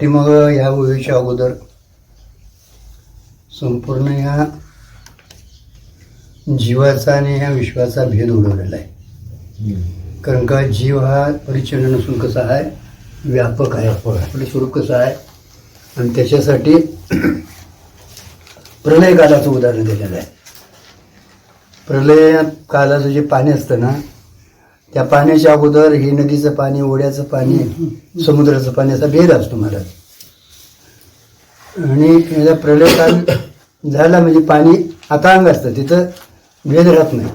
पाठीमागं ह्या ओळीच्या अगोदर संपूर्ण ह्या जीवाचा आणि ह्या विश्वाचा भेद उडवलेला आहे. कारण का जीव हा परिच्छिन्न नसून कसा आहे, व्यापक आहे. आपलं स्वरूप कसं आहे, आणि त्याच्यासाठी प्रलय कालाचं उदाहरण दिलेलं आहे. प्रलय कालाचं जे पाणी असतं ना, त्या पाण्याच्या अगोदर हे नदीचं पाणी, ओढ्याचं पाणी, समुद्राचं पाणी असा भेद असतो महाराज. आणि याचा प्रलय काल झाला म्हणजे पाणी अथांग असतं, तिथं भेद राहत नाही.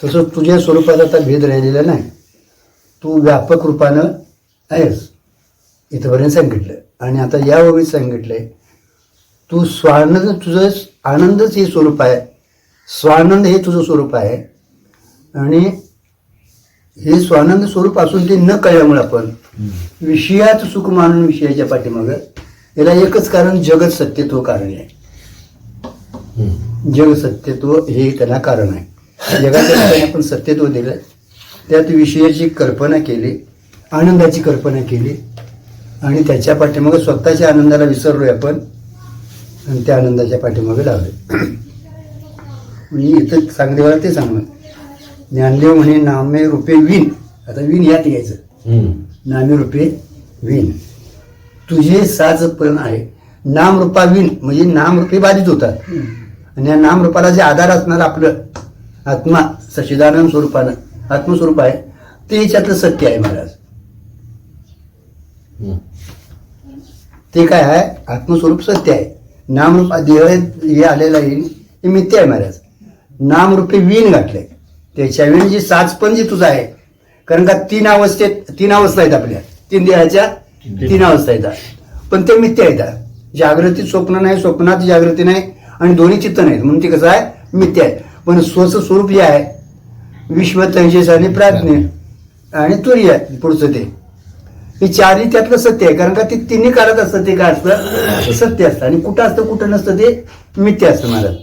तसं तुझ्या स्वरूपाला आता भेद राहिलेला नाही, तू व्यापक रूपानं आहेस, इथंपर्यंत सांगितलं. आणि आता या वेळी सांगितलंय तू स्वानंद, तुझं आनंदच हे स्वरूप आहे, स्वानंद हे तुझं स्वरूप आहे. आणि हे स्वानंद स्वरूप असून ते न कळल्यामुळे आपण विषयात सुख मानून विषयाच्या पाठीमागं, याला एकच कारण जगत सत्यत्व कारण आहे. जग सत्यत्व हे त्याला कारण आहे. जगाच्या ठिकाणी आपण सत्यत्व दिलं, त्यात विषयाची कल्पना केली, आनंदाची कल्पना केली, आणि त्याच्या पाठीमागे स्वतःच्या आनंदाला विसरलोय आपण, आणि त्या आनंदाच्या पाठीमागे लावले. म्हणजे इथं सांगदेवाला ते सांगणं, ज्ञानदेव म्हणे नामे रूपे विण. आता विण यात घ्यायचं, नामे रूपे विण, तुझे साच पण आहे. नाम रूपा विण म्हणजे नाम रूपे बाधित होतात, आणि या नाम रूपाला जे आधार असणार आपलं आत्मा सच्चिदानंद स्वरूपानं आत्मस्वरूप आहे, ते याच्यातलं सत्य आहे महाराज. ते काय आहे, आत्मस्वरूप सत्य आहे. नामरूपा देह हे आलेला येईल हे मिथ्या आहे महाराज. नामरूपे विण गाठलंय, त्याच्या विण जे साचपण जे तुझं आहे. कारण का तीन अवस्था आहेत आपल्या, तीन देहाच्या तीन अवस्था आहेत, पण ते मिथ्या आहेत. जागृतीत स्वप्न नाही, स्वप्नात जागृती नाही, आणि दोन्ही चित्त नाहीत, म्हणून ते कसं आहे, मिथ्या आहे. पण स्वचं स्वरूप जे आहे विश्व, तेजस आणि प्राज्ञ आणि तुर्य आहे पुढचं, ते हे चारही त्यातलं सत्य आहे. कारण का ते तिन्ही काळात असतं, ते काय असतं, सत्य असतं. आणि कुठं असतं कुठं नसतं ते मिथ्या असतं महाराज.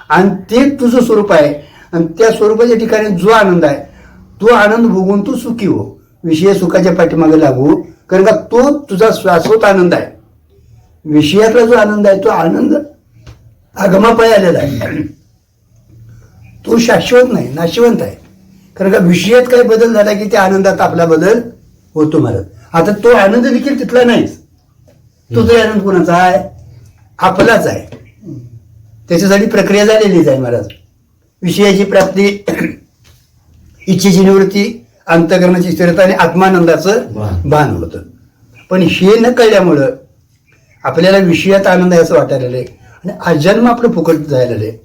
आणि ते तुझं स्वरूप आहे, आणि त्या स्वरूपाच्या ठिकाणी जो आनंद आहे तो आनंद भोगून तू सुखी हो, विषय सुखाच्या पाठीमागे लागू. कारण का तो तुझा शाश्वत आनंद आहे. विषयातला जो आनंद आहे तो आनंद आगमापाय आलेला आहे, तो शाश्वत नाही, नाशिवंत आहे. कारण का विषयात काही बदल झाला की त्या आनंदात आपला बदल होतो महाराज. आता तो आनंद देखील तिथला नाहीच, तो जो आनंद कोणाचा आहे, आपलाच आहे. त्याच्यासाठी प्रक्रिया झालेलीच आहे महाराज. विषयाची प्राप्ती, इच्छेची निवृत्ती, अंतःकरणाची स्थिरता आणि आत्मानंदाचं भान होतं. पण हे न कळल्यामुळं आपल्याला विषयात आनंद आहे असं वाटायला आहे, आणि अजन्म आपलं फुकट जायला आहे.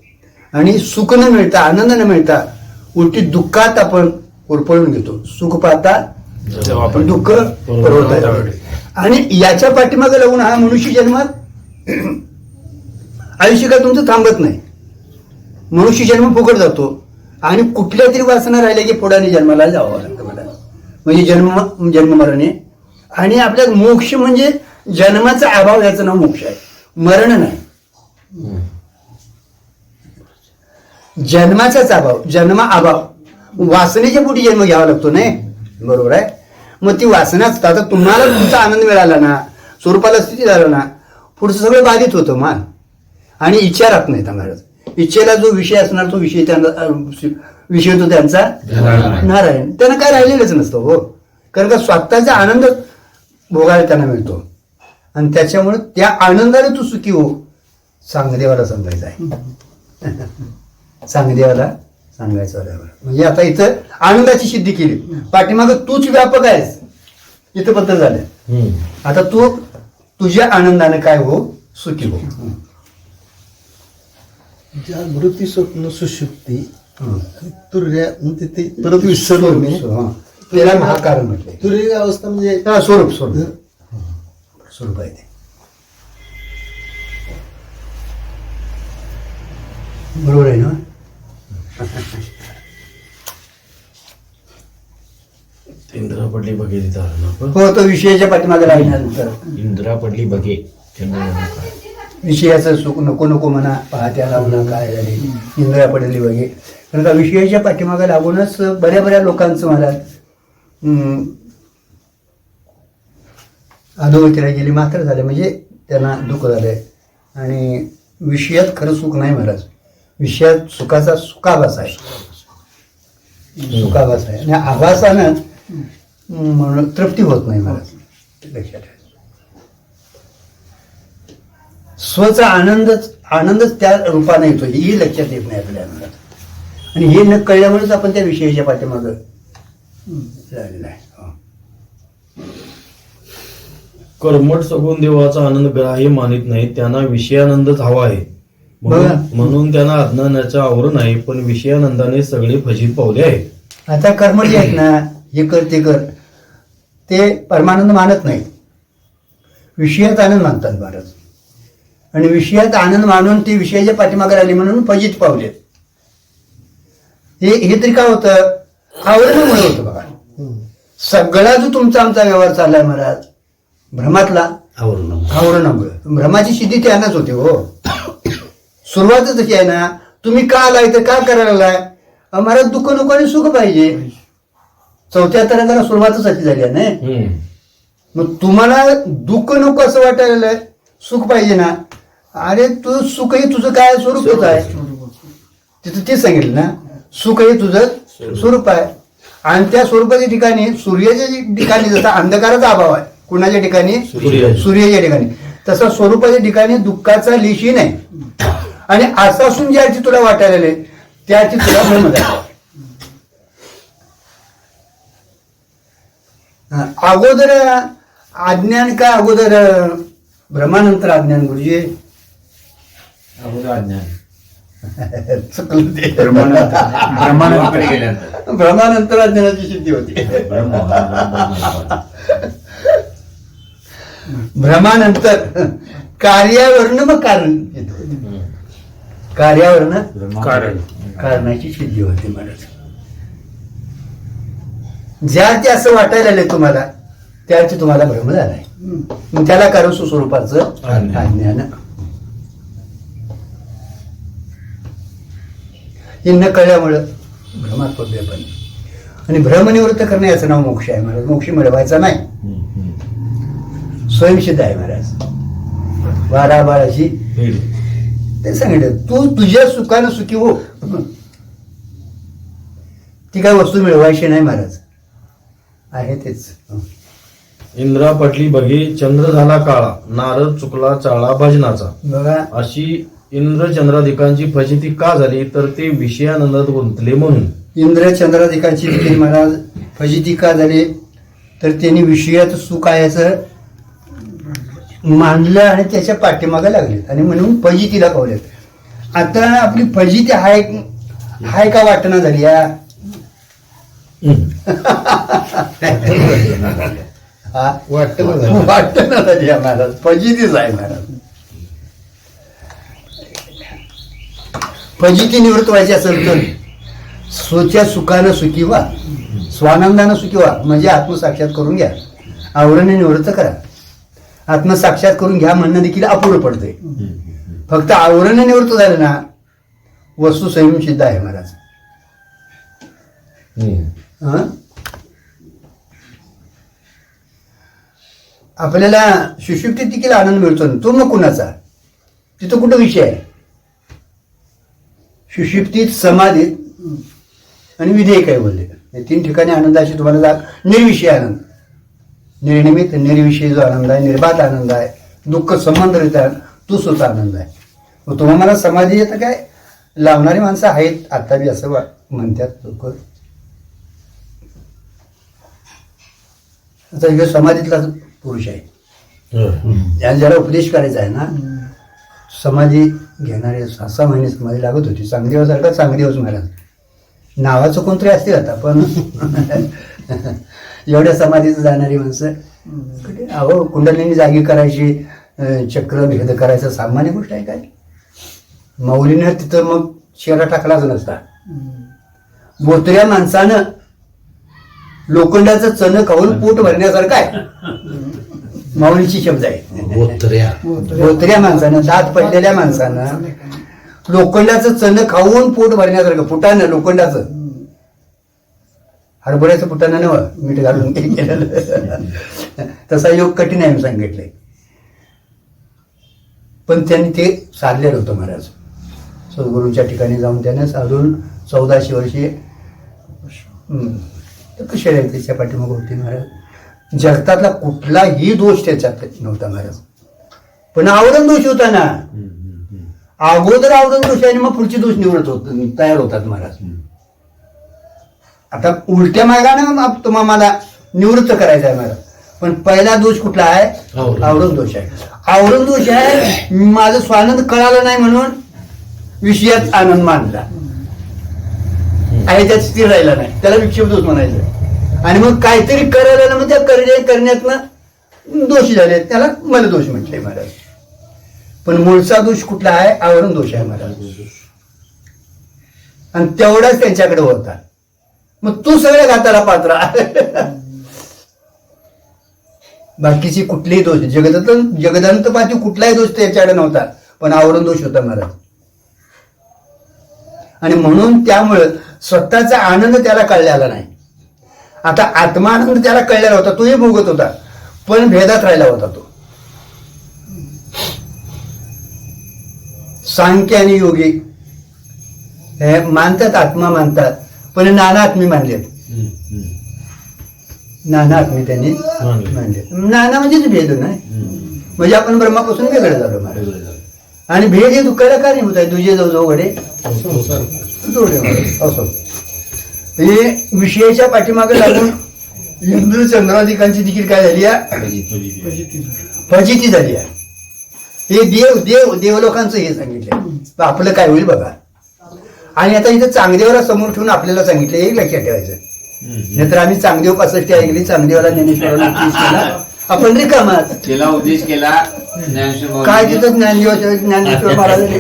आणि सुख न मिळता, आनंद न मिळता उलटी दुःखात आपण उरपळून घेतो. सुख पाहता दुःख पुरवता. आणि याच्या पाठीमागे लागून हा मनुष्य जन्मात आयुष्य काय तुमचं थांबत नाही. मनुष्य जन्म फुकट जातो, आणि कुठल्या तरी वासना राहिल्या की पुढे जन्माला जावं लागतं मला. म्हणजे जन्ममरणे. आणि आपल्या मोक्ष म्हणजे जन्माचा अभाव, याचं नाव मोक्ष आहे, मरण नाही. जन्माचाच अभाव, जन्म अभाव, वासनेच्या पोटी जन्म घ्यावा लागतो नाही, बरोबर आहे. मग ती वासनाच, आता तुम्हाला तुमचा आनंद मिळाला ना, स्वरूपाला स्थिती झालं ना, पुढचं सगळं बाधित होतं मान. आणि इच्छा राहत नाही महाराज. इच्छेला जो विषय असणार तो विषय विषय तो त्यांचा नारायण, त्यांना काय राहिलेलंच नसतं हो. कारण का स्वतःचा आनंद भोगायला त्यांना मिळतो, आणि त्याच्यामुळे त्या आनंदाने तू सुखी हो, सांगदेवाला समजायचं आहे. सांगदेवाला सांगायचं. म्हणजे आता इथं आनंदाची सिद्धी केली, पाठीमागं तूच व्यापक आहेस, इथं पत्र झालं. आता तू तुझ्या आनंदाने काय हो, सुखी हो. जागृती, स्वप्न, सुषुप्ती, तुर्य म्हणजे ते परत विसरलो मी, त्याला महाकारण म्हटले. तुर्य अवस्था म्हणजे स्वरूप स्वरूप आहे ते. बरोबर आहे ना. इंदिरा पडली बघे तिथं आलं ना आपण. हो, तो विषयाच्या पाठीमागे लागल्यानंतर इंदिरा पडली बघे, विषयाचं सुख नको नको म्हणा, पाहत्या लावणं काय झाले, इंद्रिया पडली वगैरे. कारण का विषयाच्या पाठीमागे लागूनच बऱ्या बऱ्या लोकांचं मला अधोगतीला गेली मात्र झाले म्हणजे त्यांना दुःख झालंय. आणि विषयात खरं सुख नाही महाराज. विषयात सुखाचा सुखाभास आहे. सुखाभास आहे आणि आभासानं म्हणून तृप्ती होत नाही महाराज. लक्षात ठेवा. स्वचा आनंदच त्या रूपाने येतो ही लक्षात येत नाही आपल्या आनंदात. आणि हे न कळल्यामुळेच आपण त्या विषयाच्या पाठीमागं लागलेलं आहे. कर्मठ सगुण देवाचा आनंद ग्राह्य मानित नाही, त्यांना विषयानंदच हवा आहे. बघा. म्हणून त्यांना अज्ञानाचं आवरण आहे, पण विषयानंदाने सगळे फजित पावले आहे. आता कर्म जे आहेत ना, हे कर ते कर, ते परमानंद मानत नाही, विषयात आनंद मानतात महाराज. आणि विषयात आनंद मानून ती विषयाच्या पाठीमागे राहिली म्हणून फजित पावले. हे तरी काय होतं, आवरणामुळे होतं. बघा, सगळा जो तुमचा आमचा व्यवहार चाललाय महाराज भ्रमातला, आवरणामुळे. भ्रमाची सिद्धी त्यानंच होते हो. सुरुवातच तशी आहे ना. तुम्ही का आलाय तर का करायला आलाय, महाराज दुःख नको आणि सुख पाहिजे. चौथ्या तराला सुरुवातच अशी झाली आहे ना. मग तुम्हाला दुःख नको असं वाटायला, सुख पाहिजे ना. अरे तू सुख हे तुझं काय स्वरूपच आहे. तिथं ते सांगितलं ना, सुख हे तुझं स्वरूप आहे. आणि त्या स्वरूपाच्या ठिकाणी सूर्याच्या ठिकाणी जसा अंधकाराचा अभाव आहे, कुणाच्या ठिकाणी, सूर्याच्या ठिकाणी, तसा स्वरूपाच्या ठिकाणी दुःखाचा लेशी नाही. आणि असं असून ज्याची तुला वाटायला त्याची तुला भ्रम झाला. अगोदर अज्ञान का अगोदर भ्रमानंतर अज्ञान गुरुजी. अगोदर अज्ञान, चुकलं ते. ब्रह्मानंदाकडे गेल्यानंतर भ्रमानंतर अज्ञानाची सिद्धी होती. भ्रमानंतर कार्यावरनं मग कारण सिद्ध होते. कार्यावरनं कारणाची सिद्धी होते महाराज. ज्या ते असं वाटायला लागले तुम्हाला त्याची तुम्हाला भ्रम झालाय. मग त्याला कारण सुस्वरूपाचं अज्ञान. हे न कळल्यामुळं भ्रमात पडले आपण. आणि भ्रमनिवृत्त करणे याचं नाव मोक्ष आहे महाराज. मोक्ष मिळवायचा नाही, स्वयंसिद्ध आहे महाराज. वारा बाळाची ते सांगितलं, तू तुझ्या सुखानं सुखी हो. ती काय वस्तू मिळवायची नाही महाराज, आहे तेच. इंद्रा पटली बघे चंद्र झाला काळा, नारद चुकला चाळा भजनाचा. बघा, अशी इंद्र चंद्राधिकांची फजिती का झाली, तर ते विषयानंदात गुंतले म्हणून. इंद्र चंद्राधिकांची देखील महाराज फजिती का झाली, तर त्यांनी विषयात सुख याचं मानलं आणि त्याच्या पाठीमागे लागले आणि म्हणून फजितीला पावलेत. आता आपली फजिती हाय का वाटणा झाली या. वाटणा झाली या महाराज. फजितीच आहे महाराज. फजिती निवृत्त व्हायची असेल तर स्वच्या सुखानं सुखी व्हा, स्वानंदानं सुखी व्हा. म्हणजे आत्मसाक्षात करून घ्या, आवरणे निवृत्त करा. आत्मसाक्षात करून घ्या म्हणणं देखील अपुरं पडतंय. फक्त आवरण निवृत्त झालं ना, वस्तू स्वयंसिद्ध आहे महाराज. आपल्याला सुषुप्तीत देखील आनंद मिळतो ना, तो मग कुणाचा, तिथं कुठं विषय आहे. सुषुप्तीत, समाधीत आणि विधेयक आहे बोलले. हे तीन ठिकाणी आनंदाची तुम्हाला निर्विषय आनंद, निर्निमित निर्विषयी जो आनंद आहे, निर्बाध आनंद आहे, दुःख संबंधित तो सुद्धा आनंद आहे. मग तुम्हाला समाधी येतं काय, लावणारी माणसं आहेत आता बी असं म्हणतात लोक. आता हे समाधीतला पुरुष आहे, याला ज्याला उपदेश करायचा आहे ना, समाधी घेणारे 6-6 महिने समाधी लागत होती. चांगदेवासारखा चांगदेवच महाराज नावाचं कोणतरी असतील आता, पण एवढ्या समाधीत जाणारी माणसं अहो कुंडलिनी जागी करायची, चक्र भेद करायचं सामान्य गोष्ट आहे काय. माऊलीनं तिथं मग शेरा टाकलाच नसता. बोतऱ्या माणसानं लोखंडाचं चण खाऊन पोट भरण्यासारखं आहे, माऊलीची शब्द आहे. बोतऱ्या माणसानं, दात पडलेल्या माणसानं लोखंडाचं चण खाऊन पोट भरण्यासारखं, फुटानं लोखंडाचं, हरभऱ्याचं फुटानं नव्ह मीठ घालून केलेलं. तसा योग कठीण आहे म्हणून सांगितलंय. पण त्यांनी ते साधलेलं होतं महाराज. सद्गुरूंच्या ठिकाणी जाऊन त्याने साधून 1400 वर्षे कशा त्याच्या पाठीमागे होती महाराज. जगतातला कुठलाही दोष त्याच्यात नव्हता महाराज. पण आवरण दोष होता ना. अगोदर आवरण दोष आहे आणि मग पुढचे दोष निवडत होत तयार होतात महाराज. आता उलट्या मार्गाने तुम्हाला मला निवृत्त करायचं आहे महाराज. पण पहिला दोष कुठला आहे? आवरण दोष आहे. आवरण दोष आहे माझं स्वानंद कळालं नाही म्हणून विषयात आनंद मानला आणि त्यात स्थिर राहिला नाही, त्याला विक्षेप दोष म्हणायचं. आणि मग काहीतरी करायला ना मग त्या करण्यातनं दोषी झाले, त्याला मला दोष म्हटले महाराज. पण मूळचा दोष कुठला आहे? आवरण दोष आहे महाराज. आणि तेवढाच त्यांच्याकडे होता. मग तू सगळ्या घाताला पात्र. बाकीची कुठलेही दोष जगदंतपाती कुठलाही दोष त्याच्याकडे नव्हता, पण आवरण दोष होता महाराज. आणि म्हणून त्यामुळं स्वतःचा आनंद त्याला कळलेला नाही. आता आत्मानंद त्याला कळलेला होता, तोही भोगत होता, पण भेदात राहिला होता तो. सांख्य आणि योगी हे मानतात, आत्मा मानतात, पण नाना आत्मी मानलेत. नाना आत्मी त्यांनी मानले. नाना म्हणजेच भेद नाही, म्हणजे आपण ब्रह्मापासून वेगळं झालो महाराज. आणि भेद हे दुःखाला कारण होत आहे. तुझे जाऊ घडे असो हे विषयाच्या पाठीमागे लागून इंद्र चंद्राधिकांची देखील काय झाली आहे? फजिती झाली आहे. हे देवलोकांचं हे सांगितलं. आपलं काय होईल बघा. आणि आता इथं चांगदेवाला समोर ठेवून आपल्याला सांगितलं, हे लक्षात ठेवायचं. नाहीतर आम्ही चांगदेव 65 ऐकली, चांगदेवाला ज्ञानेश्वराला 30 केला, आपण रिकामाच. केला उपदेश केला काय तिथं ज्ञानेश्वर महाराजांनी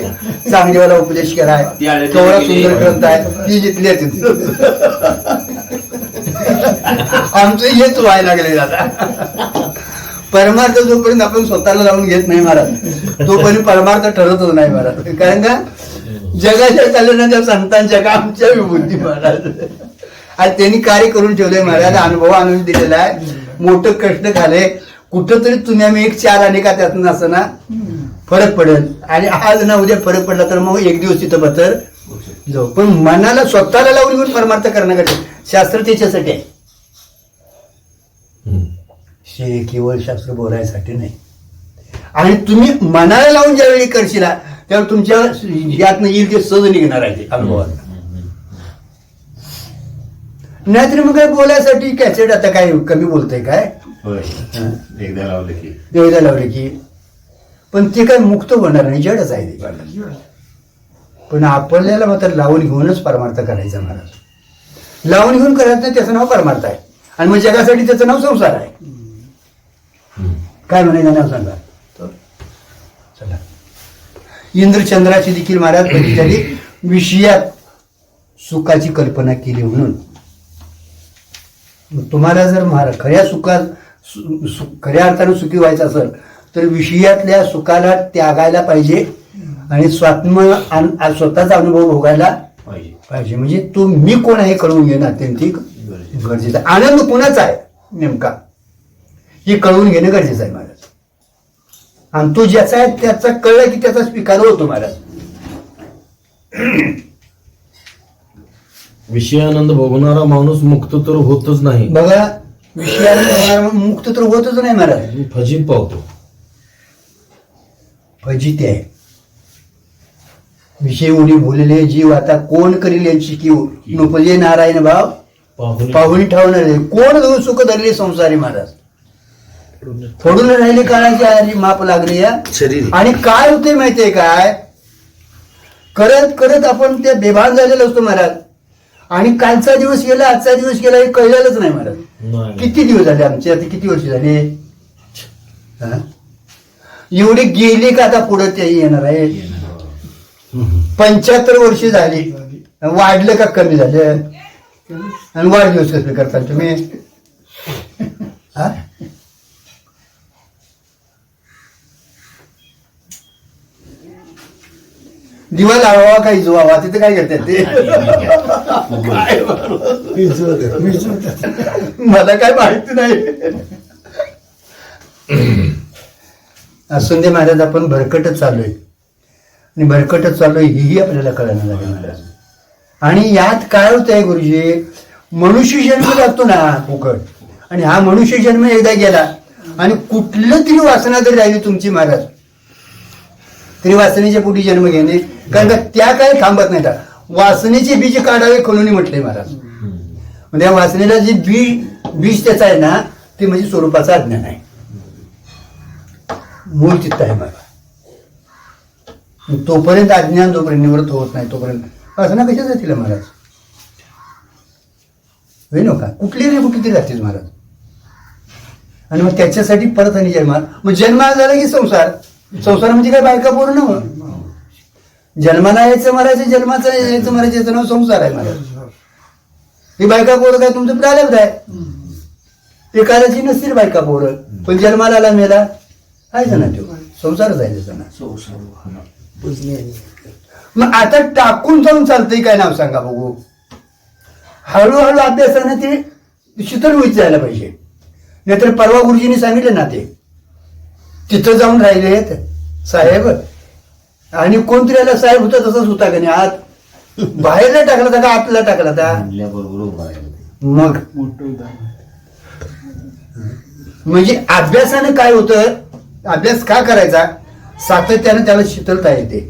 चांगदेवाला उपदेश केलाय, केवढा सुंदर ग्रंथ आहे, ती जिथली तिथं आमचं हेच व्हायला लागले. आता परमार्थ जोपर्यंत आपण स्वतःला लावून घेत नाही महाराज, तोपर्यंत परमार्थ ठरतच नाही महाराज. कारण का जगाच्या कल्याणाच्या संतांच्या का आमच्या विभूती महाराज. आणि त्यांनी कार्य करून ठेवलंय महाराज. अनुभव आणून दिलेला आहे. मोठं कष्ट झाले कुठंतरी तुम्ही आम्ही 1 4 आणि का त्यातून असं ना फरक पडेल. आणि आज ना उद्या फरक पडला तर मग एक दिवस तिथं बतर जाऊ. पण मनाला स्वतःला लावून घेऊन परमार्थ करण्यासाठी शास्त्र त्याच्यासाठी आहे. केवळ शास्त्र बोलायसाठी नाही. आणि तुम्ही मनाला लावून ज्यावेळी करशीला त्यावेळी तुमच्या यातनं येईल ते सहज निघणार आहे अनुभवात. नाहीतरी मग काय बोलायसाठी कॅसेट आता काय कमी बोलतंय काय? एकदा लावले की पण ते काय मुक्त होणार नाही, जडच आहे ते. पण आपल्याला मात्र लावून घेऊनच परमार्थ करायचा महाराज. लावून घेऊन करायचं नाही त्याचं नाव परमार्थ आहे. आणि मग जगासाठी त्याचं नाव संसार आहे. काय म्हणायचं नाव सांगा. चला इंद्रचंद्राची देखील महाराज कधीतरी विषयात सुखाची कल्पना केली म्हणून. तुम्हाला जर महाराज खऱ्या अर्थाने सुखी व्हायचं असेल तर विषयातल्या सुखाला त्यागायला पाहिजे आणि स्वतःचा अनुभव भोगायला पाहिजे. म्हणजे तो मी कोण आहे कळवून घेणं अत्यंत गरजेचं आहे. आनंद कोणाचा आहे नेमका हे कळवून घेणं गरजेचं आहे महाराज. आणि तो ज्याचा आहे त्याचा कळलं की त्याचा स्वीकार होतो महाराज. विषयानंद भोगणारा माणूस मुक्त तर होतच नाही बघा. विषयानंद मुक्त तर होतच नाही महाराज, फजित पावतो. फजिती आहे. विषय उडी बोलले जीव आता कोण करील यांची किव नुपजे नारायण भाव पाहुणी ठेवणारे. कोण सुख धरले संसारी महाराज. फोडून राहिले काळाची आरी माप लागली या. आणि काय होते माहितीये काय, करत करत आपण ते बेभान झालेलो असतो महाराज. आणि कालचा दिवस गेला आजचा दिवस गेला हे कळलेलंच नाही महाराज. किती दिवस झाले आमचे, आता किती वर्ष झाले एवढे गेले का आता पुढे ते येणार आहे. 75 वर्ष झाली, वाढलं का कमी झालं. आणि वाढदिवस कसले करता तुम्ही. दिवा लावावा काही जुवावा तिथे काय करतात ते मला काय माहिती नाही. असून दे महाराज, आपण भरकटच चालू आहे आणि भरकटच चालू आहे हेही आपल्याला कळायला लागेल महाराज. आणि यात काय होत आहे गुरुजी, मनुष्य जन्म जातो ना फुकट, आणि हा मनुष्य जन्म एकदा गेला आणि कुठलं तरी वासना जरी राहिली तुमची महाराज, तरी वासनेच्या पोटी जन्म घेणे, कारण का त्या काय थांबत नाही. वासनेचे बीज काढावे खोलून म्हटले महाराज. म्हणजे या वासनेला जे बीज त्याचं आहे ना, ते म्हणजे स्वरूपाचं अज्ञान आहे, मूळ चित्त आहे मला. तोपर्यंत अज्ञान जोपर्यंत निवृत्त होत नाही तोपर्यंत वासना कशा जातील महाराज, होई नका कुठली नाही कुठली तरी जातील महाराज. आणि मग त्याच्यासाठी परत आणि जन्म, मग जन्म झाला की संसार. संसार म्हणजे काय बायका पूर्ण हो, जन्माला यायचं मरायचं, जन्माचं यायचं मरायचं, याचं नाव संसार आहे महाराज. ही बायका पोरं काय तुमचं प्रारब्ध आहे, एखाद्याची नसतील बायका पोरं, पण जन्माला आला मेला आहे ना, तो संसारच आहे त्याचा ना. मग आता टाकून जाऊन चालतंय काय, नाव सांगा बघू. हळूहळू अभ्यासाने ते शीतल होईत जायला पाहिजे. नाहीतर परवा गुरुजींनी सांगितलं ना, ते तिथं जाऊन राहिले साहेब, आणि कोणतरी याला साहेब होता तसंच होता का नाही, आत बाहेरला टाकला होता का आतला टाकला होता. मग म्हणजे अभ्यासाने काय होतं, अभ्यास का करायचा, सातत्याने त्याला शीतलता येते.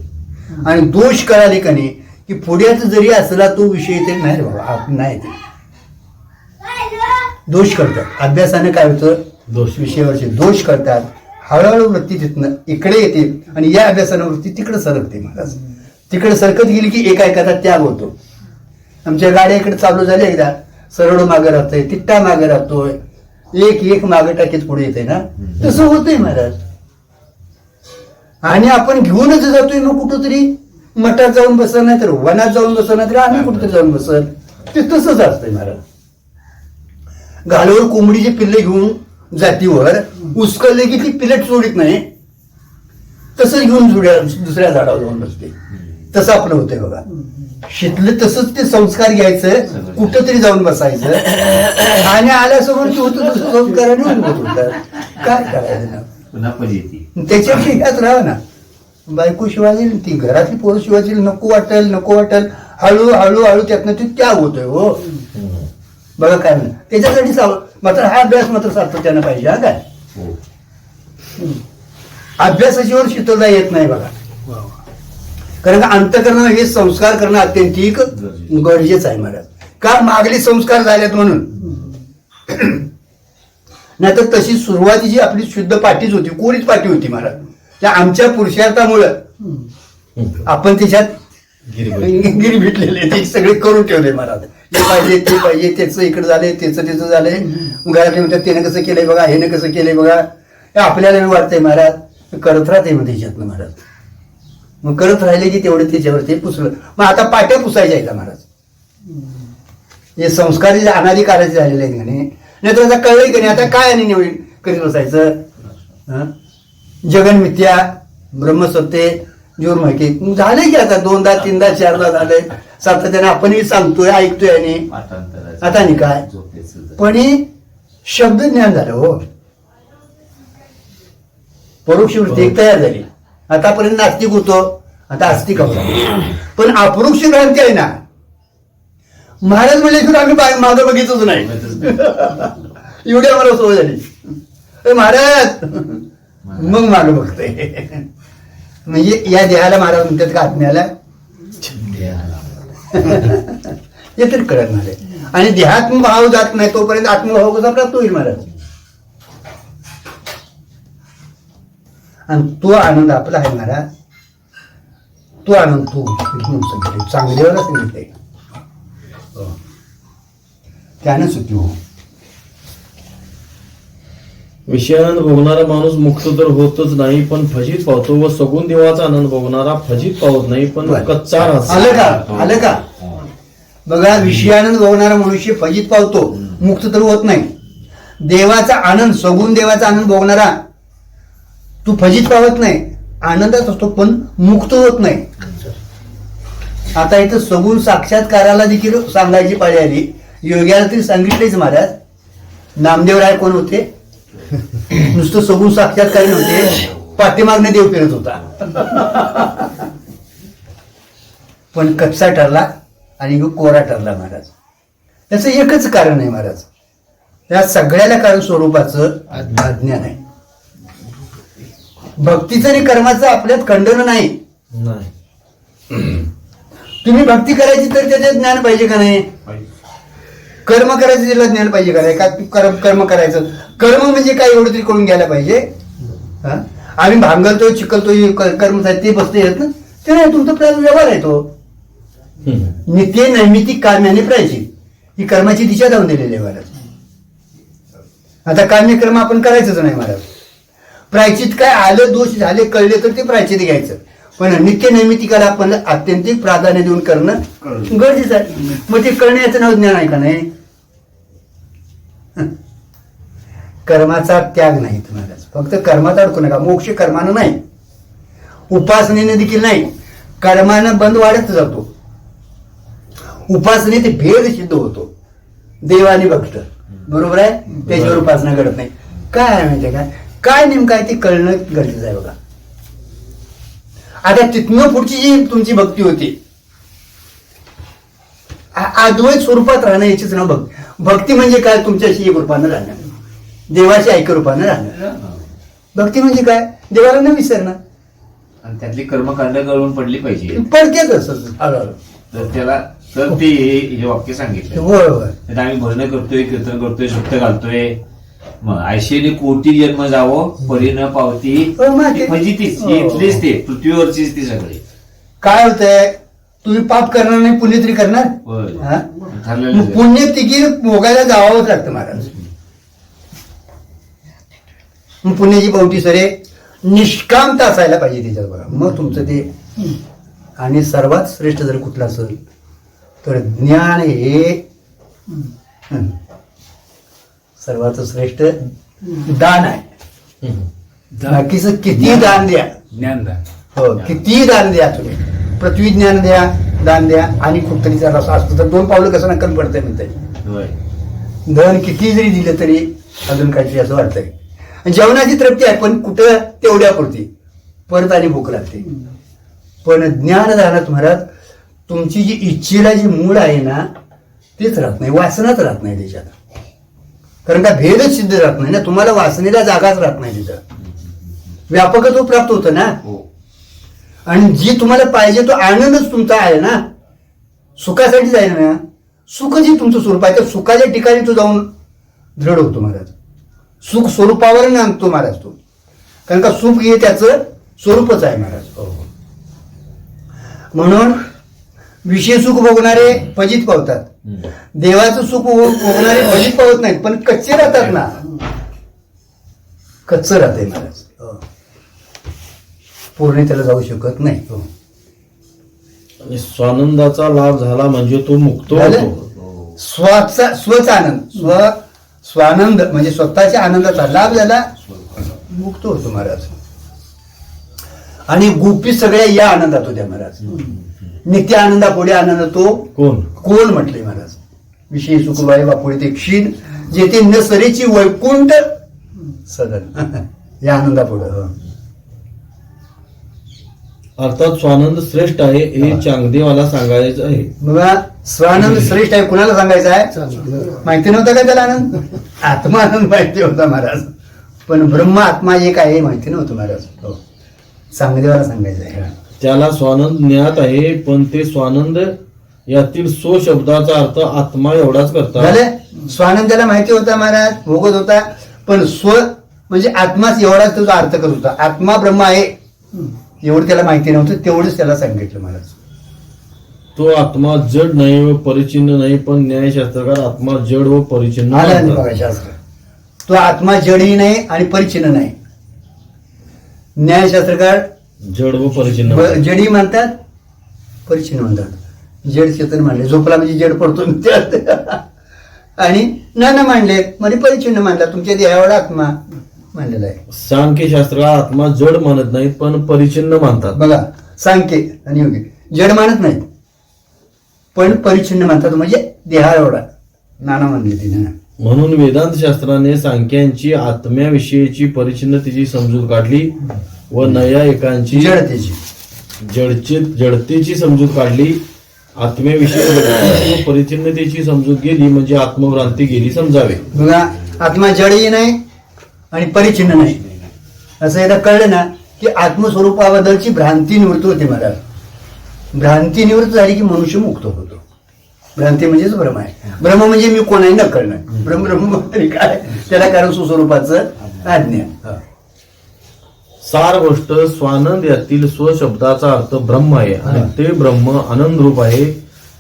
आणि दोष कळाले का नाही की पुढ्यात जरी असला तो विषय येते नाही रे बाबा, नाही ते दोष करतात. अभ्यासाने काय होतं, दोष विषयावरचे दोष करतात. हळूहळू वृत्ती तिथनं इकडे येते आणि या अभ्यासानं वृत्ती तिकडे सरकते महाराज. तिकडे सरकत गेली की एका एखादा त्याग होतो. आमच्या गाड्या इकडे चालू झाल्या एकदा, सरळ मागे राहतोय, तिट्टा मागे राहतोय, एक मागे टाकीत पुढे येते ना, तसं होतंय महाराज. आणि आपण घेऊनच जातोय मग कुठंतरी मठात जाऊन बसल, नाही तर वनात जाऊन बसल, नाही तर आम्ही कुठंतरी जाऊन बसल, ते तसंच असतंय महाराज. घालावर कोंबडीचे पिल्ले घेऊन जातीवर उचकले की ती पिलट सोडित नाही, तसंच घेऊन दुसऱ्या झाडावर जाऊन बसते. तसं आपलं होतंय बघा. शिकले तसंच ते संस्कार घ्यायचं, कुठंतरी जाऊन बसायचं, आणि आल्यासमोर ते होतं तसं संस्काराने उभं होतं. काय करायचं ना, पुन्हा पण येते त्याच्यापेक्षा ह्यात राहा ना. बायको शिवाजी ती घरातली पोरं शिवाजी नको वाटेल, हळूहळू त्यातनं ते त्याग होतोय हो. बघा काय म्हणा, त्याच्यासाठी मात्र हा अभ्यास मात्र सातत्यानं पाहिजे. हा काय अभ्यासाच्यावर शीतलता येत नाही बघा, कारण का अंतकरण हे संस्कार करणं अत्यंतिक गरजेचं आहे महाराज. का मागले संस्कार झालेत म्हणून, नाहीतर तशी सुरुवातीची आपली शुद्ध पाठीच होती, कोरीच पाठी होती महाराज. त्या आमच्या पुरुषार्थामुळं आपण त्याच्यात गिरी भेटलेले, ते सगळे करून ठेवले महाराज. हे पाहिजे ते पाहिजे, त्याचं इकडं झालंय, त्याचं झालंय. घरातले म्हणतात त्यानं कसं केलंय बघा, हेनं कसं केलंय बघा. हे आपल्याला वाटतंय महाराज, करत राहते मग त्याच्यातनं महाराज. मग करत राहिले की तेवढं त्याच्यावर ते पुसलं. मग आता पाट्या पुसायच्या आहेत का महाराज, हे संस्कार जे अनादी काळाचे झालेले आहेत का नाही तर आता कळलंय का नाही, आता काय आणि निवड करीत बसायचं. जगन मिथ्या, ब्रह्मसत्य, जोर माहिती झाले की आता 2दा 3दा 4दा झालंय, सातत्याने आपणही सांगतोय, ऐकतोय. आणि आता नाही काय, पण शब्द ज्ञान झालं हो, परोक्ष वृत्ती एक तयार झाली. आतापर्यंत नास्तिक होतो, आता आस्तिक होतो. पण अपरोक्ष भ्रांती आहे ना महाराज म्हणजे आम्ही मागं बघितच नाही, एवढी आम्हाला सवय झाली. महाराज मग मागं बघतोय. म्हणजे या देहाला महाराज म्हणतात का आत्म्याला हे तरी कळत नाही. आणि देहात्मभाव जात नाही तोपर्यंत आत्मभाव कसा प्राप्त होईल महाराज. आणि तो आनंद आपला आहे महाराज, तो आनंद तू सांगितले, चांगल्यावर सांगितलंय, त्यानं सुखी हो. विषयानंद भोगणारा माणूस मुक्त तर होतच नाही, पण फजित पावतो. व सगुण देवाचा आनंद भोगणारा फजित पावत नाही, पण कच्चा राहतो. आलं का बघा, विषयानंद भोगणारा मनुष्य फजित पावतो, मुक्त तर होत नाही. देवाचा आनंद, सगुण देवाचा आनंद भोगणारा तू फजित पावत नाही, आनंदात असतो पण मुक्त होत नाही. आता इथं सगुण साक्षात्काराला देखील सांगायची पाळी आली. योग्याला तरी सांगितलेच महाराज. नामदेव राय कोण होते, नुसतं सगुण साक्षात्कार नव्हते, पाठीमागने देव फिरत होता. पण कच्चा ठरला आणि कोरा ठरला महाराज. त्याचं एकच कारण आहे महाराज, त्या सगळ्याला कारण स्वरूपाचं अज्ञान आहे. भक्तीचं आणि कर्माचं आपल्यात खंडन नाही. तुम्ही भक्ती करायची तर त्याच्यात ज्ञान पाहिजे का नाही? कर्म करायचं त्याला ज्ञान पाहिजे का नाही? का कर्म करायचं, कर्म म्हणजे काय एवढं तरी करून घ्यायला पाहिजे. हा, आम्ही भांगलतोय चिकलतोय कर्म ते बसते येत ना, ते नाही. तुमचा व्यवहार आहे तो नित्य नैमितिक काम्याने प्रायचित, ही कर्माची दिशा जाऊन दिलेली आहे महाराज. आता काम्य कर्म आपण करायचंच नाही महाराज. प्रायचित काय आलं, दोष झाले, कळले तर ते प्रायचित घ्यायचं, पण नित्य नैमितिकाला आपण आत्यंतिक प्राधान्य देऊन करणं गरजेचं आहे. मग ते करण्याचं नाव ज्ञान आहे का नाही? कर्माचा त्याग नाही तुम्हाला, फक्त कर्मात अडकू नका. मोक्ष कर्मानं नाही, उपासनेने देखील नाही. कर्मानं बंद वाढत जातो, उपासने ते भेद सिद्ध होतो. देव आणि भक्त बरोबर आहे, त्याच्यावर उपासना घडत नाही. काय आहे माहितीये का, काय नेमकं आहे ते कळणं गरजेचं आहे बघा. आता तिथनं पुढची जी तुमची भक्ती होती, अद्वैत स्वरूपात राहणं याचीच नाव भक्ती. भक्ती म्हणजे काय, तुमच्याशी एक रूपानं राहणं, देवाशी ऐक्य रूपानं राहणं. भक्ती म्हणजे काय, देवाला न विसरणं. आणि त्यातली कर्मकांड गळून पडली पाहिजे. पडते तसंच हळूहळू. तर त्याला तर ते हे वाक्य सांगितलं. बरोबर. आता आम्ही भजन करतोय, कीर्तन करतोय, सुक्त घालतोय, मग 80 कोटी जन्म जावं परी न पावती, फजितीच इथलीच ते पृथ्वीवरचीच ती सगळी. काय होतंय, तुम्ही पाप करणार नाही, पुण्य तरी करणार. हा? मग पुण्य तिघी भोगायला जावंच लागतं महाराज. मग पुण्याची पावती सरे निष्कामता असायला पाहिजे त्याच्यात बघा, मग तुमचं ते. आणि सर्वात श्रेष्ठ जर कुठलं असेल तर ज्ञान हे सर्वात श्रेष्ठ दान आहे. बाकीचं किती दान द्या, ज्ञानदान. हो किती दान द्या, तुम्ही पृथ्वी ज्ञान द्या, दान द्या, आणि कुठतरीचा रस असतो तर 2 पावलं कसं नक्कल पडतंय म्हणताय. धन किती जरी दिलं तरी अजून काहीतरी असं वाटतंय. जेवणाची तृप्ती आहे पण कुठं तेवढ्यापुरती, परत आणि भूक लागते. पण ज्ञानदानात महाराज तुमची जी इच्छेला जी मूळ आहे ना तेच राहत नाही, वासनाच राहत नाही त्याच्यात. कारण का भेदच सिद्ध राहत नाही ना, तुम्हाला वासनेला जागाच राहत नाही तिथं. व्यापकत्व प्राप्त होतं ना. आणि जी तुम्हाला पाहिजे तो आनंदच तुमचा आहे ना, सुखासाठीच आहे ना. सुख जे तुमचं स्वरूप आहे त्या सुखाच्या ठिकाणी तो जाऊन दृढ होतो महाराज. सुख स्वरूपावर आणतो महाराज तो, कारण का सुख हे त्याचं स्वरूपच आहे महाराज. म्हणून विषय सुख भोगणारे फजित पावतात, देवाचं सुख भोगणारे फजित पावत नाहीत, पण कच्चे राहतात ना. कच्चं राहते महाराज, पूर्णतेला जाऊ शकत नाही. आणि स्वानंदाचा लाभ झाला म्हणजे तो मुक्त होतो. स्वच आनंद, स्वानंद म्हणजे स्वतःच्या आनंदाचा लाभ झाला, मुक्त होतो महाराज. आणि गोपी सगळ्या या आनंदात होत्या महाराज. नित्य आनंदा पुढे आनंद तो कोण म्हटले महाराज. विषयी सुखबाई बापुळे ते क्षीण जेथे न सरेची वैकुंठ सदन या आनंदा पुढे. अर्थात स्वानंद श्रेष्ठ आहे हे चांगदेवाला सांगायचं आहे. बघा स्वानंद श्रेष्ठ आहे कुणाला सांगायचं आहे, माहिती नव्हतं का त्याला आनंद? आत्मा आनंद माहिती होता महाराज, पण ब्रह्म आत्मा एक आहे माहिती नव्हतं महाराज. चांगदेवाला सांगायचं आहे. त्याला स्वानंद ज्ञात आहे, पण ते स्वानंद यातील सो शब्दाचा अर्थ आत्मा एवढाच करतात. झालं, स्वानंद त्याला माहिती होता महाराज, भोगत होता, पण स्व म्हणजे आत्माच एवढाच त्याचा अर्थ करत होता. आत्मा ब्रह्म आहे एवढं त्याला माहिती नव्हतं, तेवढंच त्याला सांगितलं महाराज. तो आत्मा जड नाही व परिचिन्न नाही, पण न्यायशास्त्रकार आत्मा जड व परिचिन्न मानतात. बघा शास्त्र, तो आत्मा जडही नाही आणि परिचिन्न नाही. न्यायशास्त्रकार जड व परिचिन्न जडी म्हणतात, परिचिन्न म्हणतात. जड चेतन मानले, झोपला म्हणजे जड पडतो आणि नाना मांडले म्हणजे परिचिन्न मानला, तुमच्या देहावर आत्मा मानलेला आहे. सांख्य शास्त्रकार आत्मा जड मानत नाहीत, पण परिचिन्न मानतात. बघा सांख्य आणि योगी जड मानत नाहीत पण परिचिन्न मानतात, म्हणजे देहा एवढा नाना मानले तिने. म्हणून वेदांत शास्त्राने सांख्यांची आत्म्याविषयीची परिचिन्नतेची समजूत काढली व नया एकांची जडतेची जडतेची समजूत काढली. आत्म्याविषयी जडतेची व परिचिन्नतेची समजूत गेली म्हणजे आत्मभ्रांती गेली समजावे. बघा, आत्मा जडही नाही आणि परिचिन्न नाही असं एकदा कळलं ना की आत्मस्वरूपाबद्दलची भ्रांती निवृत्त होते महाराज. भ्रांती निवृत्त झाली की मनुष्य मुक्त होतो. भ्रांती म्हणजेच ब्रह्म आहे. ब्रह्म म्हणजे मी कोणाही न कळणं. ब्रह्म तरी काय, त्याला कारण सुस्वरूपाचं अज्ञान. सार गोष्ट स्वानंद यातील स्वशब्दाचा अर्थ ब्रह्म आहे आणि ते ब्रह्म आनंद रूप आहे.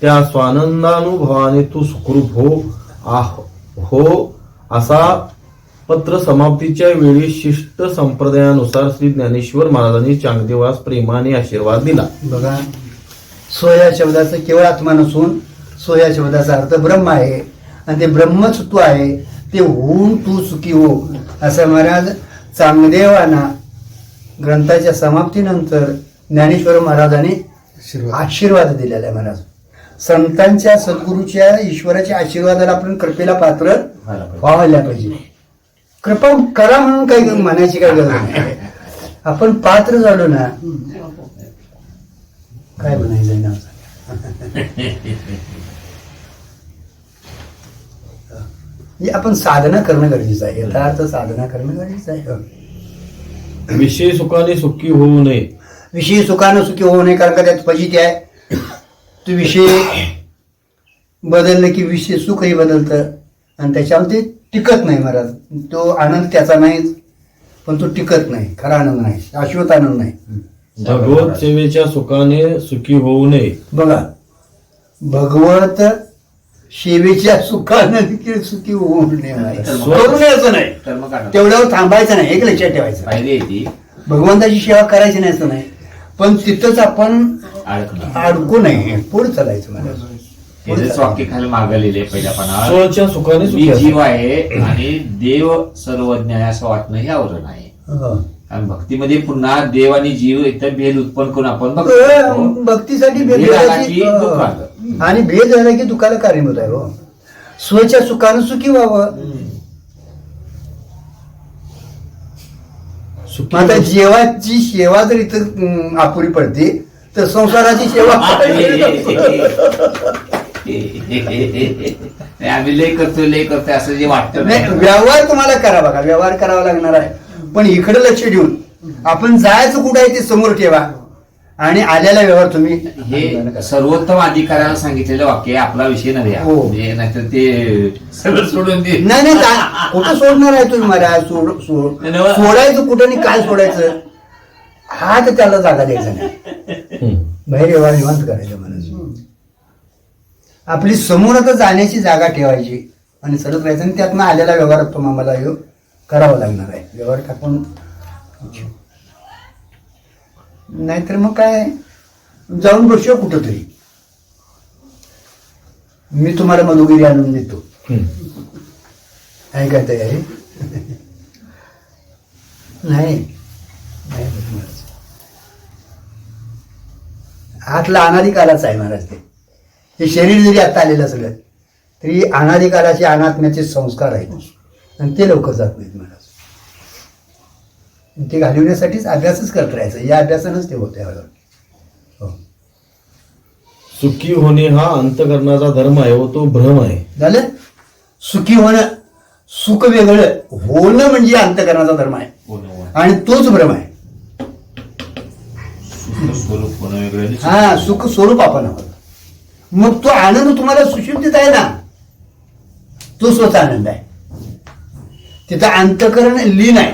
त्या स्वानंदानुभवाने तू सुखरूप हो असा पत्र समाप्तीच्या वेळी शिष्ट संप्रदायानुसार श्री ज्ञानेश्वर महाराजांनी चांगदेवास प्रेमाने आशीर्वाद दिला. बघा, स्व या शब्दाचं केवळ आत्मा नसून स्व या शब्दाचा अर्थ ब्रह्म आहे आणि ते ब्रह्मच तू आहे. ते होऊन तू सुखी हो असं महाराज चांगदेवांना ग्रंथाच्या समाप्तीनंतर ज्ञानेश्वर महाराजांनी आशीर्वाद दिलेला आहे. महाराज संतांच्या सद्गुरूच्या ईश्वराच्या आशीर्वादाला आपण कृपेला पात्र व्हायला पाहिजे. कृपा करा म्हणून काही म्हणायची काही गरज नाही. आपण पात्र झालो ना, काय म्हणायचं ना, आपण साधना करणं गरजेचं आहे. यथार्थ साधना करणं गरजेचं आहे. विषय सुखाने सुखी होऊ नये. विषयी सुखानं सुखी होऊ नये, कारण का त्यात फजिती आहे. तो विषय बदललं की विषय सुखही बदलतं आणि त्याच्यामध्ये टिकत नाही महाराज. तो आनंद त्याचा नाहीच, पण तो टिकत नाही. खरा आनंद नाही, शाश्वत आनंद नाही. भगवत सेवेच्या सुखाने सुखी होऊ नये. बघा, भगवत सेवेच्या सुखानं देखील सुखी होऊ नये महाराज. करू नये असं नाही, कर्म काढा. तेवढ्यावर थांबायचं नाही. एक लक्षात ठेवायचं, पाहिजे ती भगवंताची सेवा करायची नाही असं नाही, पण तिथंच आपण अडकणं. अडकू नये, पुढे चालायचं महाराज. तेच वाक्य खाली मागलेले पहिल्या पानावर. स्वच्या सुखाने मी सुखी जीव असावे. आहे आणि देव सर्वज्ञ आहे असं वाटणं हे आवरण आहे. हो. कारण भक्तीमध्ये पुन्हा देव आणि जीव एकदम भेद उत्पन्न करून आपण बघतो. भक्तीसाठी भेद भेद आला झाला की दुःख आलं. की आणि भेद झाला की दुःखाला कारणीभूत आहे. हो, स्वच्या सुखानं सुखी व्हावं. सुखी आता जेवाची सेवा जर इथं अपुरी पडते तर संसाराची सेवा आम्ही लय करतोय असं जे वाटतं नाही. नाही. व्यवहार तुम्हाला करा, बघा, व्यवहार करावा लागणार आहे, पण इकडे लक्ष देऊन आपण जायचं कुठं आहे ते समोर ठेवा आणि आलेला व्यवहार तुम्ही हे सर्वोत्तम अधिकाऱ्याला सांगितलेलं वाक्य आहे. आपला विषय नव्हे हा. हो. म्हणजे नाहीतर ते सगळं सोडून दे. नाही कुठं सोडणार आहे तुम्ही महाराज? सोडायचं कुठं आणि काय सोडायचं हा तर त्याला जागा द्यायचा नाही. बाहेर व्यवहार निवांत करायचा महाराज. आपली समोर आता जाण्याची जागा ठेवायची आणि सरत राहायचं आणि त्यातनं आलेला व्यवहार तुम्हाला करावा लागणार आहे. व्यवहार टाकून नाहीतर मग काय जाऊन बसू कुठं तरी. मी तुम्हाला मधुगिरी आणून देतो, काय करता आहे नाही. आतला अनादिकालाच आहे महाराज. हे शरीर जरी आता आलेलं सगळं तरी अनादिकालाचे अनात्म्याचे संस्कार आहेत आणि ते लवकर जात नाहीत महाराज. ते घालवण्यासाठीच अभ्यासच करत राहायचं. या अभ्यासानंच ते होते. हो, सुखी होणे हा अंतकरणाचा धर्म आहे व तो भ्रम आहे. झालं. सुखी होणं, सुख वेगळं, होणं म्हणजे अंतकरणाचा धर्म आहे आणि तोच भ्रम आहे. स्वरूप होणं वेगळं आणि हा, सुख स्वरूप आपण आहोत. मग तो आनंद तुम्हाला सुशुद्धीत आहे ना, तो स्वतः आनंद आहे. तिथं अंतकरण लीन आहे.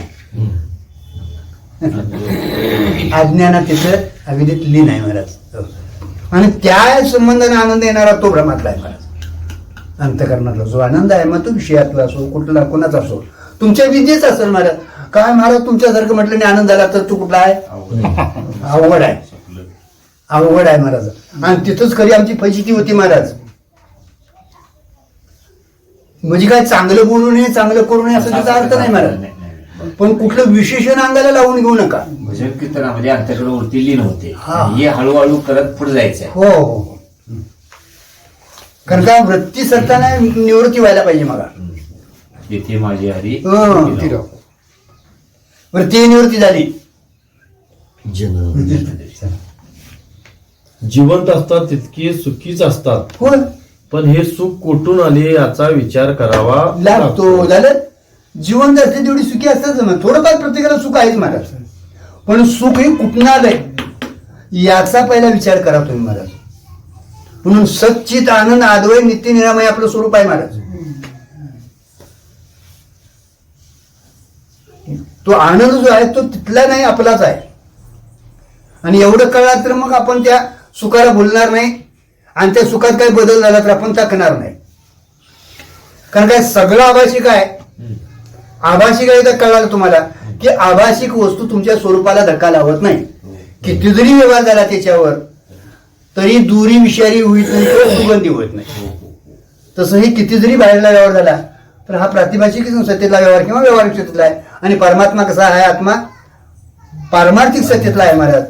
अज्ञानात तिथं अविदित लीन आहे महाराज. आणि त्या संबंधाने आनंद येणारा तो भ्रमातला आहे महाराज. अंतकरणातला जो आनंद आहे मग तो विषयातला असो, कुठला कोणाचा असो, तुमच्या विद्येचा असेल महाराज. काय महाराज तुमच्यासारखं म्हटलं नाही आनंद झाला तर तो कुठला आहे? अवघड आहे, अवघड आहे महाराज. आणि तिथंच खरी आमची फजिती होती महाराज. म्हणजे काय चांगलं बोलू नये, चांगलं करू नये असं त्याचा अर्थ नाही महाराज. पण कुठलं विशेषण अंगाला लावून घेऊ नका. भजन कीर्तनामध्ये अंतकडे वरती लीन होते. हा. हे हळूहळू करत पुढे जायचं. हो हो. कारण का वृत्ती सरताना निवृत्ती व्हायला पाहिजे मला. येथे माझी हरी हो. ती राहो. बरं ती निवृत्ती झाली. जिवंत असतात तितके सुखीच असतात, होय पण हे सुख कुठून आले याचा विचार करावा लागतो. झालं जीवन असते तेवढी सुखी असतात ना. थोडंफार प्रत्येकाला सुख आहेच महाराज, पण सुख हे कुठून आलंय याचा पहिला विचार करा तुम्ही महाराज. म्हणून सच्चित आनंद आदवय नित्य निरामय आपलं स्वरूप आहे महाराज. तो आनंद जो आहे तो तिथला नाही, आपलाच आहे. आणि एवढं कळलं तर मग आपण त्या सुखाला भुलणार नाही, आणि त्या सुखात काही बदल झाला तर आपण टाकणार नाही. कारण काय सगळं आभाषिक आहे. आभाषिक आहे तर कळालं तुम्हाला की आभाषिक वस्तू तुमच्या स्वरूपाला धक्का लावत नाही. किती जरी व्यवहार झाला त्याच्यावर तरी दुरी विषारी होईत नाही किंवा सुगंधी होत नाही. तसं हे किती जरी बाहेरला व्यवहार झाला तर हा प्रातिभाषिक सत्तेतला व्यवहार किंवा व्यवहारिक सत्तेतला आहे. आणि परमात्मा कसा आहे, आत्मा पारमार्थिक सत्तेतला आहे महाराज.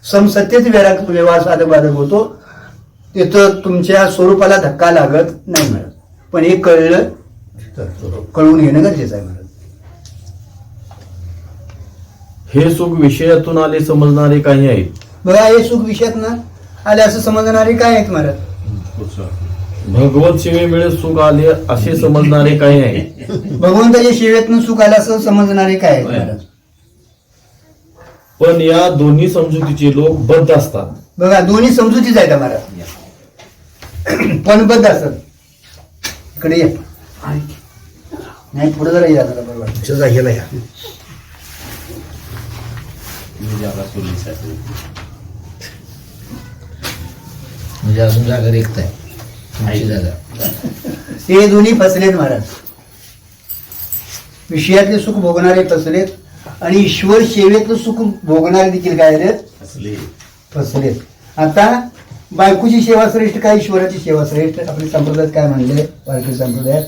समसत्तेत व्यवहार साधक बाधक होतो, तिथं तुमच्या स्वरूपाला धक्का लागत नाही महाराज. पण हे कळलं कळून घेणं गरजेचं आहे महाराज. हे सुख विषयातून आले समजणारे काही आहेत. बघा हे सुख विषयात ना आले असं समजणारे काय आहेत महाराज. भगवत सेवेमुळे सुख आले असे समजणारे काही आहेत. भगवंताच्या सेवेतनं सुख आलं असं समजणारे काय आहेत महाराज. पण या दोन्ही समजुतीचे लोक बद्ध असतात. बघा दोन्ही समजुतीच आहेत महाराज, पण बद्ध असतात. इकडे या नाही पुढे जरा या जरा बरोबर तुमच्या जागेला या. तुम्ही जागा सोडलीसाठी. म्हणजे अजून जागा रिक्त आहे तुमची जागा. हे दोन्ही फसलेत महाराज. विषयातले सुख भोगणारे फसलेत आणि ईश्वर सेवेतलं सुख भोगणारे देखील काय आहेत, असले फसलेत. आता बायकोची सेवा श्रेष्ठ काय ईश्वराची सेवा श्रेष्ठ आपल्या संप्रदायात काय म्हणले, भारतीय संप्रदायात.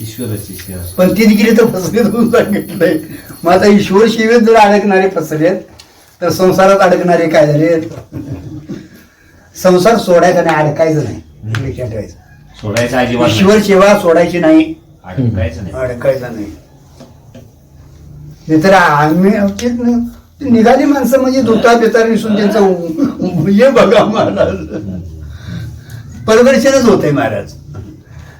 ईश्वराची सेवा. पण ती देखील तर फसलेत म्हणून सांगितलंय. मग आता ईश्वर सेवेत जर अडकणारे फसलेत तर संसारात अडकणारे काय झाले. संसार सोडायचा नाही, अडकायचं नाही. लक्षात ठेवायचं. सोडायचं अजिबात नाही. ईश्वर सेवा सोडायची नाही, अडकायचं नाही. अडकायचा नाही. नाही तर आम्ही निघाली माणसं म्हणजे धोता बेतार विसून त्यांचं हे बघा महाराज परदर्शनच होतंय महाराज.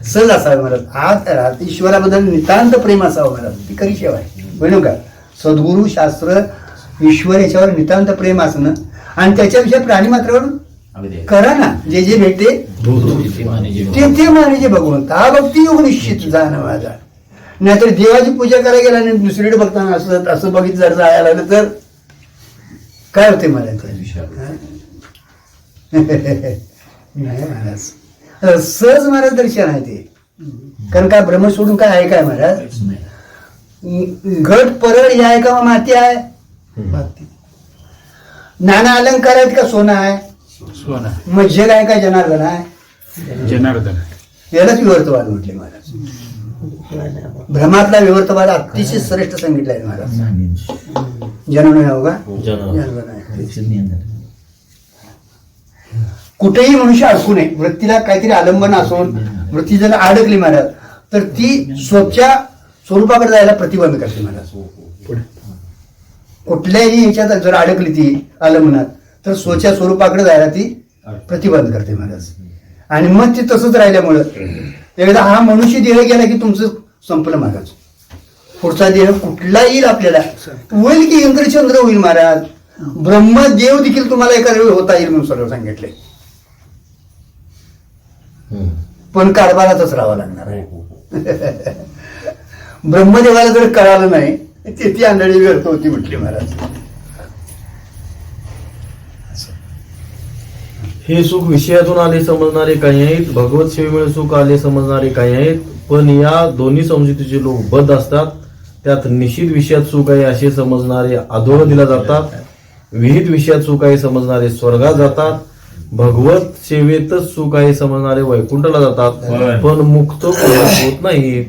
सहज असावं महाराज. आज ईश्वराबद्दल नितांत प्रेम असावं महाराज. ती खरी सेवा आहे. बरोबर का. सद्गुरु शास्त्र ईश्वर याच्यावर नितांत प्रेम असणं आणि त्याच्याविषयी प्राणी मात्रावर अगदी. करा ना जे जे भेटते ते ते माने भगवंत. हा भक्ती योग निश्चित जाणं माझा. नाहीतर देवाची पूजा करायला गेला आणि दुसरीकडे बघताना असं असं बघितलं जर जायला लागलं तर काय होते मला नाही महाराज. सहज महाराज दर्शन आहे ते. कारण काय ब्रह्म सोडून काय आहे काय महाराज. घट परळ हे आहे का माती आहे. नाना अलंकार आहेत का सोनं आहे. सोना मग जग आहे का जनार्दन आहे. जनार्दन. यालाच विवर्तवाद म्हटले महाराज. भ्रमातला विवर्तवाद अतिशय श्रेष्ठ सांगितलाय महाराज. जन्म आहे का जन्म आहे. कुठेही मनुष्य अडकू नये. वृत्तीला काहीतरी आलंबन असून वृत्ती जर अडकली महाराज तर ती स्वतःच्या स्वरूपाकडे जायला प्रतिबंध करते महाराज. कुठल्याही ह्याच्यात जर अडकली ती आलंबनात तर स्वतःच्या स्वरूपाकडे जायला ती प्रतिबंध करते महाराज. आणि मग ती तसंच राहिल्यामुळं एकदा हा मनुष्य देह गेला की तुमचं संपलं महाराज. पुढचा देह कुठला येईल आपल्याला होईल की इंद्रचंद्र होईल महाराज. ब्रह्मदेव देखील तुम्हाला एका वेळी होता येईल म्हणून सर्व सांगितले. पण कारभारातच राहावं लागणार आहे. ब्रह्मदेवाला जर कळालं नाही ते ती आंधळी व्यर्थ होती म्हटली महाराज. हे सुख विषयातून आले समजणारे काही आहेत. भगवत सेवेमुळे सुख आले समजणारे काही आहेत. पण या दोन्ही समजुतीचे लोक बद्ध असतात. त्यात निश्चित विषयात सुख आहे असे समजणारे अधोगतीला जातात. विहित विषयात सुख आहे समजणारे स्वर्गात जातात. भगवत सेवेतच सुख आहे समजणारे वैकुंठाला जातात. पण मुक्त होत नाहीत.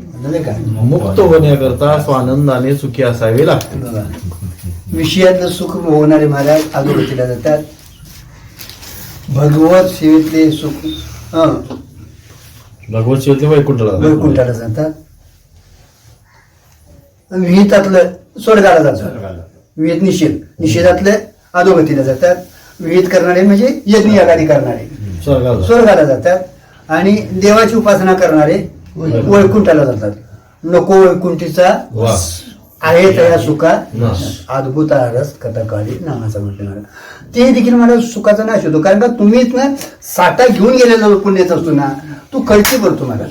मुक्त होण्याकरता स्वानंदाने सुखी असावे लागते. विषयातलं सुख होणारे महाराज अधोगतीला जातात. भगवत सेवेतले सुख भगवत सेवेतले वैकुंठाला जातात. वैकुंठाला जातात. विहितातलं स्वर्गाला जातात, विहित निषेधातलं अधोगतीला जातात, विहित करणारे म्हणजे यज्ञ यागादी करणारे स्वर्गाला स्वर्गाला जातात आणि देवाची उपासना करणारे वैकुंठाला जातात. नको वैकुंठीचा वास आहे तया सुखा नाश. अद्भुत रस कथाकाळी नामाचा म्हटलं. ते देखील मला सुखाचा नाश होतो, कारण का तुम्हीच ना साठा घेऊन गेलेला पुण्याचा असतो ना, तू खर्ची पडतो मला,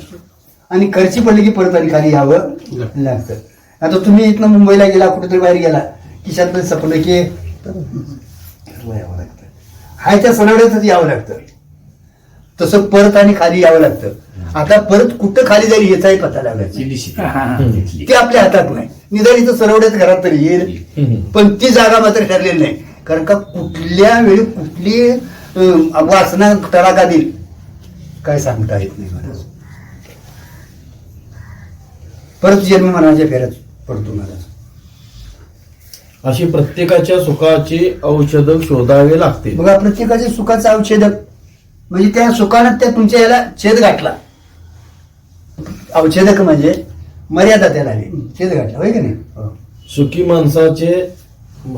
आणि खर्ची पडली की परत आणि खाली यावं लागतं. आता तुम्ही इथनं मुंबईला गेला, कुठेतरी बाहेर गेला, खिशात सपलं की यावं लागतं, हाय त्या सनवड्यातच यावं लागतं. तसं परत आणि खाली यावं लागतं. आता परत कुठं खाली जाईल याचाही पत्ता लागायचा, ते आपल्या हातात नाही. निदान इथं सरवड्यात घरात तरी येईल, पण ती जागा मात्र ठरलेली नाही. कारण का कुठल्या वेळी कुठली वासना तडाखा देईल काय सांगता येत नाही मला. परत जन्म मनाच्या फेऱ्यात पडतो मला. अशी प्रत्येकाच्या सुखाची औषध शोधावे लागते. बघा, प्रत्येकाच्या सुखाचा औषधक म्हणजे त्या सुखानं त्या तुमच्या याला छेद गाठला. औषधक म्हणजे मर्यादा त्याला आली, छेद गाठला, होय की नाही.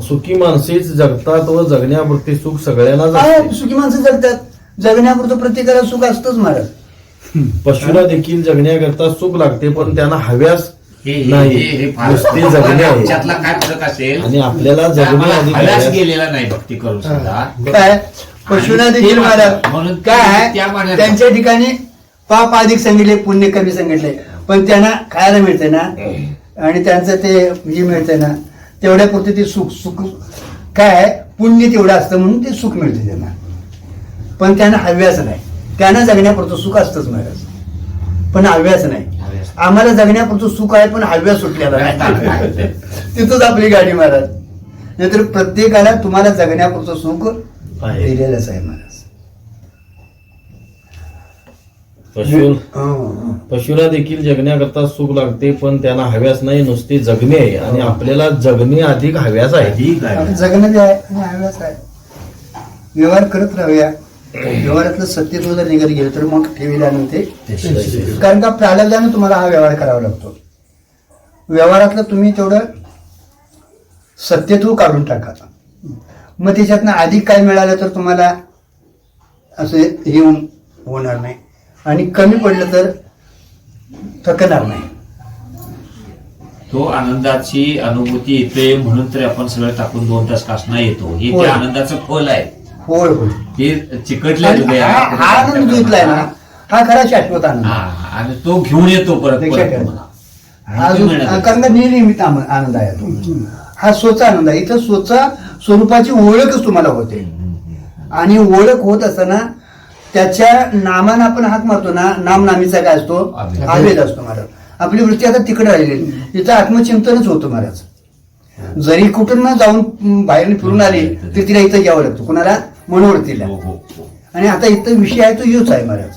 सुखी माणसेच जगतात व जगण्यापुरते सुख सगळ्यांना काय असते. सुखी माणसं जगतात, जगण्यापुरतं प्रत्येकाला सुख असतंच महाराज. पशुला देखील जगण्याकरता सुख लागते, पण त्यांना हव्यास नाही, नुसते जगणे आहे. त्यातला काय फरक असेल आणि आपल्याला जगणे अधिक हव्यास हव्यास. गेलेला नाही भक्ती करून सुद्धा. काय पशुना देखील महाराज म्हणून काय त्या मानाने- त्यांच्या ठिकाणी पाप अधिक सांगितले, पुण्य कमी सांगितले, पण त्यांना खायला मिळते ना, आणि त्यांचं ते हे मिळते ना, तेवढ्या पुरते ते सुख सुख काय पुण्य तेवढं असतं म्हणून ते सुख मिळते त्यांना, पण त्यांना हव्यास नाही. त्यांना जगण्यापुरतं सुख असतंच महाराज, पण हव्यास नाही. आम्हाला जगण्यापुरतं सुख आहे, पण हव्यास सुटलेला नाही. तिथंच आपली गाडी महाराज. नाहीतर प्रत्येकाला तुम्हाला जगण्यापुरतं सुख आहे. दिलेलंच आहे महाराज. पशुला देखील जगण्याकरता सुख लागते, पण त्यांना हव्यास नाही, नुसते जगणे आहे. आणि आपल्याला जगणे अधिक हव्यास आहे. ठीक आहे. आपण जगणं बी आहे आणि हव्यास आहे. व्यवहार करत राहूया. व्यवहारातलं सत्यत्व जर निघत गेलं तर मग ठेवीला ते, कारण का प्रारब्धानं तुम्हाला हा व्यवहार करावा लागतो. व्यवहारातलं तुम्ही तेवढं सत्यत्व काढून टाका, मग त्याच्यातनं अधिक काय मिळालं तर तुम्हाला असं हे होणार नाही, आणि कमी पडलं तर थकणार नाही. तो आनंदाची अनुभूती येते म्हणून तर आपण सगळं टाकून 2 तास कासना येतो. हे होय. त्या आनंदाचं फल आहे. होय होय. ते चिकटलं आणि हा आनंद घेतलाय ना, हा खरा शाश्वत आनंद आहे. आणि तो घेऊन येतो परत लक्षात ठेवा. तुम्हाला. हा जो कारण का निर्निमित आनंद आहे तो, हा स्वचा आनंद आहे. इथं स्वचा स्वरूपाची ओळखच तुम्हाला होते, आणि ओळख होत असताना त्याच्या नामानं आपण हाक मारतो ना, नाम नामीचा काय असतो, अभेद असतो महाराज. आपली वृत्ती आता तिकडे राहिलेली, तिचं आत्मचिंतनच होतं महाराज. जरी कुठून ना जाऊन बाहेर फिरून आली तर तिला इथं यावं लागतं, कुणाला, मनोवृत्तीला. हो, हो, हो. आणि आता इथं विषय आहे तो योच आहे महाराज.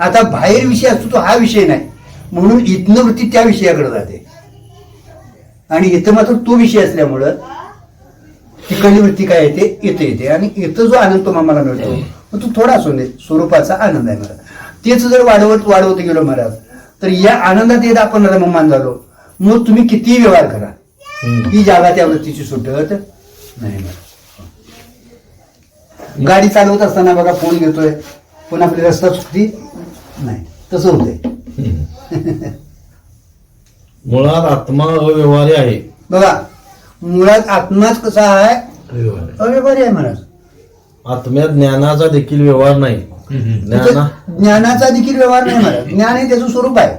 आता बाहेर विषय असतो तो हा विषय नाही, म्हणून इथनं वृत्ती त्या विषयाकडे जाते, आणि इथं मात्र तो विषय असल्यामुळं तिकडली वृत्ती काय येते, इथं येते. आणि इथं जो आनंद तो आम्हाला मिळतो तो थोडा असू दे, स्वरूपाचा आनंद आहे महाराज. तेच जर वाढवत गेलो महाराज, तर या आनंदात येत आपण रममान झालो, मग तुम्ही कितीही व्यवहार करा, ही जागा त्या वृत्तीची सुटत नाही महाराज. गाडी चालवत असताना बघा फोन घेतोय, पण आपली रस्ता चुकती नाही, तसं होतंय. मुळात आत्मा अव्यवहारी आहे. बघा, मुळात आत्माच कसा आहे, अव्यवहारी आहे महाराज. आत्म्यात ज्ञानाचा देखील व्यवहार नाही. ज्ञानाचा देखील व्यवहार नाही महाराज. ज्ञान हे त्याचं स्वरूप आहे.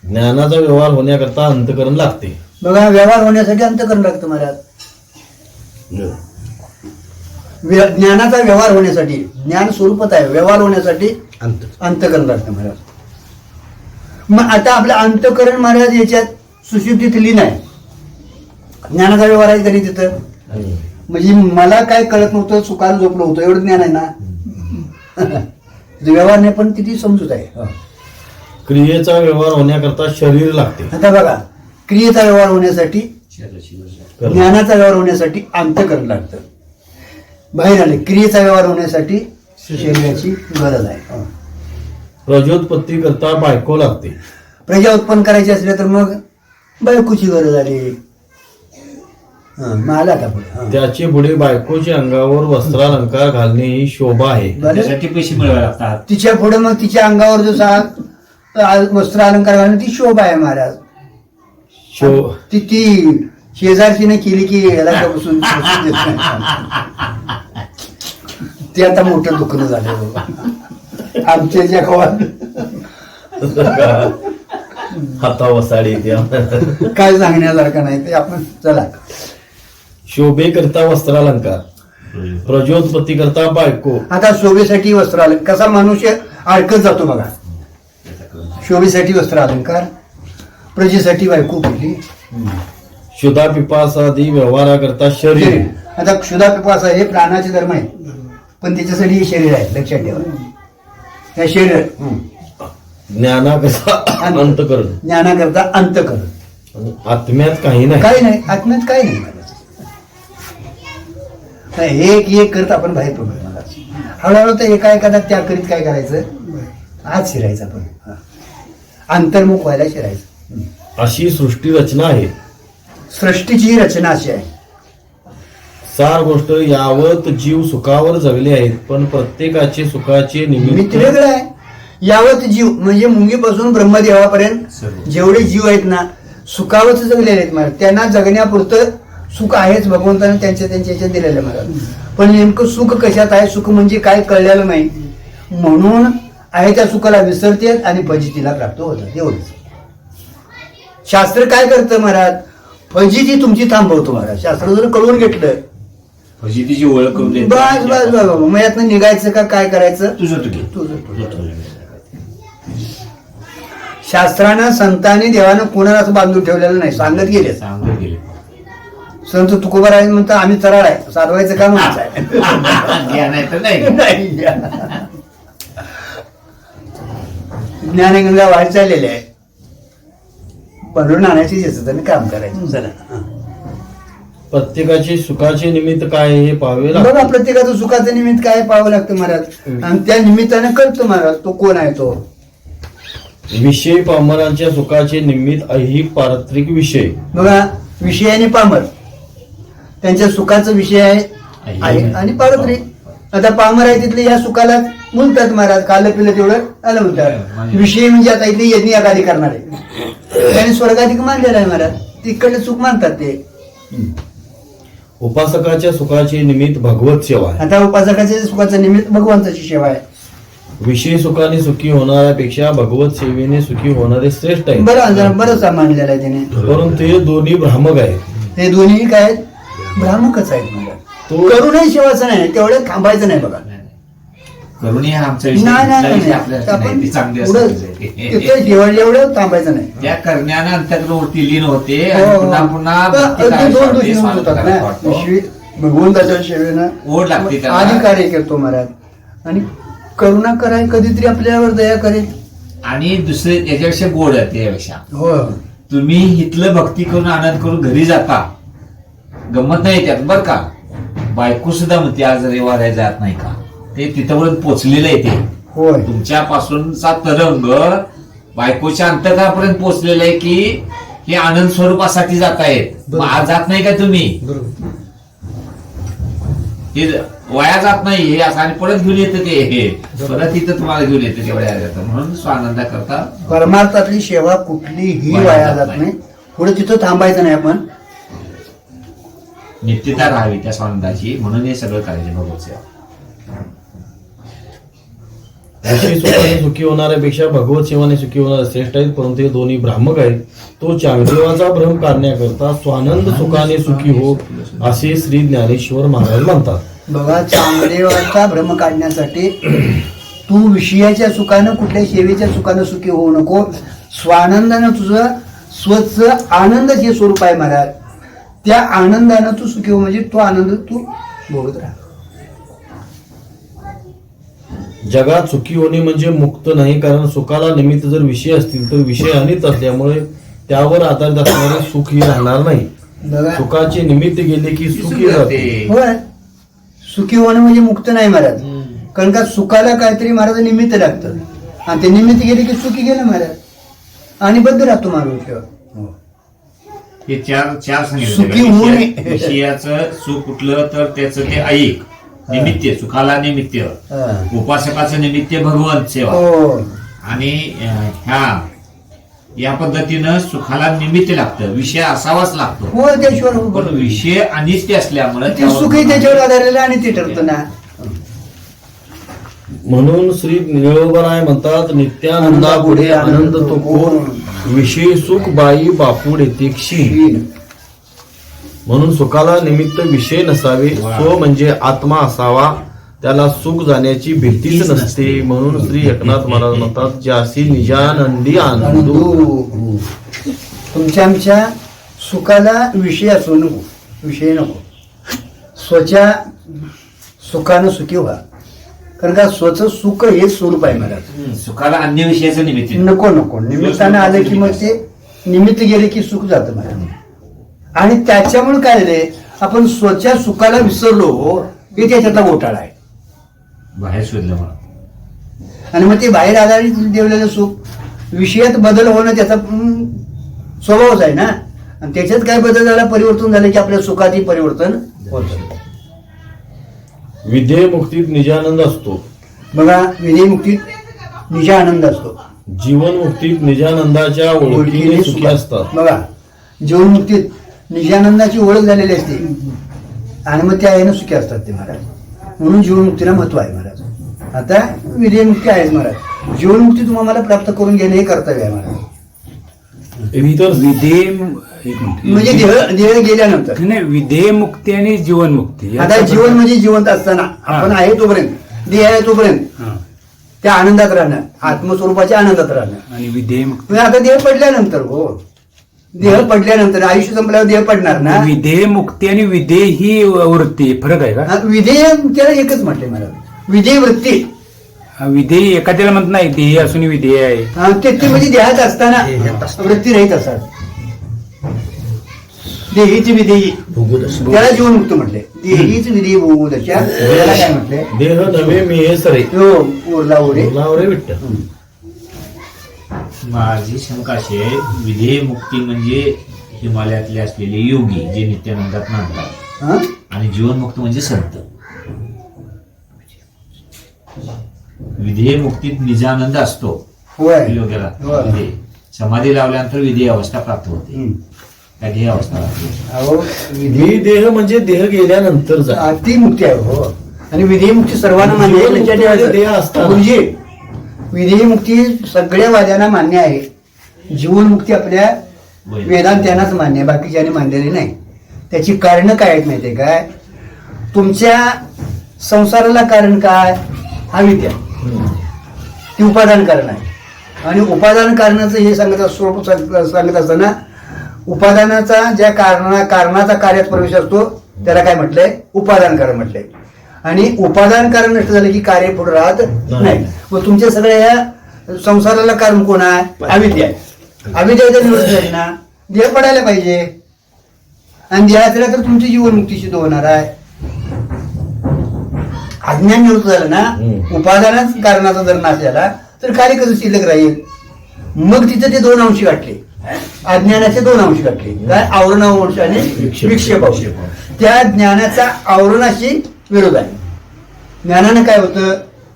ज्ञानाचा व्यवहार होण्याकरता अंतकरण लागते. बघा, व्यवहार होण्यासाठी अंतकरण लागतं महाराज. ज्ञानाचा व्यवहार होण्यासाठी, ज्ञान स्वरूपच आहे, व्यवहार होण्यासाठी अंतकरण लागतं महाराज. मग आता आपलं अंतकरण महाराज याच्यात सुशुद्धीत लीन आहे. ज्ञानाचा व्यवहार आहे तरी तिथं, म्हणजे मला काय कळत नव्हतं, सुखाला झोपलं होतं, एवढं ज्ञान आहे ना. व्यवहार नाही, पण किती समजूत आहे. क्रियेचा व्यवहार होण्याकरता शरीर लागते. आता बघा, क्रियेचा व्यवहार होण्यासाठी, ज्ञानाचा व्यवहार होण्यासाठी अंतकरण लागतं. बाहेर आले, क्रियेचा व्यवहार होण्यासाठी शरीराची गरज आहे. प्रजोत्पत्ती करता बायको लागते. प्रजा उत्पन्न करायची असल्या तर मग बायकोची गरज आली. मग आला का पुढे त्याचे पुढे बायकोच्या अंगावर वस्त्रालंकार घालणे ही शोभा आहे. त्यासाठी पैसे मिळवावे लागतात. तिच्या पुढे मग तिच्या अंगावर जो वस्त्र अलंकार घालणं ती शोभा आहे महाराज. ती शेजारचीने केली की याला का बसून देत नाही. ते आता मोठं दुखणं झालं बाबा आमच्या ज्या गावात हातावर साडी द्या. काय सांगण्यासारखं नाही ते आपण चला. शोभे करता वस्त्रालंकार, प्रजोत्पत्ती करता बायको. आता शोभेसाठी वस्त्र अलंकार कसा मनुष्य अडकत जातो बघा. शोभेसाठी वस्त्र अलंकार, प्रजेसाठी बायको केली. क्षुधा पिपासादी व्यवहाराकरता शरीर. आता क्षुधा पिपासा हे प्राणाचे धर्म आहे, पण त्याच्यासाठी हे शरीर आहे, लक्षात ठेवा. हे शरीर ज्ञानाकरता अंतकरण, ज्ञानाकरता अंतकरण. आणि आत्म्यात काही नाही. काही नाही, आत्म्यात काही नाही महाराज. एक एक करत आपण बाहेर पडलो महाराज. हळूहळू तर एका त्या करीत काय करायचं, आत शिरायचं आपण, अंतर्मुख व्हायला शिरायचं. अशी सृष्टी रचना आहे. सृष्टीची रचना अशी आहे. सार गोष्ट यावत जीव सुखावर जगले आहेत, पण प्रत्येकाचे सुखाचे निमित्त निमित्त वेगळं आहे. यावत जीव म्हणजे मुंगीपासून ब्रह्मदेवापर्यंत जेवढे जीव आहेत ना सुखावरच जगलेले आहेत महाराज. त्यांना जगण्यापुरतं सुख आहेच भगवंताने त्यांच्या याच्यात दिलेलं महाराज. पण नेमकं सुख कशात आहे, सुख म्हणजे काय कळलेलं नाही, म्हणून आहे त्या सुखाला विसरतात आणि फजितीला प्राप्त होतात. एवढंच शास्त्र काय करतं महाराज, फजिती तुमची थांबवतो महाराज. शास्त्र जर कळून घेतलं फजितीची ओळख करून देत. बस बस बस बाबा, मग यातनं निघायचं का काय करायचं तुझं तुझं. शास्त्रानं संतांनी देवानं कोणाला असं बांधून ठेवलेलं नाही, सांगत गेले. सांगत गेले. संत तुकोबाराय म्हणतात आम्ही चराळ आहे, साधवायचं काम आहे. नाही तर नाही. नाही. ज्ञानगंगा वाढ चाललेली आहे, भरून आणायची ज्याचं काम करायचं. चला. प्रत्येकाचे सुखाचे निमित्त काय हे पाहावे बघा लागते. प्रत्येकाचं सुखाचं निमित्त काय पाहावं लागतं महाराज, आणि त्या निमित्तानं कळतं महाराज तो कोण आहे. तो विषय पामरांच्या सुखाचे निमित्त ऐहिक पारत्रिक विषय. बघा विषय आणि पामर त्यांच्या सुखाचा विषय आहे आणि पारत्रिक. आता पामर आहे तिथले या सुखाला म्हणतात महाराज, खाल्लं पिलं तेवढं आलं म्हणतात. विषय म्हणजे आता इथले यज्ञ यागादी करणारे त्यांनी स्वर्गाधिक मानलेला आहे महाराज, तिकडले सुख मानतात ते. उपासकाच्या सुखाचे निमित्त भगवत सेवा आहे. आता उपासकाच्या सुखाचं निमित्त भगवंताची सेवा आहे. विषय सुखाने सुखी होणाऱ्यापेक्षा भगवत सेवेने सुखी होणारे श्रेष्ठ आहे. बरंच मानलेलं आहे त्याने. परंतु हे दोन्ही भ्रामक आहेत. हे दोन्ही काय आहेत, भ्रामकच आहेत महाराज. तो करूनही सेवाचं नाही, तेवढं थांबायचं नाही बघा. करून हा आमचा नाही नाही नाही, आपल्याला आपण नाही, ते चांगले पुढं असतात. तिथं एवढं थांबायचं नाही. त्या करण्यानं अंतर्गती लीन होते हो, आणि हो. पुन्हा पुन्हा तर भक्ती अगदी करायला दोन वाटते, दिवशी स्वागत होतात करायला ना. वाटतो. भगवंताच्या सेवेनं ओढ लागते त्याला. आधी कार्य करतो महाराज, आणि करुणा कराय कधीतरी आपल्यावर दया करेल. आणि दुसरे याच्यापेक्षा गोड आहे त्यापेक्षा हो तुम्ही इथलं भक्ती करून आनंद करून घरी जाता, गमत नाही त्यात बरं का. बायको सुद्धा म्हणते आज रविवार आहे जात नाही का, ते तिथपर्यंत पोचलेलं आहे. ते होय तुमच्यापासूनचा तरंग बायकोच्या अंतकापर्यंत पोचलेला आहे की हे आनंद स्वरूपासाठी जात आहेत. मग आज जात नाही का तुम्ही, बरोबर. हे वया जात नाही हे असं, आणि परत घेऊन येतं ते हे परत तिथं तुम्हाला घेऊन येतं तेवढ्या जातं. म्हणून स्वानंदा करता परमार्थातली सेवा कुठलीही वाया जात नाही. पुढे तिथं थांबायचं नाही आपण. नित्यता राहावी त्या स्वानंदाची, म्हणून हे सगळं करायचे भगवत सेवा. विषय सुखाने सुखी होणाऱ्यापेक्षा भगवत सेवाने सुखी होणारे श्रेष्ठ आहेत, परंतु हे दोन्ही भ्रामक आहेत. तो चांगदेवाचा भ्रम काढण्याकरता स्वानंद सुखाने सुखी हो असे श्री ज्ञानेश्वर महाराज म्हणतात. बघा चांगदेवाचा भ्रम काढण्यासाठी तू विषयाच्या सुखानं कुठल्या सेवेच्या सुखानं सुखी होऊ नको. स्वानंदानं तुझं स्वच्छ आनंद हे स्वरूप आहे महाराज. त्या आनंदानं तू सुखी हो, म्हणजे तो आनंद तू भोगत राहा. जगात सुखी होणे म्हणजे मुक्त नाही, कारण सुखाला निमित्त जर विषय असतील तर विषय हानीच असल्यामुळे त्यावर आधारित असणारे सुख हे राहणार नाही. बघा सुखाचे निमित्त गेले की सुखी जाते. होय, सुखी होणं म्हणजे मुक्त नाही महाराज. कारण का सुखाला काहीतरी महाराज निमित्त लागतं, आणि ते निमित्त गेले की सुखी गेलं महाराज. आणि बद्ध राहतो माणूस. हो. हे चार सुखी होऊ नये. सांगितलं विषयाचं सुख कुठलं तर त्याचं ते ऐक निमित्त, सुखाला निमित्त, हा. उपासकाचं निमित्त भगवंत सेवा. हो. आणि या पद्धतीनं सुखाला निमित्त लागतं, विषय असावाच लागतो. हो त्याच्यावर हो, पण बरोबर. विषय अनित्य असल्यामुळे ते सुखही त्याच्यावर आधारलेलं आणि ते ठरतं ना. म्हणून श्री निळोबराय म्हणतात, नित्यानंदा पुढे आनंद तो कोण, विषय सुख बाई बापूड येते क्षीण. म्हणून सुखाला निमित्त विषय नसावे, सो म्हणजे आत्मा असावा, त्याला सुख जाण्याची भीतीच नसते. म्हणून श्री एकनाथ महाराज म्हणतात, ज्यासी निजानंदी आनंदू. हो. तुमच्या आमच्या सुखाला विषय असो नको, विषय नको. स्वच्या सुखानं सुखी व्हा, कारण का स्वचं सुख हे स्वरूप आहे महाराज. सुखाला अन्य विषयाचं निमित्त नको नको निमित्तानं आलं की मग ते निमित्त गेले की सुख जातं महाराज. आणि त्याच्यामुळे काय झालंय, आपण स्वच्या सुखाला विसरलो हे त्याच्यातला घोटाळा आहे. बाहेर शोधलं मला. आणि मग ते बाहेर आधारित ठेवलेलं सुख विषयात बदल होणं त्याचा स्वभावच आहे ना. आणि त्याच्यात काय बदल झाला, परिवर्तन झालं की आपल्या सुखातही परिवर्तन होतं. विधेय मुक्तीत निजानंद असतो, बघा विधेय मुक्तीत निजा आनंद असतो, जीवन मुक्तीत निजानंदाच्या ओळखीने सुखी असतात. बघा जीवनमुक्तीत निजानंदाची ओळख झालेली असते आणि मग त्या यानं सुखी असतात ते महाराज. म्हणून जीवनमुक्तीला महत्व आहे महाराज. आता विधेयमुक्ती आहेच महाराज. जीवनमुक्ती तुम्हाला प्राप्त करून घेणे हे कर्तव्य आहे महाराज. इतर विधेय म्हणजे देह गेल्यानंतर. नाही, विधेय मुक्ती आणि जीवनमुक्ती आता जीवन म्हणजे जिवंत असताना आपण आहे तोपर्यंत, देह आहे तोपर्यंत हा. त्या आनंदात राहणं, आत्मस्वरूपाच्या आनंदात राहणं. आणि विधेय मुक्ती म्हणजे आता देह पडल्यानंतर, हो देह पडल्यानंतर आयुष्य संपल्यावर देह पडणार ना. विधेय मुक्ती आणि विधेय ही वृत्ती फरक आहे का? हा, विधेय त्याला एकच म्हटले मला, विधेय वृत्ती. विधेय एखाद्याला म्हणत नाही देही असून विधेय आहे. हा, ते म्हणजे देहात असताना वृत्ती रहित असतात. देहीची विधेयी त्याला जीवनमुक्त म्हटले. देहीच विधेयी बहुदशा त्याला काय म्हटले, देह नवे मी हे सरे हो उरला उरे. बोलावरे विठ्ठल. माझी शंका अशी आहे, विधेय मुक्ती म्हणजे हिमालयातले असलेले योगी जे नित्यानंदात नांदतात, हा? आणि जीवनमुक्त म्हणजे संत. विधेय मुक्तीत निजानंद असतो होय. योग्याला. होय. विधेय समाधी लावल्यानंतर विधेय अवस्था प्राप्त होते, हम्म. त्या ध्येय अवस्था लागते. अहो विधी मी देह म्हणजे देह गेल्यानंतर जा. ती मुक्ती आहे हो. आणि विधेय मुक्ती सर्वांना मान्य आहे. जीवनमुक्ती लक्षात ठेवायचं. देह असताना. गुरुजी, विधेय मुक्ती सगळ्या वाद्यांना मान्य आहे. जीवनमुक्ती आपल्या वेदांत्यांनाच मान्य आहे, बाकीच्याने मानलेली नाही. त्याची कारणं काय आहेत माहितीये काय, तुमच्या संसाराला कारण काय, अविद्या. ती उपादान कारण आहे. आणि उपादान कारणाचं हे स्वरूप सांगत असताना उपादानाचा ज्या कारणाचा कार्यात प्रवेश असतो त्याला काय म्हटलंय, उपादान कारण म्हटलंय. आणि उपादान कारण नष्ट झालं की कार्य पुढे राहत नाही. मग तुमच्या सगळ्या या संसाराला कारण कोण आहे, अविद्या आहे. अविद्या जर निवृत्त झाली ना, देह पडायला पाहिजे. आणि देह असला तर तुमची जीवनमुक्ती सिद्ध होणार आहे. अज्ञान निवृत्त झालं ना, उपादानाच कारणाचा जर नाश झाला तर कार्य कसं शिल्लक राहील. मग तिथं ते दोन अंशी गाठले, अज्ञानाचे दोन अंश गाठले. काय, आवरणावंश आणि विक्षेपांश. त्या ज्ञानाचा आवरणाशी विरोध आहे. ज्ञानानं काय होतं,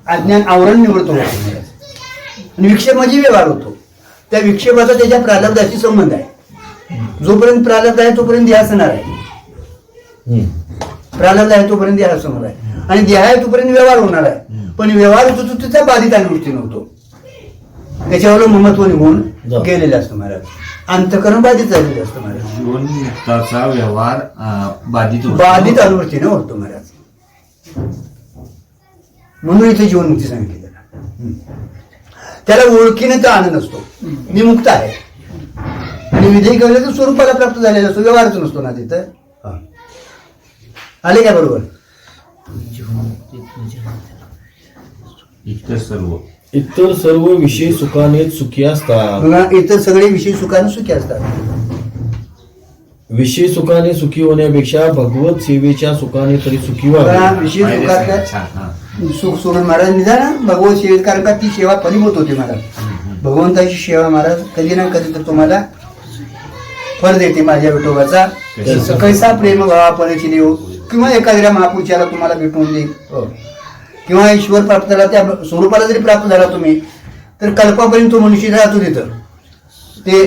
अज्ञान आवरण निवृत्त होतं आणि विक्षेप म्हणजे व्यवहार होतो. त्या विक्षेपाचा त्याच्या प्रारब्धाशी संबंध आहे. जोपर्यंत प्रारब्ध आहे तोपर्यंत देह असणार आहे. प्रारब्ध आहे तोपर्यंत देह असणार आहे. आणि देह आहे तोपर्यंत व्यवहार होणार आहे. पण व्यवहार होतो तो त्याचा बाधित अनुवृत्ती नव्हतो. त्याच्यावर महत्व निघून गेलेलं असतं महाराज. अंतकरण बाधित झालेलं असतं महाराज. जीवनमुक्ताचा व्यवहार बाधित होतो. बाधित अनुवृत्तीनं होतो महाराज. म्हणून इथे जीवनमुक्ती सांगितली त्याला ओळखीने तर आनंद असतो. मी मुक्त आहे. आणि विधेय केलं तर स्वरूपाला प्राप्त झालेला असतो, व्यवहारच नसतो ना तिथं. आले काय बरोबर. इतर सर्व विषय सुखाने सुखी असतात. बघा, इतर सगळे विषय सुखाने सुखी असतात. विषय सुखाने सुखी होण्यापेक्षा भगवत सेवेच्या सुखाने तरी सुखी बघा, व्हावे. विषय सुखात छान, हा. सुख सोडून महाराज निघा ना भगवत सेवेत, कारण का ती सेवा फलीभूत होते महाराज. भगवंताची सेवा महाराज कधी ना कधी तर तुम्हाला फळ देते माझ्या विठोबाचा कैसा प्रेम भावापणाची देव किंवा एखाद्या महापुरुषाला तुम्हाला भेटून देईल किंवा ईश्वर प्राप्त झाला त्या स्वरूपाला जरी प्राप्त झाला तुम्ही तर कल्पापर्यंत तो मनुष्य राहतो तिथं ते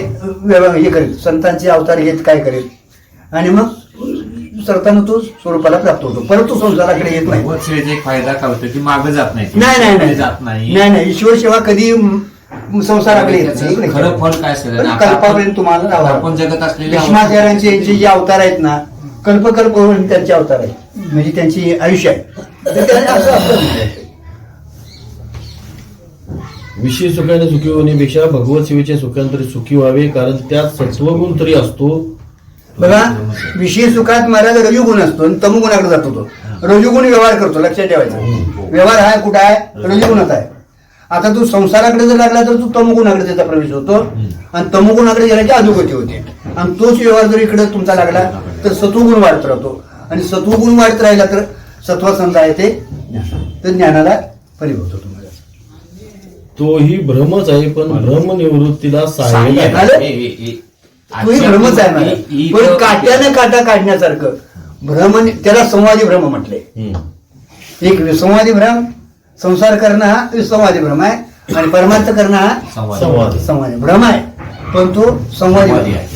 हे करेल संतांचे अवतार घेत काय करेल आणि मग सरताना तो स्वरूपाला प्राप्त होतो परंतु संसाराकडे येत नाही. भगवत सेवेचा एक फायदा काय होतो की मागं जात नाही नाही जात नाही. नाही ईश्वर सेवा कधी संसाराकडे येत त्याचं नाही. खरं फळ काय असेल पण आणि कल्पापर्यंत तुम्हाला राहावं. आपण जगत असलेले भीष्माचार्यांचे यांचे जे अवतार आहेत ना कल्पकल्प त्यांचे अवतार आहेत म्हणजे त्यांची आयुष्य आहे तर त्याने असं आपलं म्हटलंय. विषय सुखाने सुखी होण्यापेक्षा भगवत सेवेच्या सुखांतरी सुखी व्हावे कारण त्यात सत्वगुण तरी असतो. बघा विषय सुखात महाराज रजोगुण असतो आणि तमोगुणाकडे जातो तो रजोगुण व्यवहार करतो लक्षात ठेवायचं व्यवहार हा कुठं आहे रजोगुणात आहे. आता तू संसाराकडे जर लागला तर तू तमोगुणाकडे त्याचा प्रवेश होतो आणि तमोगुणाकडे गेल्याची अधोगती होते आणि तोच व्यवहार जर इकडे तुमचा लागला तर सत्वगुण वाढत राहतो आणि सत्वगुण वाढत राहिला तर सत्वसंत आहे ते तर ज्ञानाला फलीभूत होतो. तोही भ्रमच आहे पण भ्रम निवृत्तीला सहाय्य आहे. झालं? तोही भ्रमच आहे मला पण काट्याने काटा काढण्यासारखं भ्रम त्याला संवादी भ्रम म्हटले. एक विसंवादी भ्रम संसार करणं हा विसंवादी भ्रम आहे आणि परमार्थ करणं हा संवादी भ्रम आहे पण तो संवादी भ्रम आहे.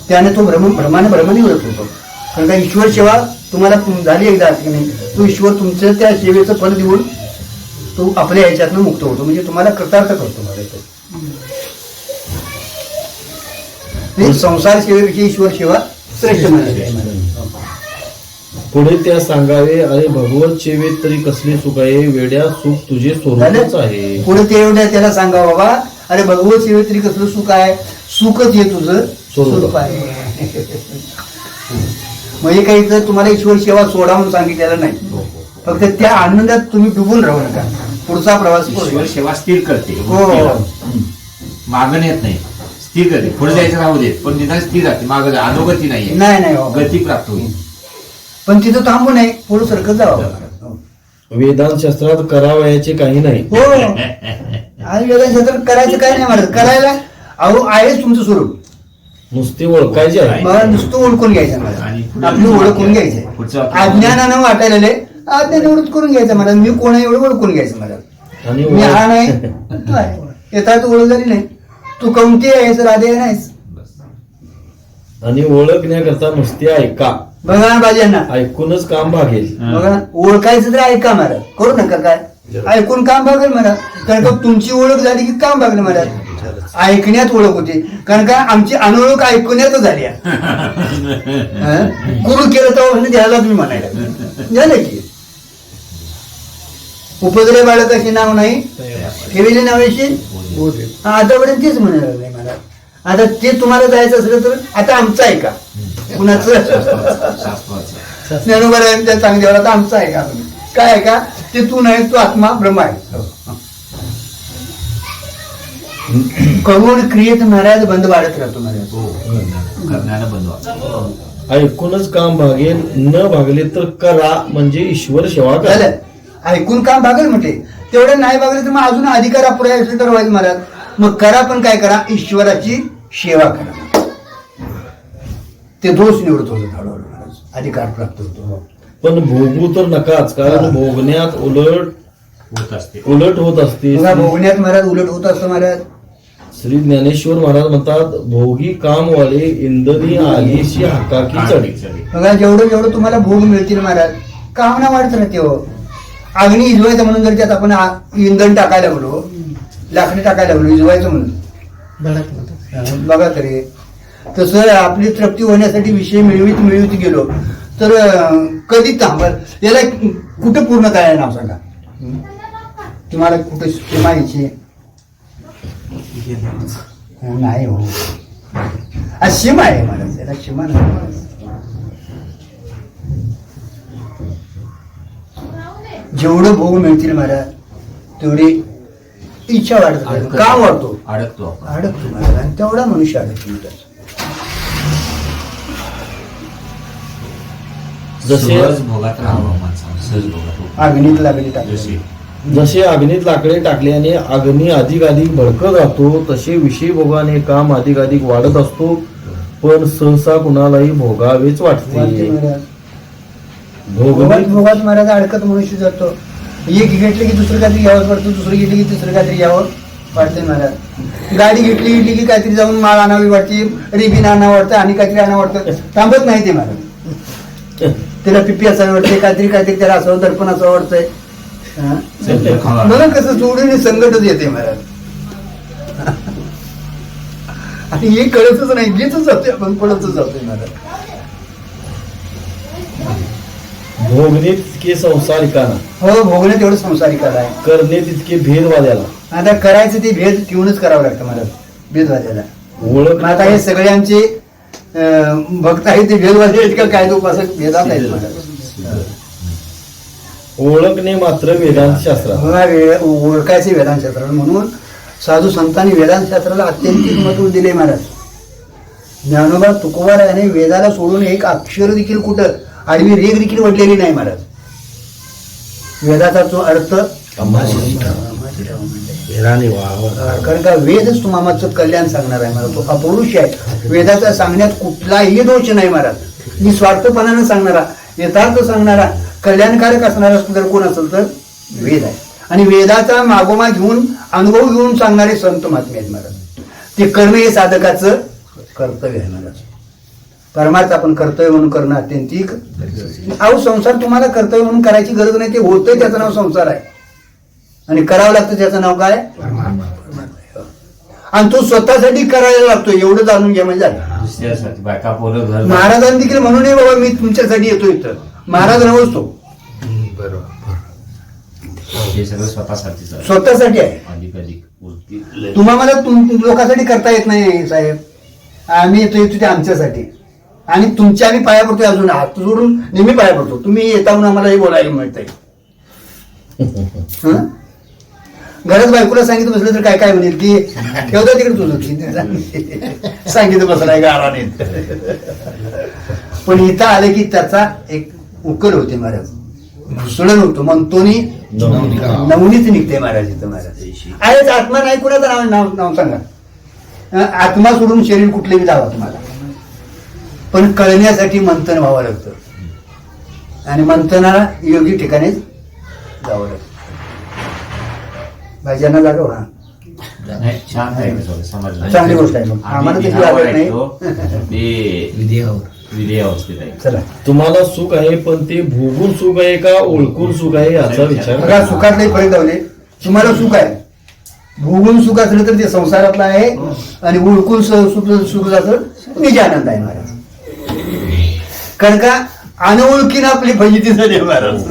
त्याने तो भ्रमाने निवडत होतो कारण का ईश्वर सेवा तुम्हाला झाली एकदा की नाही तो ईश्वर तुमचं त्या सेवेचं फळ देऊन तो आपल्या ह्याच्यातनं मुक्त होतो म्हणजे तुम्हाला कृतार्थ करतो मला तो. संसार सेवेपेक्षा ईश्वर सेवा श्रेष्ठ म्हणाली. पुढे त्या सांगावे अरे भगवत सेवेत तरी कसले सुख आहे वेड्या सुख तुझे स्वरूपच आहे. पुढे ते एवढ्या त्याला सांगा बाबा अरे भगवत सेवेत तरी कसलं सुख आहे सुखच हे तुझं स्वरूप आहे. म्हणजे काही तर तुम्हाला ईश्वर सेवा सोडा म्हणून सांगितलेलं नाही फक्त त्या आनंदात तुम्ही डुबून राहू नका पुढचा प्रवास ईश्वर सेवा स्थिर करते हो. मागण येत नाही स्थिर करते पुढे जायचं राहू देत पण निदान स्थिर राहते मागं अधोगती नाही नाही हो. गती प्राप्त होईल पण तिथं थांबू नये पुढे सरकत जावं. वेदांत शास्त्रात करावयाचे काही नाही. हो आणि वेदांत करायचं काय नाही म्हणत करायला अहो आहेच तुमचं स्वरूप नुसते ओळखायचे आहे. मला नुसतं ओळखून घ्यायचं मला आपली ओळखून घ्यायचं अज्ञानानं वाटायला अज्ञान एवढंच करून घ्यायचं मला मी कोण आहे एवढं ओळखून घ्यायचं मला आणि मी हा नाही तू आहे येतात ओळख झाली नाही तू कोणती आहेस राधे नाहीस. आणि ओळखण्याकरता नुसते ऐका बघा बाजांना ऐकूनच काम भागेल. बघा ओळखायचं तर ऐका महाराज करू नका काय ऐकून काम भागेल महाराज कारण का तुमची ओळख झाली की काम भागलं महाराज. ऐकण्यात ओळख होती कारण का आमची अनोळख ऐकण्यातच झाली गुरु केलं तर द्यायला तुम्ही म्हणायला झालं की उपद्रे बाळक अशी नाव नाही ठेवले नावाशी आतापर्यंत तेच म्हणायला लागले महाराज. आता ते तुम्हाला जायचं असलं तर आता आमचं आहे का कुणाचं ज्ञानोबा चांगली आता आमचं आहे का काय आहे का ते तू नाही तू आत्मा ब्रह्म आहे. करून क्रियेत महाराज बंद वाढत राहतो महाराज. ऐकूनच काम भागेल न भागले तर करा म्हणजे ईश्वर सेवा करा. झालं ऐकून काम भागेल म्हटले तेवढं नाही भागले तर मग अजून अधिकार अपुरा असेल तर व्हायचं महाराज मग करा पण काय करा ईश्वराची सेवा करा ते दोष निवडत होतो हळूहळू महाराज अधिकार प्राप्त होतो. पण भोगू तर नकाच कारण भोगण्यात उलट होत असते. बघा भोगण्यात महाराज उलट होत असतं महाराज. श्री ज्ञानेश्वर महाराज म्हणतात भोगी कामवाले इंधनी आलीशी हाकाकी चढी. बघा जेवढं तुम्हाला भोग मिळतील महाराज कामना वाढत राहते हो. अग्नी इजवायचं म्हणून जर त्यात आपण इंधन टाकायला लागलो लाकडी टाकायला लागलो इजवायचं म्हणून बघा तरी तसं आपली तृप्ती होण्यासाठी विषय मिळवीत गेलो तर कधी थांबल याला कुठं पूर्ण काय नाव सांगा तुम्हाला कुठं सीमा यायची नाही हो सीमा आहे महाराज त्याला सीमा नाही. जेवढं भोग मिळतील महाराज तेवढी इच्छा वाढत का वाढतो अडकतो महाराज आणि तेवढा मनुष्य अडकतो. जसे भोगात राहावं माणसानं सहज भोगात अग्नीत लागली टाकली जसे जसे अग्नीत लाकडे टाकल्याने अग्नी अधिकाधिक भडकत राहतो, तसे विषय भोगाने काम अधिकाधिक वाढत असतो, पण सहसा कुणालाही भोगावेच वाटते वाटते. महाराज. भोगणे भोगात महाराज अडकत मनुष्य जातो. एक घेतलं की दुसरं काहीतरी घ्यावं पडतं, दुसरं घेतलं की तिसरं काहीतरी घ्यावं वाटते महाराज. गाडी घेतली की काहीतरी जाऊन माळ आणावी वाटते, रिबीन आणावं वाटतं आणि काहीतरी आणावं वाटतं. थांबत नाही ते महाराज. त्याला पिपी असावं वाटते, काहीतरी त्याला असावं, दर्पण असावं वाटतंय. मला कसं सोडून संकटच येते महाराज. आणि हे कळतच नाही, घेतच जातोय आपण, पडतच जातोय महाराज. भोगणे तितके संसारिकांना, हो, भोगणे तेवढं संसारिकाला आहे. करणे तितके भेदवाद्याला. आता करायचं ते भेद ठेवूनच करावं लागतं महाराज, भेदवाद्याला. ओळख आता हे सगळे आमचे भक्त आहेत ते भेदवादी आहेत का काय, तो उपासक भेदात आहेत महाराज. ओळखणे मात्र वेदांत शास्त्रात. ओळखायचे वेदांत शास्त्राला, म्हणून साधू संतांनी वेदांत शास्त्राला अत्यंतिक महत्व दिले महाराज. ज्ञानोबा तुकोबा याने वेदाला सोडून एक अक्षर देखील कुठं आडवी रेग देखील वडलेली नाही महाराज. वेदाचा तो अर्थ कारण का वेदच तुम्हाला कल्याण सांगणार आहे महाराज. तो अपौरुष आहे. वेदाचा सांगण्यात कुठलाही दोष नाही महाराज. निस्वार्थपणानं सांगणारा, यथार्थ सांगणारा, कल्याणकारक असणारा जर कोण असेल तर वेद आहे. आणि वेदाचा मागोमा घेऊन अनुभव घेऊन सांगणारे संत महात्मे आहेत महाराज. ते करणं हे साधकाचं कर्तव्य आहे महाराज. परमार्थ आपण कर्तव्य म्हणून करणं अत्यंतिक. अहो, संसार तुम्हाला कर्तव्य म्हणून करायची गरज नाही, ते होतंय त्याचं नाव संसार आहे. आणि करावं लागतं त्याचं नाव काय, आणि तो स्वतःसाठी करायला लागतो, एवढं जाणून घ्या म्हणजे झालं. दुसऱ्यासाठी बायका पोरं घर महाराजांनी देखील म्हणून नाही बाबा मी तुमच्यासाठी येतो इथं. महाराज नव्हतो तो, हे सगळं स्वतःसाठी स्वतःसाठी आहे. अधिक मूर्ती तुम्हाला लोकांसाठी करता येत नाही साहेब. आम्ही येतो ते आमच्यासाठी, आणि तुमच्या आम्ही पाया पडतोय. अजून हात जोडून नेहमी पाया पडतो. तुम्ही येता म्हणून आम्हाला हे बोलायला मिळतंय. हं? घरात बायकोला सांगितलं बसलं तर काय काय म्हणेल की ठेवता तिकडे तुझं सांगितलं बसलाय गाराने. पण इथं आलं की त्याचा एक उकल होते महाराज. घुसळण होतो, म्हणतोनी नवनीच निघते महाराज इथं महाराज. आहेच आत्मा नाही, कुणाचं नाव नाव सांगा. आत्मा सोडून शरीर कुठलेही जावा तुम्हाला, पण कळण्यासाठी मंथन व्हावं लागतं. आणि मंथनाला योग्य ठिकाणीच जावं लागतं. भाज्यांना जागा व्हा. छान आहे सगळं समजलं. चांगली गोष्ट आहे. मग आम्हाला आम्ही त्याची आवड नाही. ते विधी अवस्थेत आहे. चला, तुम्हाला सुख आहे, पण ते भोगून सुख आहे का ओळखून सुख आहे याचा विचार बघा, करा. सुखातले फरक लावले. तुम्हाला सुख आहे, भोगून सुख असलं तर ते संसारातलं आहे, आणि ओळखून सुख असलं निज आनंद आहे महाराज. कारण का अनओळखीनं आपली फजिती झाली महाराज.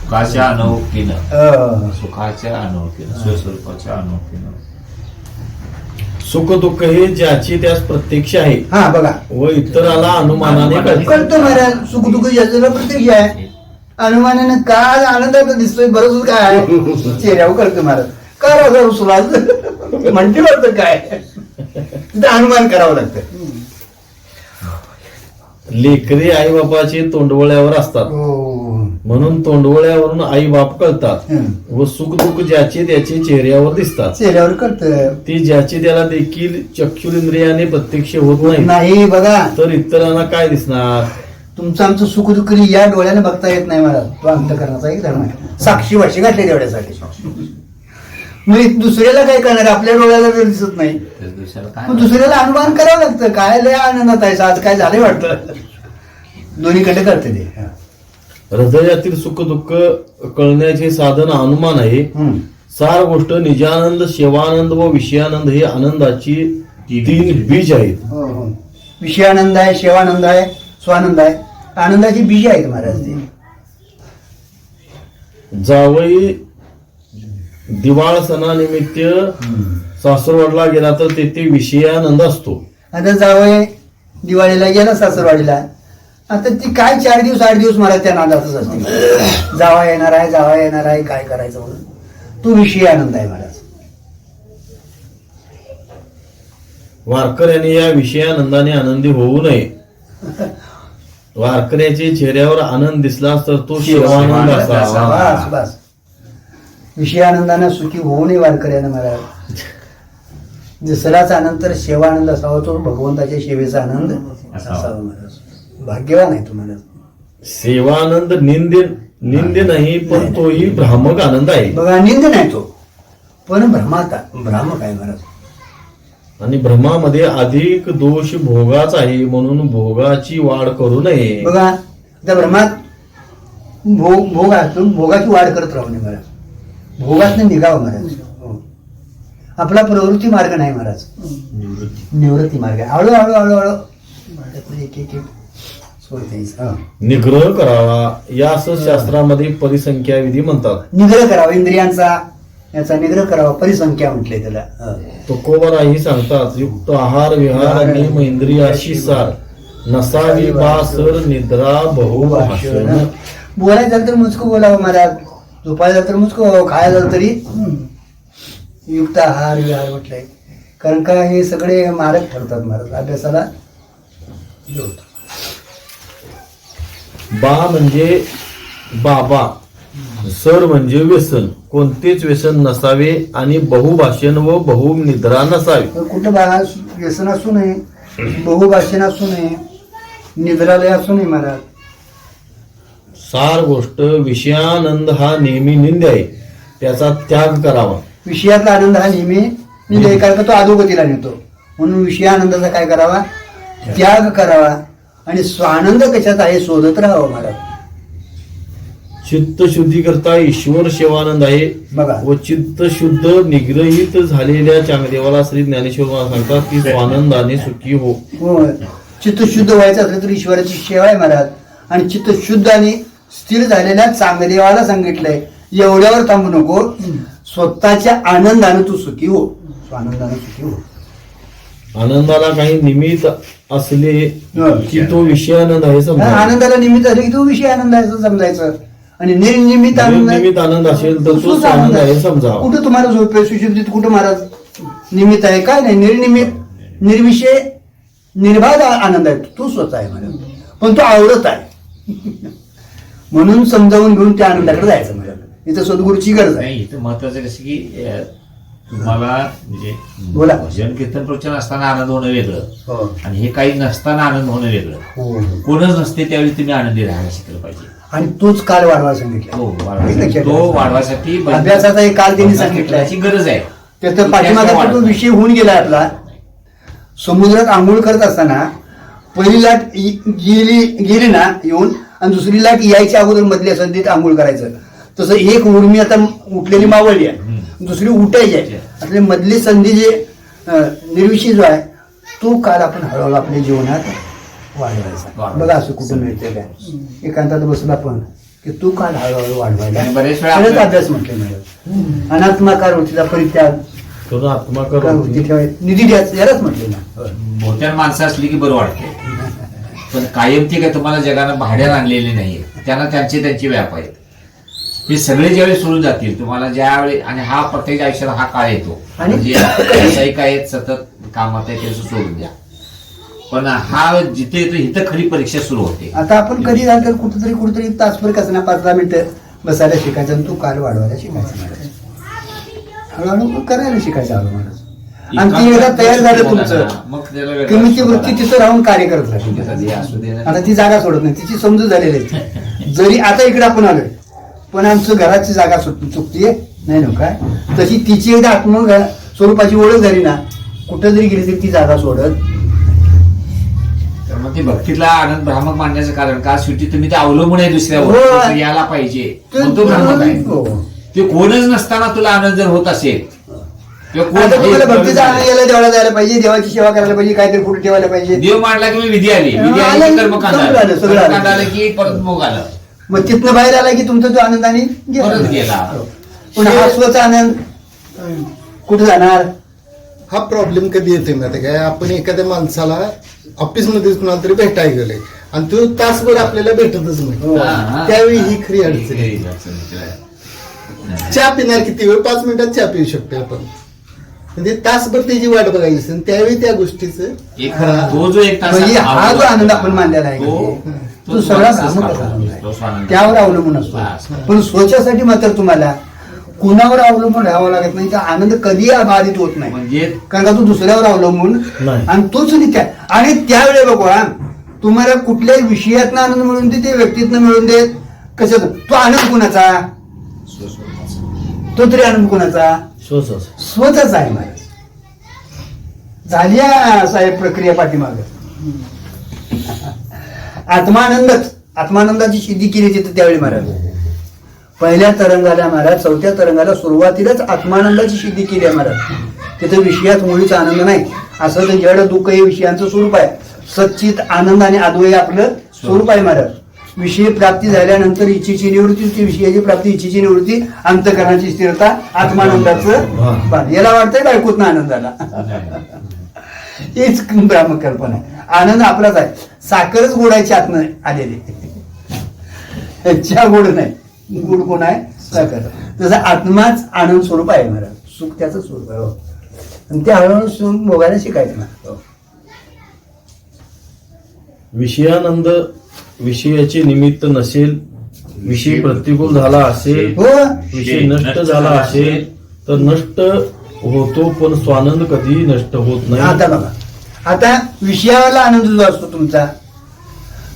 सुखाच्या अनोळखीनं, अं, सुखाच्या अनोळखीनं, स्वस्वरूपाच्या अनोळखीनं. सुख दुःख हे ज्याची त्यास प्रत्यक्ष आहे हा बघा, व इतराला अनुमानाने कळते. कळतो महाराज. सुख दुःख याच्याला प्रत्येक आहे. अनुमानानं काय आनंदात दिसतोय बरंच काय आहे चेहऱ्यावर कळतं महाराज. का राजा रुसला म्हणते वाटतं काय, तिथं अनुमान करावं लागतं. लेकरे आई बापाचे तोंडवळ्यावर असतात, हो. म्हणून तोंडवळ्यावरून आई बाप कळतात. हं. व सुख दुःख ज्याचे त्याचे चेहऱ्यावर दिसतात, चेहऱ्यावर कळतं ते ज्याचे त्याला देखील चक्षुरिंद्रियाने प्रत्यक्ष होत नाही, नाही. बघा, तर इतरांना काय दिसणार. तुमचं आमचं सुख दुःख या डोळ्याने बघता येत नाही महाराज. तो अंतकरणाचा एक धर्म आहे. साक्षी वाशी घातली तेवढ्यासाठी. मग दुसऱ्याला काय करणार, आपल्या डोळ्याला जर दिसत नाही, तर दुसऱ्याला काय मग दुसऱ्याला अनुमान करावं लागतं. काय लय आनंदात आहे, आज काय झालंय वाटतं. दोन्हीकडे करते ते. हा. हृदयातील सुख दुःख कळण्याचे साधन अनुमान आहे. हम्म. सार गोष्ट निजानंद, सेवानंद व विषयानंद हे आनंदाची 3 बीज आहेत. हो, हो. विषयानंद आहे, सेवानंद आहे, स्वानंद आहे. आनंदाची बीज आहेत महाराज ते. जावई दिवाळ सणानिमित्त सासरवाडला गेला तर तेथे विषयानंद असतो. आता जावय दिवाळीला गेला सासरवाडीला, आता ती काय 4 दिवस 8 दिवस मला त्या नादातच असते. जावा येणार आहे, जावा येणार आहे, काय करायचं म्हणून. तो विषय आनंद आहे महाराज. वारकऱ्याने या विषयानंदाने आनंदी होऊ नये. वारकऱ्याच्या चेहऱ्यावर आनंद दिसला तर तो शिवानंद असावा. बस बस. विषयानंदानं सुखी होऊ नये वारकऱ्यानं महाराज. दुसराचा आनंद तर सेवानंद असावा, तो भगवंताच्या सेवेचा आनंद असावा महाराज. भाग्यवान आहे तुम्हाला. सेवानंद निंदे नाही, पण तोही भ्रामक आनंद आहे. बघा, निंद नाही तो, पण भ्रमात भ्रामक आहे महाराज. आणि भ्रमामध्ये अधिक दोष भोगाच आहे, म्हणून भोगाची वाढ करू नये. बघा, त्या भ्रमात भोग असतो, भोगाची वाढ करत राहू नये महाराज. भोगातनं निघावं महाराज. हो. आपला प्रवृत्ती मार्ग नाही महाराज, निवृत्ती मार्ग आहे. हळूहळू हळूहळू एक एक सोडते. निग्रह करावा, यास शास्त्रामध्ये परिसंख्या विधी म्हणतात. निग्रह करावा इंद्रियांचा, याचा निग्रह करावा, परिसंख्या म्हटले त्याला. तुकोबाराही सांगतात, युक्त आहार विहार नियम इंद्रियाशी सार, नसावी बासर निद्रा बहुभाषण. बोलायचं झालं तर मुचकं बोलावं महाराज, झोपायला झालं तर मुचकं व्हावं, खायला झालं तरी युक्त आहार विहार म्हटलंय. कारण का हे सगळे मारक ठरतात महाराज अभ्यासाला. बा म्हणजे बाबा, सर म्हणजे व्यसन, कोणतेच व्यसन नसावे, आणि बहुभाषण व बहुनिद्रा नसावी. कुठं बघा, व्यसन असू नये, बहुभाषण असू नये, निद्रालय असू नये महाराज. सार गोष्ट विषयानंद हा नेहमी निंद आहे, त्याचा त्याग करावा. विषयातला आनंद हा नेहमी निंदे, कारण का तो अधोगतीला नेतो. म्हणून विषयानंदाचा काय करावा, त्याग करावा. आणि स्वानंद कशात आहे शोधत राहावं महाराज. चित्त शुद्धी करता ईश्वर सेवानंद आहे. बघा, व चित्त शुद्ध निग्रहित झालेल्या चांगदेवाला श्री ज्ञानेश्वर महाराज सांगतात की स्वानंदाने सुखी हो. चित्त शुद्ध व्हायचं असलं तर ईश्वराची सेवा आहे महाराज. आणि चित्त शुद्ध आणि स्थिर झालेल्या चांगदेवाला सांगितलंय, एवढ्यावर थांबू नको, स्वतःच्या आनंदानं तू सुखी हो, स्वानंदानं सुखी हो. आनंदाला काही निमित्त असले की तो विषयानंद आहे समजा. आनंदाला निमित्त असले की तो विषय आनंद आहे असं समजायचं. आणि निर्निमित्त आनंद निर्निमित्त आनंद असेल तर तो स्वानंद आहे समजा. कुठं तुम्हाला झोप आहे सुशुद्धीत, कुठं महाराज निमित्त आहे, काय नाही. निर्निमित्त निर्विषय निर्बाध आनंद आहे, तो स्वतः आहे महाराज. पण तो आवडत आहे म्हणून समजावून घेऊन त्या आनंदाकडे जायचं महाराज. इथं सद्गुरूची गरज आहे. नाही, इथं महत्वाचं कसं की तुम्हाला म्हणजे बोला. भजन कीर्तन प्रवचन असताना आनंद होणं वेगळं, हो. आणि हे काही नसताना आनंद होणं वेगळं. हो. कोणच नसते त्यावेळी तुम्ही आनंदी राहायला शिकलं पाहिजे. आणि तोच काल वाढवायला सांगितला. हो, वाढवायसाठी तो वाढवायसाठी अभ्यासाचा एक काल त्यांनी सांगितलाय. गरज आहे. त्याचा पाठीमागा तो विषय होऊन गेला आपला. समुद्रात आंघोळ करत असताना पहिली लाट गेली ना येऊन, आणि दुसरी लाट यायच्या अगोदर मधल्या संधीत आंघोळ करायचं. तसं एक उर्मी आता उठलेली मावळली आहे, दुसरी उठायची आहे. असले मधली संधी जे निर्विषय जो आहे तो काल आपण हळूहळू आपल्या जीवनात वाढवायचा. बघा असं कुठं मिळते काय, एकांतात बसला पण की तू काल हळूहळू वाढवायला. आणि बरेच वेळा खरंच अभ्यास म्हटले मिळत. अनात्माकार वृत्तीचा परित्याग करून आत्मा वृत्ती करून ठेवायची, निधी द्यायचं यालाच म्हटले ना. बहुत्यान माणसं असली की बरं वाटते, पण कायम ते काय तुम्हाला जगानं भाड्याला आणलेले नाहीये. त्यांना त्यांचे व्याप आहेत. हे सगळे ज्यावेळी सोडून जातील तुम्हाला ज्यावेळी, आणि हा प्रत्येक आयुष्यात हा काळ येतो, आणि म्हणजे व्यावसायिक आहेत, सतत कामात आहे, त्याचं सोडून द्या. पण हा जिथे येतो इथं खरी परीक्षा सुरू होते. आता आपण कधी झालं तर कुठेतरी तासभर कसं ना 5-10 मिनिटं बसायला शिकायचं, आणि तू काल वाढवायला शिकायचं महाराज. हळूहळू करायला शिकायचं हळू महाराज. आणि ती एकदा तयार झालं तुमचं मग त्याला की मग ती वृत्ती तिथं राहून कार्य करत राहते. असू दे ना. आता ती जागा सोडत नाही, तिची समजूत झालेली आहे. जरी आता इकडे आपण आलोय पण आमचं घराची जागा चुकतीये नाही ना काय, तशी तिची एकदा आत्म स्वरूपाची ओळख झाली ना, कुठं जरी गेली तरी ती जागा सोडत. तर मग ती भक्तीतला आनंद भ्रामक मानण्याचं कारण का, शेवटी तुम्ही ते अवलंबून आहे हो. दुसऱ्यावर, याला पाहिजे मग तो भ्रामक आहे. हो. ते कोणच नसताना तुला आनंद जर होत असेल किंवा कोण आता तुम्हाला भक्तीचा आनंद यायला देवाला जायला पाहिजे, देवाची सेवा करायला पाहिजे, काहीतरी कुठे ठेवायला पाहिजे. देव मांडला की विधी आली, विधी आलं, आली की कर्मकांड सगळं आलं, सगळं आलं. कर्मकांड आलं की परत मोग आलं, मग तिथनं बाहेर आला की तुमचा तो आनंदाने परत गेला. पण हा स्वतः आनंद कुठे जाणार. हा प्रॉब्लेम कधी येते माहिती काय, आपण एखाद्या माणसाला ऑफिसमध्ये कुणाला तरी भेटायला गेले आणि तो तासभर आपल्याला भेटतच नाही, हा. त्यावेळी ही खरी अडचण आहे. चहा पिणार किती वेळ, 5 मिनिटात चहा पिऊ शकतो आपण, म्हणजे तासभर त्याची वाट बघायची असते, आणि त्यावेळी त्या गोष्टीचं एक तो जो एक तास म्हणजे हा जो आनंद आपण मानलेला आहे तो सगळा भ्रामक तो आनंद स्वानंद. आहे, त्यावर अवलंबून असतो. बस. पण स्वच्छासाठी मात्र तुम्हाला कुणावर अवलंबून राहावं लागत नाही, तर आनंद कधीही बाधित होत नाही. म्हणजे कारण का तू दुसऱ्यावर अवलंबून नाही. आणि तोच नित्य. आणि त्यावेळी बघा तुम्हाला कुठल्याही विषयातनं आनंद मिळून दे, ते व्यक्तीतनं मिळून देत, कशात तो आनंद कुणाचा, तो तरी आनंद कुणाचा, स्वतःच. स्वतःच आहे महाराज. झाली आहे साहेब प्रक्रिया पाठीमाग. आत्मानंदाची सिद्धी केली तिथे त्यावेळी महाराज. पहिल्या तरंगाला महाराज, चौथ्या तरंगाला सुरुवातीलाच आत्मानंदाची सिद्धी केली आहे महाराज. तिथे विषयात मुळीच आनंद नाही. असं तर जड दुःख हे विषयांचं स्वरूप आहे. सच्चित आनंद आणि अद्वय आपलं स्वरूप आहे महाराज. विषय प्राप्ती झाल्यानंतर इच्छेची निवृत्ती, विषयाची प्राप्ती, इच्छेची निवृत्ती, अंतःकरणाची स्थिरता, आत्मानंदाचं भान. याला वाटतंय बायकोत ना आनंद झाला. हीच ब्रह्मकल्पना आहे. आनंद आपलाच आहे. साखरच गोडायची आत्म आलेली, चहा गोड नाही. गुड कोण आहे, साखर. तसं आत्माच आनंद स्वरूप आहे महाराज. सुख त्याचं स्वरूप आहे. आणि ते हळूहळू सुख भोगायला शिकायचं ना. विषयानंद विषयाचे निमित्त नसेल, विषय प्रतिकूल झाला असेल, हो. विषय नष्ट झाला असेल तर नष्ट होतो, पण स्वानंद कधीही नष्ट होत नाही. आता बघा, आता विषयाला आनंद जो असतो तुमचा,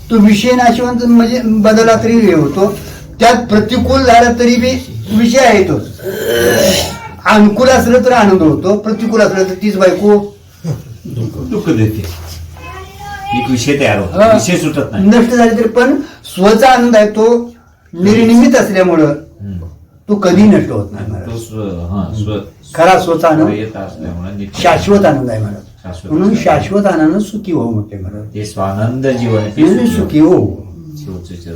तो विषय नाशिवंत म्हणजे बदलला तरी हे होतो. त्यात प्रतिकूल झाला तरी बी विषय आहे तोच. अनुकूल असलं तर आनंद होतो, प्रतिकूल असलं तर तीच बायको दुःख देते. एक विषय तयार होतो, विषय सुटत नाही. नष्ट झाले तरी पण स्वचा आनंद आहे तो निर्निमित असल्यामुळं तो कधी नष्ट होत नाही महाराज. खरा स्वचा आनंद शाश्वत आनंद आहे महाराज. म्हणून शाश्वत आनंद सुखी हो म्हटले महाराज. ते स्वानंद जीवन सुखी हो.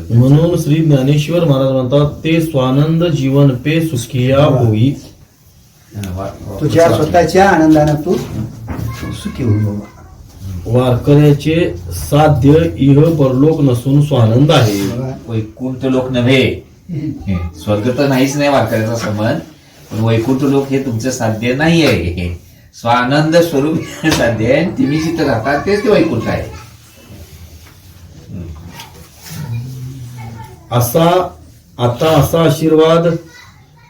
म्हणून श्री ज्ञानेश्वर महाराज म्हणतात, ते स्वानंद जीवन पे सुखिया होई. तुझ्या स्वतःच्या आनंदानं तू सुखी हो बाबा. वारकऱ्याचे साध्य इह परलोक नसून स्वानंद आहे. वैकुंठ लोक नव्हे, स्वर्ग तर नाहीच नाही वारकऱ्याचा संबंध, पण वैकुंठ लोक हे तुमचं साध्य नाही आहे. स्वानंद स्वरूप साध्य आहे. तुम्ही जिथं राहतात तेच ते वैकुंठ आहे. असा आशीर्वाद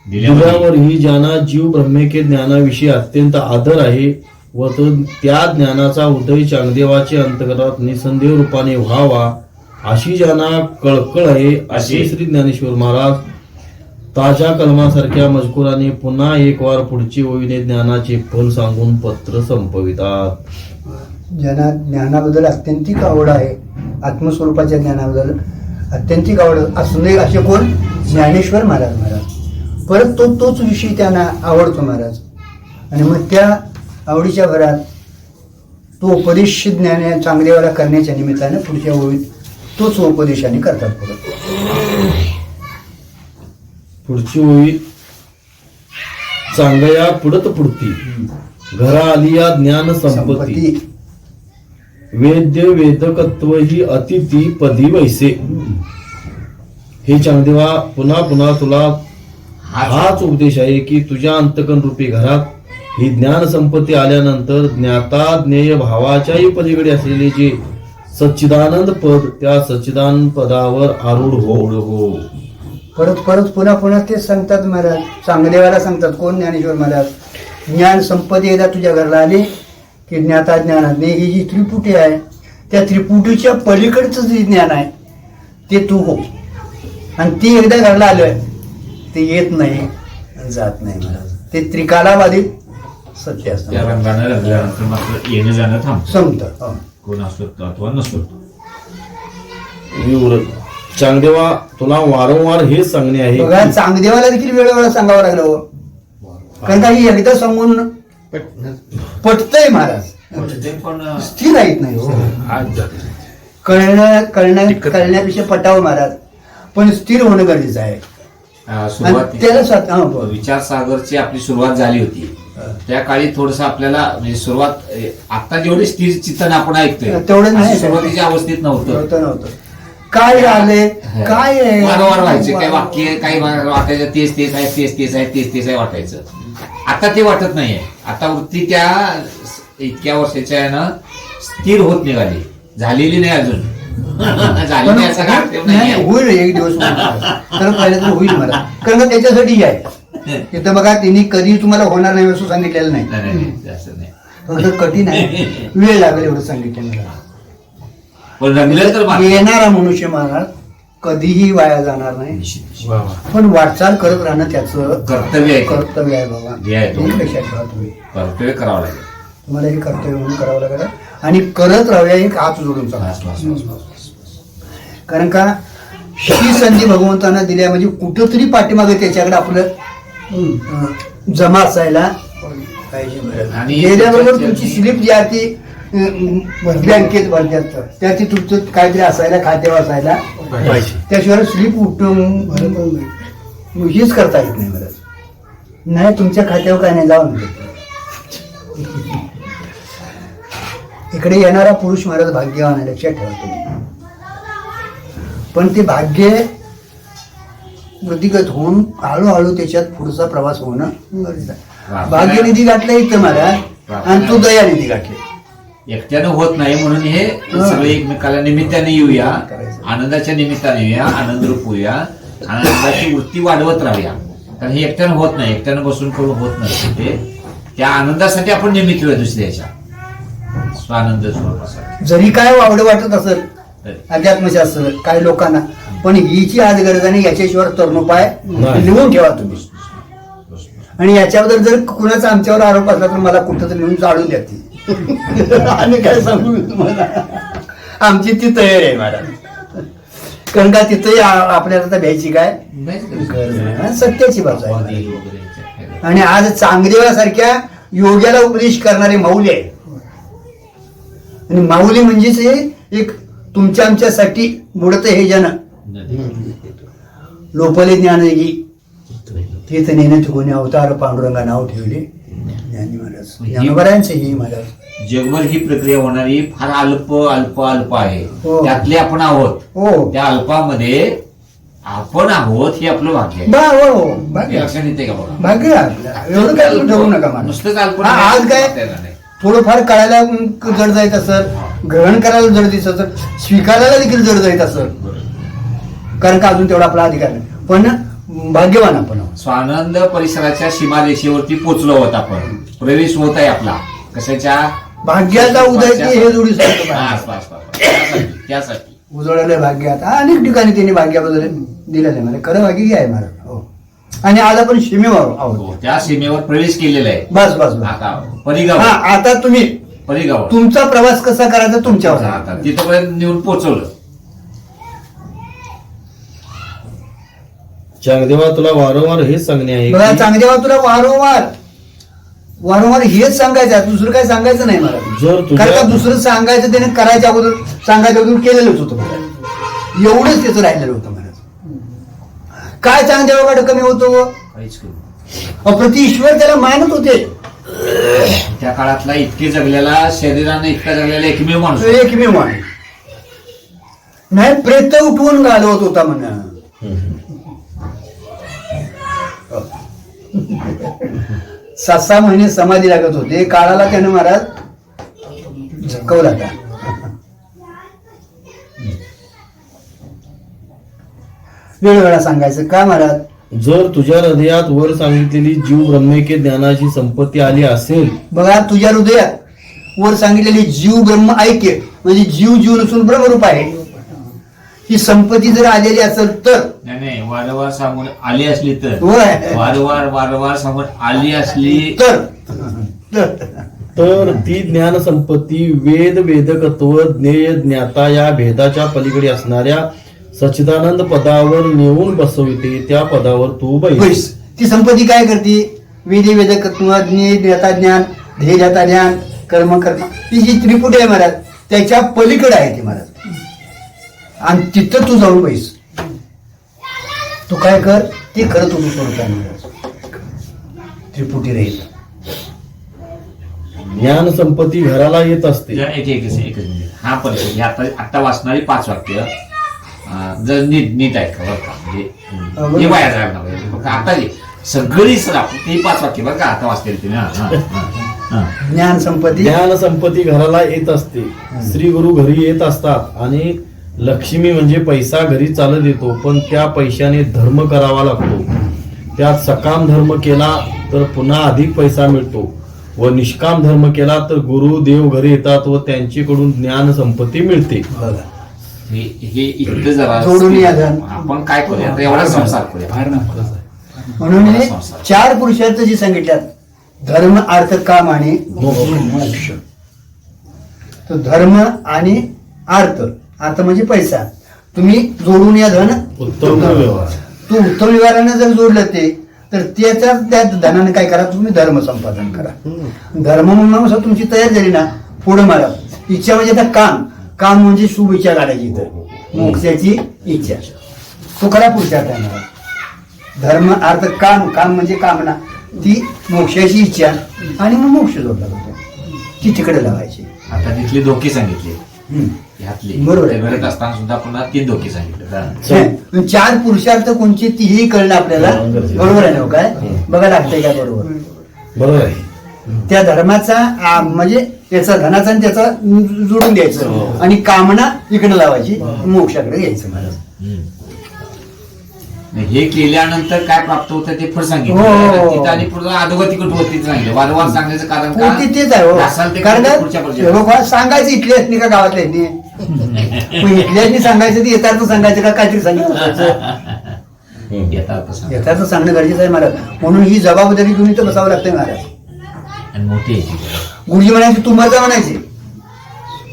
दिल्यावरही ज्यांना जीव ब्रह्मेके ज्ञानाविषयी अत्यंत आदर आहे व त्या ज्ञानाचा उदय चांगदेवाचे अंतर्गत निसंदेह रूपाने व्हावा अशी ज्यांना कळकळ आहे, असे श्री ज्ञानेश्वर महाराज ताज्या कलमासारख्या मजकुराने पुन्हा एक वार पुढची ओळीने ज्ञानाचे फल सांगून पत्र संपवितात. ज्यांना ज्ञानाबद्दल अत्यंतिक आवड आहे, आत्मस्वरूपाच्या ज्ञानाबद्दल अत्यंतिक आवड असणे असे कोण, ज्ञानेश्वर महाराज. परत तोच विषय त्यांना आवडतो महाराज. आणि मग त्या आवडीच्या भरात तो उपदेश ज्ञान चांगदेवाला करण्याच्या निमित्ताने पुढच्या ओळीत तोच उपदेशाने करतात. पुढची ओळी, चांगया पुढत पुढती घरा आली या ज्ञान संपत्ती, वेद्य वेदकत्व ही अतिथी पदी वैसे. हे चांगदेवा, पुन्हा पुन्हा तुला हाच उपदेश आहे की तुझ्या अंतकन रूपी घरात ही ज्ञान संपत्ती आल्यानंतर ज्ञाता ज्ञेय भावाच्याही पलीकडे असलेले जे सच्चिदानंद पद, त्या सच्चिदानंद पदावर आरूढ हो. परत पुन्हा तेच सांगतात महाराज. चांगदेवाला सांगतात कोण, ज्ञानेश्वर महाराज. ज्ञान संपत्ती एकदा तुझ्या घरला आली की ज्ञाता ज्ञानाज्ञ ही जी त्रिपुटी आहे, त्या त्रिपुटीच्या पलीकडचं जे ज्ञान आहे ते तू हो. आणि ती एकदा घरला आलं ते येत नाही जात नाही महाराज. ते त्रिकालाबाधित सत्य असतं. त्या रंगानं रंगल्यानंतर मात्र येणं जाणं थांबतं. संपतं. कोण असतो अथवा नसतो. चांगदेवा, तुला वारंवार हेच सांगणे आहे बघा, चांगदेवाला देखील वेळोवेळा सांगावं लागलं हो. कारण काही एकदा सांगून पटतंय महाराज, पण स्थिर राहत नाही हो. कळण्यापेक्षा पटावं महाराज, पण स्थिर होणं गरजेचं आहे. सुरुवात विचारसागरची आपली सुरुवात झाली होती त्या काळी थोडस आपल्याला म्हणजे सुरुवात आता जेवढे स्थिर चिंतन आपण ऐकतोय तेवढं नाही. सुरुवातीच्या अवस्थेत नव्हतं. काय झाले, काय वारंवार व्हायचे, काही वाक्य काही वाटायचं तेच आहे वाटायचं. आता ते वाटत नाहीये. आता वृत्ती त्या इतक्या वर्षाच्या यानं स्थिर होत निघाली, झालेली नाही अजून. होईल एक दिवस तर पहिल्या तर होईल मला. कारण त्याच्यासाठी आहे तिथं बघा तिने कधी तुम्हाला होणार नाही असं सांगितलेलं नाही. नाही नाही जास्त नाही. फक्त कठीण आहे, वेळ लागेल एवढं सांगितलं मला. पण रंगलं तर मात्र. येणारा मनुष्य महाराज कधीही वाया जाणार नाही, निश्चित, निश्चित. वा वा. पण वाटचाल करत राहणं त्याचं कर्तव्य आहे. कर्तव्य आहे बाबा. हे आहे तो. हे लक्षात ठेवा तुम्ही. कर्तव्य करावं लागेल. तुम्हाला हे कर्तव्य म्हणून करावं लागेल आणि करत राहूया, एक हात जोडून बस, बस, बस, चालू. बस, बस. कारण का ही संधी भगवंतानं दिल्या म्हणजे कुठंतरी पाठीमागे त्याच्याकडे आपलं जमा असायला पाहिजे बरं. आणि गेल्याबरोबर तुमची स्लिप जी आहे ती बँकेत भरतात, त्या ती तुमचं काहीतरी असायला, खात्यावर असायला पाहिजे. त्याशिवाय स्लिप उठून हेच करता येत नाही मला. नाही तुमच्या खात्यावर काय नाही, जाऊन इकडे येणारा पुरुष महाराज भाग्यवान आहे, लक्षात ठेवा तुम्ही. पण ते भाग्य वृद्धिगत होऊन हळूहळू त्याच्यात पुढचा प्रवास होणं गरजेचं आहे. भाग्यनिधी गाठलं इथं महाराज आणि तू दयानिधी गाठले. एकट्यानं होत नाही म्हणून हे सगळे एकमेकाला निमित्ताने येऊया, आनंदाच्या निमित्ताने येऊया, आनंद रूप होऊया, आनंदाची वृत्ती वाढवत राहूया. कारण हे एकट्यानं होत नाही, एकट्यानं बसून करून होत नाही. ते त्या आनंदासाठी आपण निमित्त होऊया दुसऱ्याच्या स्वानंद स्वरूपासाठी. जरी काय वावडं वाटत असेल अध्यात्मशास्त्र काही लोकांना, पण हिची आज गरज नाही, याच्याशिवाय तरुणोपाय नाही. लिहून ठेवा तुम्ही. आणि याच्याबद्दल जर कुणाचा आमच्यावर आरोप असला तर मला कुठं लिहून जाळून द्या ती. आणि काय सांगू मी तुम्हाला, आमची ती तयारी आहे महाराज. कारण का तिथंही आपल्याला तर भ्यायची काय गरज नाही. सत्याची बाजू आहे महाराज. आणि आज चांगदेवासारख्या योग्याला उपदेश करणारे माऊली आहे. आणि माऊली म्हणजेच हे एक तुमच्या आमच्यासाठी बुडत हे जन लोपले ज्ञानगी तेच नेण्यात कोणी अवतार पांडुरंगा नाव ठेवले ज्ञानी महाराज. ज्ञानोबरायांचे ही महाराज. जगभर ही प्रक्रिया होणारी फार अल्प अल्प अल्प आहे. हो. त्यातले आपण आहोत. हो त्या अल्पामध्ये आपण आहोत हे आपलं भाग्य आहे. बा हो हो हे भाग्य लक्षात येते का बघा. भाग्य आहे आपलं. एवढं काय तुम्ही ठरवू नका मला. नुसतंच अल्प हा, आज काय त्याला नाही. थोडंफार कळायला जड जायत असं, ग्रहण करायला जड दिसत असं, स्वीकारायला देखील जड जायत असं. कारण का अजून तेवढा आपला अधिकार नाही, पण भाग्यवान आपण आहोत. स्वानंद परिसराच्या सीमारेषेवरती पोचलो आहोत आपण. प्रवेश होत आहे आपला कशाच्या भाग्याचा उदय ते हे जोडी सांगतो बस, बस, बस. त्यासाठी उजळलं भाग्य. आता अनेक ठिकाणी त्यांनी भाग्याबद्दल दिलेलं आहे मला. खरं भाग्य आहे महाराज. हो. आणि आज आपण सीमेवर आहोत. हो, त्या सीमेवर प्रवेश केलेला आहे. बस बस बस. आता हा परिगाव आता तुम्ही परिगाव तुमचा प्रवास कसा करायचा तुमच्यावर आहे. आता तिथपर्यंत नेऊन पोहोचवलं. चांगदेवा तुला वारंवार हेच सांगणे आहे बघा की चांगदेवा तुला वारंवार वारंवार हेच सांगायचं आहे, दुसरं काय सांगायचं नाही मला. जर तुझ्या- कारण का दुसरं सांगायचं त्याने करायच्या अगोदर सांगायच्या अगोदर केलेलंच होतं मला. एवढंच त्याचं राहिलेलं होतं मला. काय चांगदेवाकडे कमी होतो, काहीच करू. अप्रति ईश्वर त्याला मानत होते. त्या काळातला इतके जगलेला शरीराने इतका जगलेला एकमेव माणूस होता. एकमेव माणूस नाही, प्रेत उठवून घालवत होता म्हणा. 7-6 महिने समाधी लागत होते. काळाला त्याने महाराज झटकवला होता. वेळोवेळा सांगायचं का महाराज. जर तुझ्या हृदयात वर सांगितलेली जीव ब्रह्मैक्य ज्ञानाची संपत्ती आली असेल, बघा तुझ्या हृदयात वर सांगितलेली जीव ब्रह्म ऐक्य म्हणजे जीव नसून ब्रह्मरूप आहे, ही संपत्ती जर आलेली असेल तर नाही नाही वारंवार सांगून आली असली तर होय. वारंवार सांगून आली असली तर ती ज्ञान संपत्ती वेद वेदकत्व ज्ञेय ज्ञाता या भेदाच्या पलीकडे असणाऱ्या सच्चिदानंद पदावर नेऊन बसविते. त्या पदावर तू बैस. बैस. ती संपत्ती काय करते, वेदी वेदकत्व ज्ञेय ज्ञाता ज्ञान ध्येय ज्ञाता ज्ञान कर्म कर्म ही जी त्रिपुटी आहे महाराज त्याच्या पलीकडे आहे ती महाराज. आणि तिथं तू जाऊन बैस. तू काय कर ते खरं तू स्वरूप आहे महाराज. त्रिपुटी राहील. ज्ञान संपत्ती घराला येत असते. एकच मिनिट. हा परिचय हे आता वाचणारी 5 वाक्य जर नीट आहेत का बरं का, म्हणजे हे वाया जायला नको. फक्त आता सगळी सर ते 5 वाक्य बरं का आता वाचतील तुम्ही. ज्ञान संपत्ती ज्ञान संपत्ती घराला येत असते. श्री गुरु घरी येत असतात आणि लक्ष्मी म्हणजे पैसा घरी चालत येतो, पण त्या पैशाने धर्म करावा लागतो. त्यात सकाम धर्म केला तर पुन्हा अधिक पैसा मिळतो व निष्काम धर्म केला तर गुरु देव घरी येतात व त्यांच्याकडून ज्ञान संपत्ती मिळते. बघा हे इथं जरा जोडून या धन. आपण काय करूया आता एवढा संसार करूया. फार महत्वाचं आहे. म्हणून हे 4 पुरुषार्थ जे सांगितल्यात धर्म अर्थ काम आणि मोक्ष. तर धर्म आणि अर्थ म्हणजे पैसा तुम्ही जोडून या धन उत्तम व्यवहार. तू उत्तम व्यवहाराने जर जोडलं ते तर त्याच्या त्या धनाने काय करा तुम्ही धर्म संपादन करा. धर्म म्हणून तुमची तयार झाली ना पुढे मारा. इच्छा म्हणजे आता काम म्हणजे शुभ इच्छा काढायची इथं मोक्षाची इच्छा तो खरा पुरुषार्थ आहे मला. धर्म अर्थ काम म्हणजे कामना ती मोक्षाची इच्छा आणि मग मोक्ष जोडला जातो ती तिकडे लावायची. आता तिथले धोके सांगितले हम्म. ह्यातले बरोबर आहे. घरात असताना सुद्धा पुन्हा 3 धोके सांगितले. हे, 4 पुरुषार्थ कोणचे तीही कळलं आपल्याला बरोबर आहे ना हो काय बघा लागतंय का बरोबर बरोबर आहे. त्या धर्माचा म्हणजे त्याचा धनाचा आणि त्याचा जोडून द्यायचं आणि कामना इकडे लावायची मोक्षाकडे यायचं मला. हे केल्यानंतर काय प्राप्त होतं ते पुढे हो. सांगितलं तिथं आणि पुढे अधोगती कुठे होती सांगितलं. वारंवार सांगण्याचं कारण होती तेच आहे हो. असाल ते कारण पुढच्या का पर्यायात. लोक सांगायचं इथल्याच नाही का गावातल्या इथल्याच सांगायचं ते येतात सांगायचं का काहीतरी सांगितलं येतात सांग. येतात सांगणं गरजेचं आहे महाराज. म्हणून ही जबाबदारी तुम्ही तर बसावं लागतंय महाराज. आणि मोठी आहे ती. गुरुजी म्हणायचे तू मजा म्हणायचे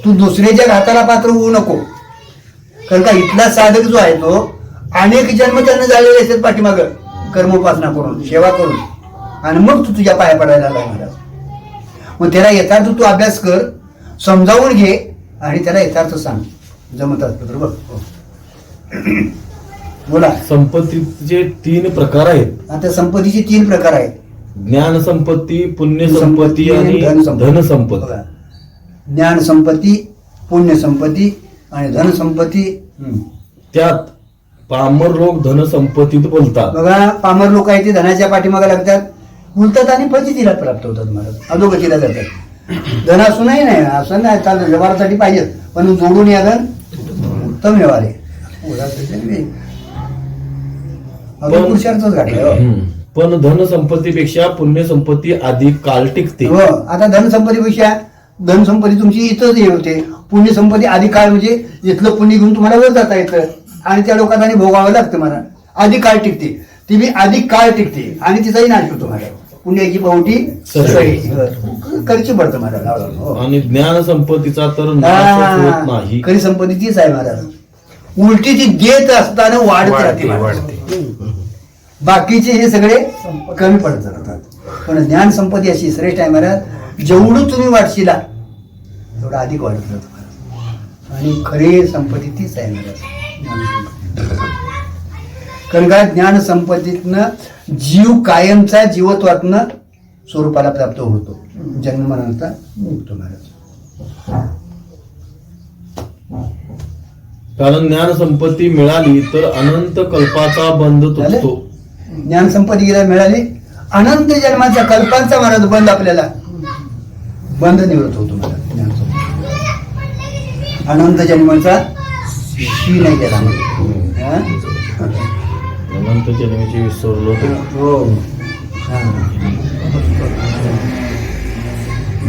तू दुसऱ्याच्या घाताला पात्र होऊ नको. कारण का इथला साधक जो आहे तो अनेक जन्म त्यांना झालेले असतात पाठीमाग कर्मोपासना करून सेवा करून आणि मग तू तुझ्या पाया पडायला लागला महाराज. मग त्याला यथार्थ तू अभ्यास कर समजावून घे आणि त्याला यथार्थ सांग जमत असतं बरोबर. बोला. संपत्तीचे 3 प्रकार आहेत. आता संपत्तीचे 3 प्रकार आहेत. ज्ञान संपत्ती, पुण्य संपत्ती आणि धन संपत्ती. बघा. ज्ञान संपत्ती पुण्य संपत्ती आणि धन संपत्ती. त्यात पामर लोक धन संपत्तीत बोलतात. बघा पामर लोक आहेत ते धनाच्या पाठीमागे लागतात बोलतात आणि फजितीला प्राप्त होतात महाराज अधोगतीला जातात. धन असूनही नाही असं नाही चालतं व्यवहारासाठी पाहिजे पण जोडून या धन उत्तम व्यवहार आहे. पुरुषार्थच घातलाय हो. पण धन संपत्तीपेक्षा पुण्य संपत्ती अधिक काळ टिकते. हो आता धनसंपत्तीपेक्षा धनसंपत्ती तुमची इथंच हे होते. पुण्य संपत्ती अधिक काळ म्हणजे इथलं पुण्य घेऊन तुम्हाला वर जाता येतं आणि त्या लोकांना भोगावं लागतं मला. अधिक काळ टिकते ती बी अधिक काळ टिकते आणि तिचाही नाश होतो मला. पुण्याची बहुटी करची पडतं मला. आणि ज्ञान संपत्तीचा तर नाश होत नाही. खरी संपत्ती तीच आहे महाराज. उलटी ती देत असताना वाढत राहते वाढते. बाकीचे हे सगळे कमी पडत राहतात. पण ज्ञान संपत्ती अशी श्रेष्ठ आहे महाराज. जेवढं तुम्ही वाटशीला तेवढं अधिक वाढत राहतं महाराज. आणि खरी संपत्ती तीच आहे महाराज. कारण का ज्ञान संपत्तीतनं जीव कायमचा जीवत्वातनं स्वरूपाला प्राप्त होतो. जन्म मरणाचा मुक्त महाराज. कारण ज्ञान संपत्ती मिळाली तर अनंत कल्पाचा बंध तुटतो. ज्ञान संपत्ती गेला मिळाली अनंत जन्माचा कल्पांचा महाराज बंद आपल्याला बंद निवृत्त होतो महाराज. ज्ञान संपत्ती अनंत जन्माचा शी नाही गेला अनंत जन्माची विसरलो हो.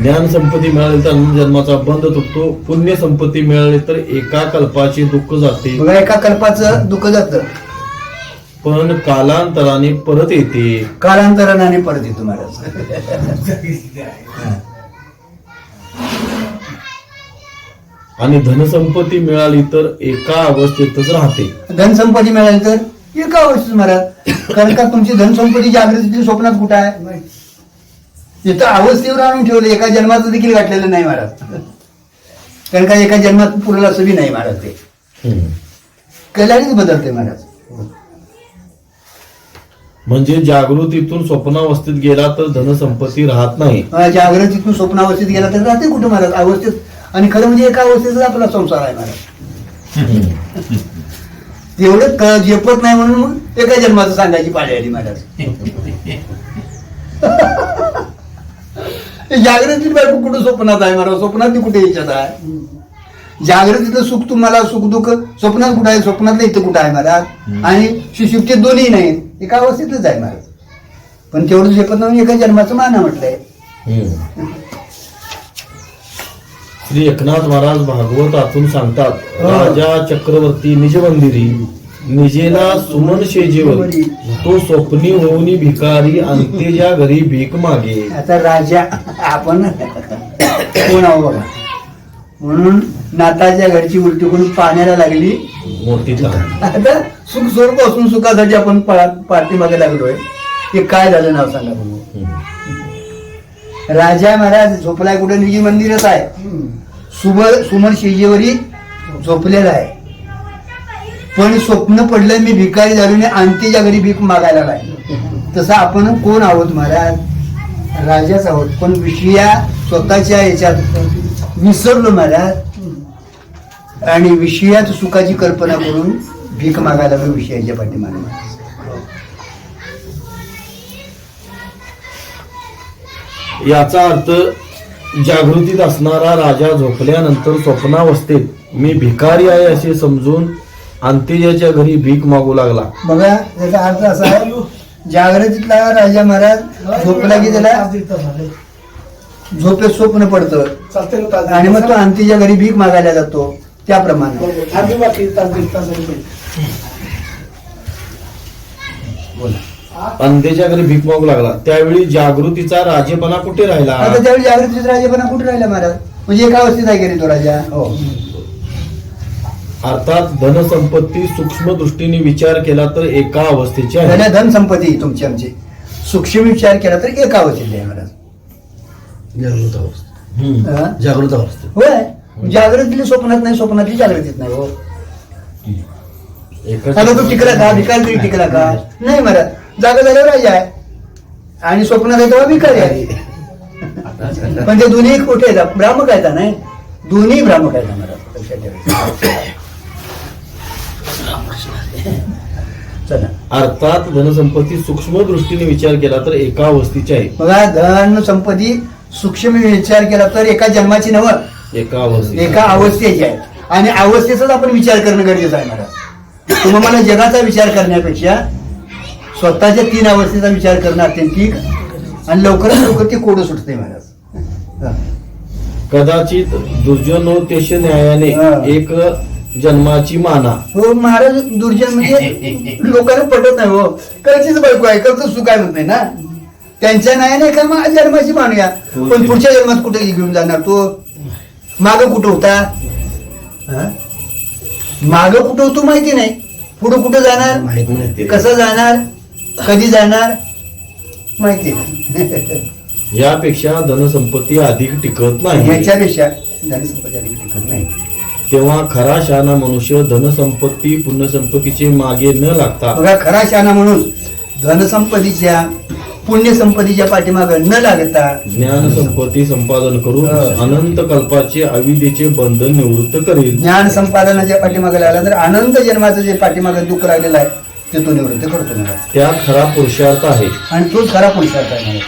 ज्ञान संपत्ती मिळाली तर अनंत जन्माचा बंध तुटतो. पुण्य संपत्ती मिळाली तर एका कल्पाचे दुःख जाते बघा एका कल्पाचं दुःख जातं पण कालांतराने परत येते. कालांतराने परत येतो महाराज. आणि धनसंपत्ती मिळाली तर एका अवस्थेतच राहते. धनसंपत्ती मिळाली तर एका वर्षीच महाराज. कारण का तुमची धनसंपत्ती जागृतीची स्वप्नात कुठं आहे इथं अवस्थेवर आणून ठेवलं. एका जन्माचं देखील गाठलेलं नाही महाराज. कारण का एका जन्मात पुरेल असं बी नाही महाराज. ते कल्याणीच बदलते महाराज. म्हणजे जागृतीतून स्वप्नावस्थेत गेला तर धनसंपत्ती राहत नाही. जागृतीतून स्वप्नावस्थेत गेला तर राहते कुठं महाराज अवस्थेत. आणि खरं म्हणजे एका अवस्थेचा आपला संसार आहे महाराज. तेवढं झेपत नाही म्हणून मग एका जन्माचं सांगायची पाळी आली महाराज. जागृतीत बायको कुठं स्वप्नात आहे महाराज. स्वप्नात कुठे याच्यात आहे. जागृतीतलं सुख तुम्हाला सुख दुःख स्वप्नात कुठं आहे. स्वप्नातलं इथं कुठं आहे महाराज. आणि सुषुप्तीत दोन्ही नाही. एका अवस्थेतच आहे महाराज. पण तेवढं झेपत नाही एका जन्माचं माना म्हटलंय. श्री एकनाथ महाराज भागवतातून सांगतात, राजा चक्रवर्ती निज मंदिरी निजेला सुमन शेजेवरी तो स्वप्नी होऊनी भिकारी अंत्येच्या घरी भीक मागे. आता राजा आपण कोण आहो बघा, म्हणून नाताच्या घरची उलटी करून पाण्याला लागली मोठी ताण. आता सुख स्वर्ग असून सुखासाठी आपण पाठीमागे लागलोय. ते काय झालं नाव सांगा बघू. राजा महाराज झोपलाय कुठे, निजी मंदिरच आहे. सुमन शेजेवरी झोपलेला आहे. पण स्वप्न पडलंय मी भिकारी झालो आणि अंतीच्या घरी भीक मागायला लागले. तसं आपण कोण आहोत महाराज, राजाच आहोत. पण विषया स्वतःच्या याच्यात विसरलो महाराज आणि विषयात सुखाची कल्पना करून भीक मागायला लागलो विषयाच्या पाठीमागे. याचा अर्थ जागृतीत असणारा राजा झोपल्यानंतर स्वप्नावस्थेत मी भिकारी आहे असे समजून अंत्येजाच्या घरी भीक मागू लागला. बघा याचा अर्थ असा आहे, जागृतीतला राजा महाराज झोपला की त्याला झोपेत स्वप्न पडतं आणि मग तो अंतीच्या घरी भीक मागायला जातो. त्याप्रमाणे अंत्येच्या घरी भीक मागू लागला. त्यावेळी जागृतीचा राजेपणा कुठे राहिला? आता त्यावेळी जागृतीचा राजेपणा कुठे राहिला महाराज, म्हणजे एका अवस्थेत आहे की तो राजा. हो, अर्थात धनसंपत्ती सूक्ष्म दृष्टीने विचार केला तर एका अवस्थेची आहे. धन संपत्ती तुमची आमची सूक्ष्म विचार केला तर एका अवस्थेत आहे महाराज. जागृत अवस्था, हा? जागृत अवस्था. होय, जागृतीतली स्वप्नात नाही, स्वप्नातली जागृतीत नाही. हो, एकच आता तो टिकला का, भिकारी तरी टिकला का? नाही महाराज, जागा झाल्यावर राजा आहे आणि स्वप्नात आहे तेव्हा भिकारी आहे. पण ते दोन्ही कुठे आहेत, भ्रामक आहेत नाही, दोन्ही भ्रामक आहेत महाराज. लक्षात ठेवा. चला, अर्थात धनसंपत्ती सूक्ष्म दृष्टीने विचार केला तर एका अवस्थेची आहे. बघा धन संपत्ती सूक्ष्म विचार केला तर एका जन्माची नव एका अवस्थे एका अवस्थेची आहे. आणि अवस्थेचाच आपण विचार करणं गरजेचं आहे महाराज. तुम्ही मला जगाचा विचार करण्यापेक्षा स्वतःच्या 3 अवस्थेचा विचार करणं अत्यंतिक आणि लवकरात लवकर ते कोडं सुटते महाराज. हा. कदाचित दुर्जनोतेश न्यायाने हा. एक जन्माची माना. हो महाराज, दुर्जन म्हणजे लोकांना पटत नाही. हो, करचीच बायको आहे, करतो सुख आहे म्हणते ना, त्यांच्या न्यायाने का मग जन्माची मानूया. पण पुढच्या जन्मात कुठे घेऊन जाणार तो, माग कुठं होता, माग कुठं होतो माहिती नाही, पुढं कुठं जाणार, माहित नाही. कसं जाणार, कधी जाणार माहिती नाही. यापेक्षा धनसंपत्ती अधिक टिकत नाही. याच्यापेक्षा धनसंपत्ती अधिक टिकत नाही. तेव्हा खरा शहाणा मनुष्य धनसंपत्ती पुण्यसंपत्तीचे मागे न लागता बघा, खरा शहाणा म्हणून धनसंपत्तीच्या पुण्यसंपत्तीच्या पाठीमागे न लागता ज्ञानसंपत्ती संपादन करून अनंत कल्पाचे अविद्येचे बंधन निवृत्त करेल. ज्ञान संपादनाच्या पाठीमागे लागला तर अनंत जन्माचं जे पाठीमागे दुःख राहिलेलं आहे ते तो निवृत्त करतो मला. त्यात खरा पुरुषार्थ आहे. आणि तोच खरा पुरुषार्थ आहे मला.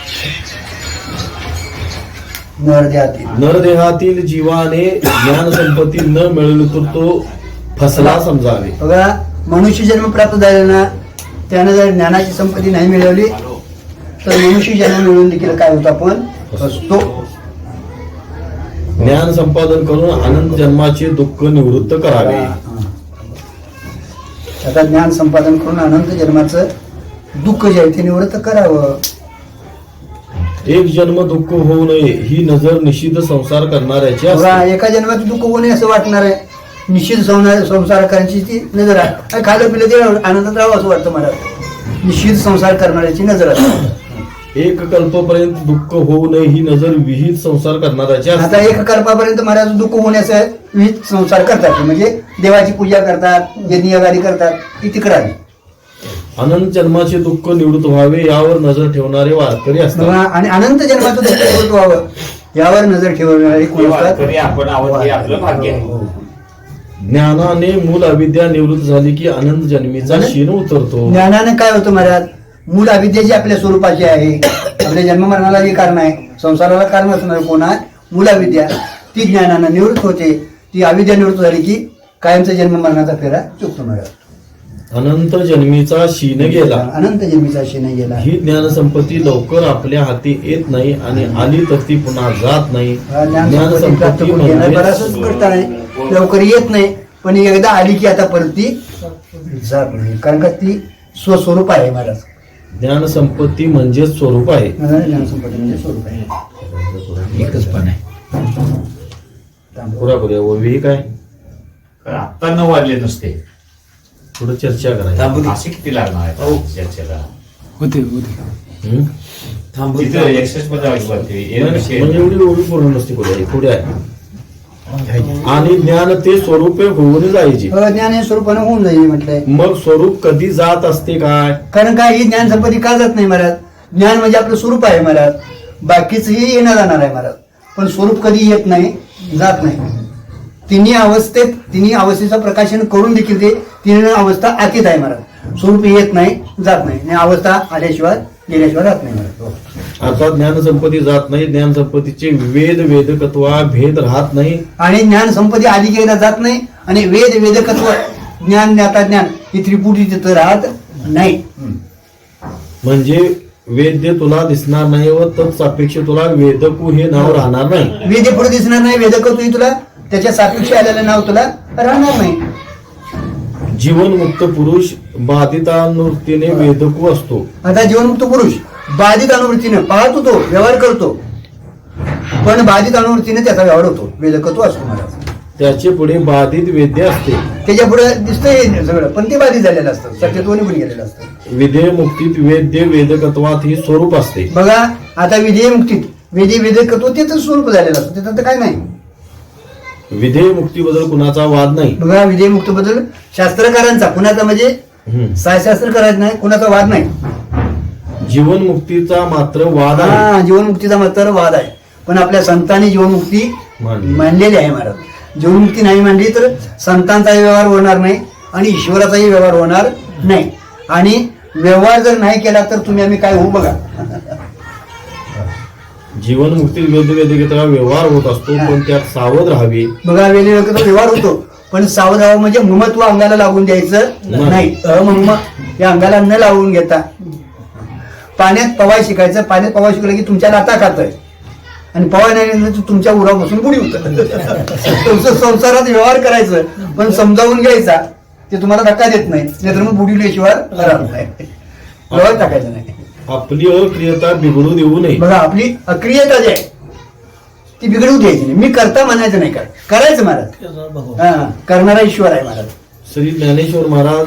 नरदेहातील नरदेहातील जीवाने ज्ञानसंपत्ती न मिळवली तर तो फसला समजावे. बघा, मनुष्य जन्म प्राप्त झाला ना, त्यानं जर ज्ञानाची संपत्ती नाही मिळवली तर मनुष्य जन्म मिळवून देखील काय होतं, आपण फसतो. ज्ञान संपादन करून अनंत जन्माचे दुःख निवृत्त करावे. आता ज्ञान संपादन करून अनंत जन्माचं दुःख जे आहे ते निवृत्त करावं. एक जन्म दुःख होऊ नये ही नजर निषिद्ध संसार करणाऱ्याची बघा, असते. एका जन्माचं दुःख होऊ नये असं वाटणार आहे, निश्चित संसारकांची ती नजर आहे. खायला पिलं ते आनंदात राहावं असं वाटतं मला. निश्चित संसार करणाऱ्याची नजर असते. एक कल्पपर्यंत दुःख होऊ नये ही नजर विहित संसार करणाऱ्याची आता असते. एक कल्पापर्यंत महाराज दुःख होण्याचं विविध संसार करतात, म्हणजे देवाची पूजा करतात, यज्ञयागादी करतात, ती तिकडे आली. अनंत जन्माचे दुःख निवृत्त व्हावे यावर नजर ठेवणारे वारकरी असतात. आणि अनंत जन्माचं दुःख निवृत्त व्हावं यावर नजर ठेवणारे कोण असतात? वारकरी आपण आहोत हे आपलं भाग्य आहे. ज्ञानाने मूल अविद्या निवृत्त झाली की अनंत जन्मीचा शीन उतरतो. ज्ञानाने काय होतं महाराज, मूळ अविद्याची आपल्या स्वरूपाची आहे. आपल्या जन्म मरणाला जे कारण आहे, संसाराला कारण असणार कोण आहे, मूळ अविद्या. ती ज्ञानानं निवृत्त होते. ती अविद्या निवृत्त झाली की कायमचा जन्म मरणाचा फेरा चुकतो महाराज. अनंत जन्मीचा शीन गेला. अनंत जन्मीचा शीन गेला. ही ज्ञानसंपत्ती लवकर आपल्या हाती येत नाही आणि आली तर ती पुन्हा जात नाही. ज्ञानसंपत्ती प्राप्त करून घेणं बराचच कष्ट आहे, लवकर येत नाही, पण एकदा आली की आता परत ती जात नाही, कारण का ती स्वस्वरूप आहे महाराज. ज्ञानसंपत्ती म्हणजे स्वरूप आहे. ज्ञानसंपत्ती म्हणजे स्वरूप आहे. एकच पण आहे. पुरा करूया. वी काय आत्ता 9 वाजले नसते, थोडं चर्चा करायची. असे किती लागणार आहे चर्चेला? होते होते. हम्म? तिथं एक्सेस मध्ये म्हणजे एवढी पूर्ण नसते करूया, पुढे आहे. आणि ज्ञान ते स्वरूपे होऊन जायचे. ज्ञान हे स्वरूपानं होऊन जाईल म्हटलंय. मग स्वरूप कधी जात असते काय? कारण काय ही ज्ञान संपत्ती का जात नाही महाराज? ज्ञान म्हणजे आपलं स्वरूप आहे महाराज, बाकीचंही येणं जाणार आहे महाराज, पण स्वरूप कधी येत नाही, जात नाही. तिन्ही अवस्थेचं प्रकाशन करून देखील ते तिन्ही अवस्था आतीत आहे महाराज. स्वरूप येत नाही, जात नाही, आणि अवस्था आल्याशिवाय गेल्याशिवाय जात नाही महाराज. आता ज्ञानसंपत्ती जात नाही. ज्ञानसंपत्तीचे वेदकत्वा भेद राहत नाही. आणि ज्ञान संपत्ती आधी गेला जात नाही, आणि वेदकत्व ज्ञान ज्ञाता ज्ञान ही त्रिपुटी तिथं राहत नाही. म्हणजे वेद्य तुला दिसणार नाही व तत्सापेक्ष तुला वेदकू हे नाव राहणार नाही. वेद पुढे दिसणार नाही, वेदकत्व तुला त्याच्या सापेक्ष आलेलं नाव तुला राहणार नाही. जीवनमुक्त पुरुष बाधितानुवृत्तीने वेदकू असतो. आता जीवनमुक्त पुरुष बाधित अनुवृत्तीने पाहतो, तो व्यवहार करतो, पण बाधित अनुवृत्तीने त्याचा व्यवहार होतो, वेदकत्व असतो महाराज. त्याचे पुढे बाधित वेद्य असते. त्याच्या पुढे दिसतंय सगळं, पण ते बाधित झालेलं असतं, सत्यत्वाने पण गेलेलं असतं. विधेय मुक्तीत वेद्य वेदकत्वात ही स्वरूप असते. बघा आता विधेय मुक्तीत वेदकत्व त्याचं स्वरूप झालेलं असतं, त्याचं तर काय नाही. विधेय मुक्तीबद्दल कुणाचा वाद नाही. बघा विधेय मुक्ती बद्दल शास्त्रकारांचा, कुणाचा म्हणजे शास्त्रकारांचा नाही, कुणाचा वाद नाही. जीवनमुक्तीचा मात्र वाद आहे. जीवनमुक्तीचा मात्र वाद आहे, पण आपल्या संतांनी जीवनमुक्ती मानली. मानलेली आहे महाराज. जीवनमुक्ती नाही मानली तर संतांचाही व्यवहार होणार नाही आणि ईश्वराचाही व्यवहार होणार नाही. आणि व्यवहार जर नाही केला तर तुम्ही आम्ही काय होऊ बघा. जीवनमुक्तीत वेदवेदिकेचा व्यवहार होत असतो, पण त्यात सावध राहावे. बघा वेगवेगळा व्यवहार होतो, पण सावध राहावं म्हणजे ममत्व अंगाला लागून द्यायचं नाही. अमम या अंगाला न लावून घेता पाण्यात पवाय शिकायचं. पाण्यात पवाय शिकलं की तुमच्या लाता खातंय, आणि पवाय नाही तुमच्या उरापासून बुडी होतं. तुमचं संसारात व्यवहार करायचं, पण समजावून घ्यायचा, ते तुम्हाला धक्का देत नाही, नाहीतर मग बुडील्याशिवाय राहत नाही. व्यवहार टाकायचं नाही. आपली अक्रियता बिघडू देऊ नये. बघा आपली अक्रियता जी आहे ती बिघडू द्यायची नाही. मी करता म्हणायचं नाही, करायचं महाराज. करणारा ईश्वर आहे महाराज. श्री ज्ञानेश्वर महाराज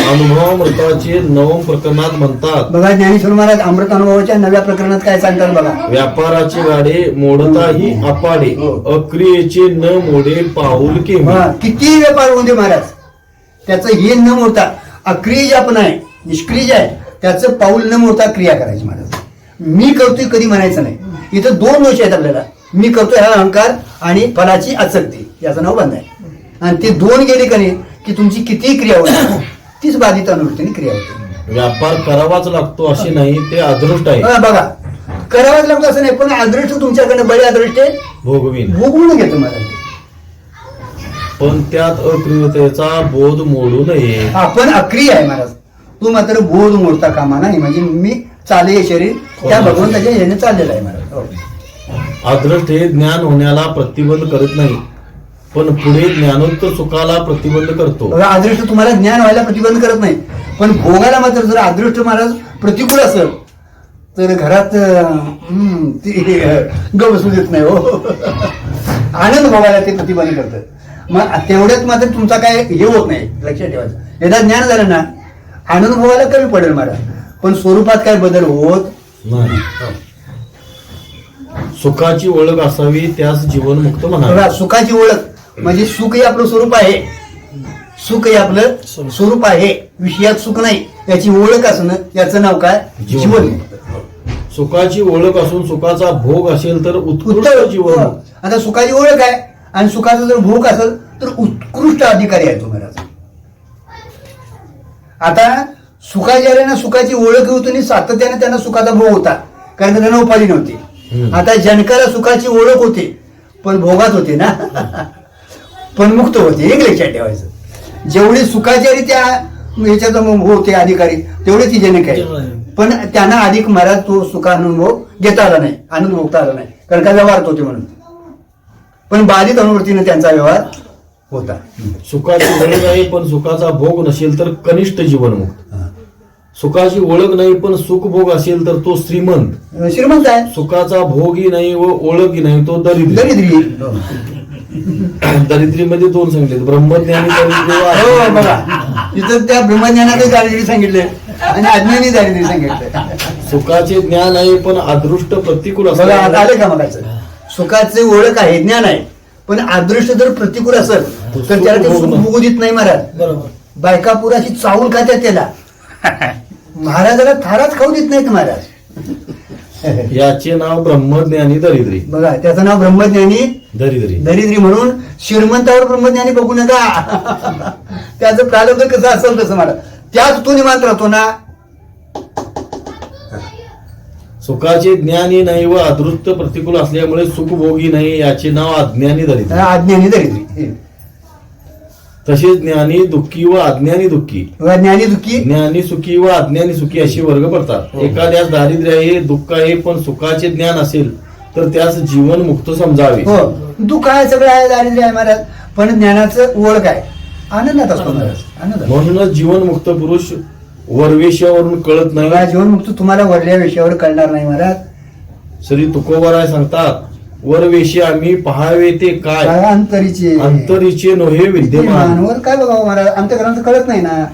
अनुभवामृताचे 9 प्रकरणात म्हणतात. बघा ज्ञानेश्वर महाराज अमृत अनुभवाच्या 9व्या प्रकरणात काय सांगतात बघा. व्यापाराचे गाडे मोडताही अपाडे, अक्रियेचे न मोडे पाऊल केव्हा. किती व्यापार होऊ दे महाराज, त्याचं हे न मोडता अक्रिय जे आपण आहे, निष्क्रिय जे आहे, त्याचं पाऊल न मोडता क्रिया करायची महाराज. मी करतोय कधी म्हणायचं नाही. इथं 2 दोष आहेत आपल्याला. मी करतोय हा अहंकार आणि फलाची आसक्ती, याचं नाव बंद आहे. आणि ते 2 गेले का नाही की तुमची कितीही क्रिया होते, तीच बाधित अनुवृत्तीने क्रिया होते. व्यापार करावाच लागतो असे नाही, ते अदृष्ट आहे. बघा करावाच लागतो असं नाही, पण अदृष्ट तुमच्याकडे बळे अदृष्ट भोगवीन भोगवून घेतो महाराज. पण त्यात अक्रियतेचा बोध मोडू नये. आपण अक्रिय आहे महाराज, तू मात्र बोध मोडता कामा नाही. म्हणजे मी चाले शरीर त्या भगवंताच्या याने चाललेलं आहे महाराज. अदृष्ट हे ज्ञान होण्याला प्रतिबंध करत नाही, पण पुढे ज्ञानोत्तर सुखाला प्रतिबंध करतो. बघा अदृष्ट तुम्हाला ज्ञान व्हायला प्रतिबंध करत नाही, पण भोगाला मात्र जर अदृष्ट महाराज प्रतिकूल असेल तर घरात बसू देत नाही हो. आनंद भोगायला ते प्रतिबंध करतं. मग तेवढ्यात मात्र तुमचा काय हे होत नाही, लक्षात ठेवायचं. एकदा ज्ञान झालं ना आनंद भोगायला कमी पडेल महाराज, पण स्वरूपात काय बदल होत नाही. सुखाची ओळख असावी, त्यास जीवनमुक्त म्हणावे. बघा सुखाची ओळख म्हणजे सुख हे आपलं स्वरूप आहे. सुख हे आपलं स्वरूप आहे, विषयात सुख नाही. याची ओळख असणं, याचं नाव काय? जीवनमुक्त. सुखाची ओळख असून सुखाचा भोग असेल तर उत्कृष्ट जीवन. आता सुखाची ओळख आहे आणि सुखाचा जर भोग असेल तर उत्कृष्ट अधिकारी आहे तो महाराज. आता सुखाचार्यांना सुखाची ओळख होती आणि सातत्याने त्यांना सुखाचा भोग होता, कारण त्यांना उपाधी नव्हती. आता जनकाला सुखाची ओळख होती पण भोगात होते ना, पण मुक्त होते. एक लक्षात ठेवायचं, जेवढी सुखाचारी त्या ह्याच्यात होते अधिकारी तेवढे ती जनक आहे, पण त्यांना अधिक महाराज तो सुखानुभव घेता आला नाही, आनंद भोगता आला नाही, कारण का व्यवहार होते म्हणून. पण बाधित अनुवृत्तीने त्यांचा व्यवहार होता. सुखाची ओळख आहे पण सुखाचा भोग नसेल तर कनिष्ठ जीवनमुक्त. सुखाची ओळख नाही पण सुख भोग असेल तर तो श्रीमंत. श्रीमंत आहे, सुखाचा भोगही नाही व ओळखही नाही तो दरिद्र. दरिद्री. दरिद्रीमध्ये दोन सांगितले, ब्रह्मज्ञानी दरिद्र व हो अज्ञानी. बघा, इथं त्या ब्रह्मज्ञानाचे दारिद्र्य सांगितले आणि अज्ञानी दारिद्र्य सांगितलं. सुखाचे ज्ञान आहे पण अदृष्ट प्रतिकूल बघा असल्यामुळे आता आले का मगाचं, सुखाचे ओळख आहे, ज्ञान आहे, पण अदृष्ट जर प्रतिकूल असेल तर त्याला ते सुख भोगू देत नाही महाराज. बरोबर. बायका पुराची चावून खात्यात त्याला, महाराजाला थाराच खाऊ देत नाहीत महाराज. याचे नाव ब्रह्मज्ञानी दरिद्री. बघा त्याचं नाव ब्रह्मज्ञानी दरिद्री. दरिद्री म्हणून श्रीमंतावर ब्रह्मज्ञानी बघू नका. त्याचं प्रारब्ध कसं असेल तसं मला, त्याच तो निवांत राहतो ना. सुखाचे ज्ञानही नाही व अदृष्ट प्रतिकूल असल्यामुळे सुखभोगी नाही, याचे नाव अज्ञानी दरिद्री. अज्ञानी दरिद्री. तसेच ज्ञानी दुःखी व अज्ञानी दुःखी, बघा, ज्ञानी दुःखी. ज्ञानी सुखी व अज्ञानी सुखी असे वर्ग पडतात. एखाद्यास दारिद्र्य आहे, दुःख आहे, पण सुखाचे ज्ञान असेल तर त्यास जीवन मुक्त समजावे. हो, दुःख आहे, सगळं आहे, दारिद्र्य आहे महाराज, पण ज्ञानाचं ओळख आहे, आनंदात असतो महाराज, आनंदात. म्हणूनच जीवनमुक्त पुरुष वरवेशावरून कळत नाही. बघा, जीवनमुक्त तुम्हाला वरल्या विषयावर कळणार नाही महाराज. श्री तुकोबाराय सांगतात, वरवेशी आम्ही पहावे ते काय, काय अंतरीचे अंतरीचे नोहे विद्यमान. वर काय बघावं महाराज, अंतकरणाचं कळत नाही ना.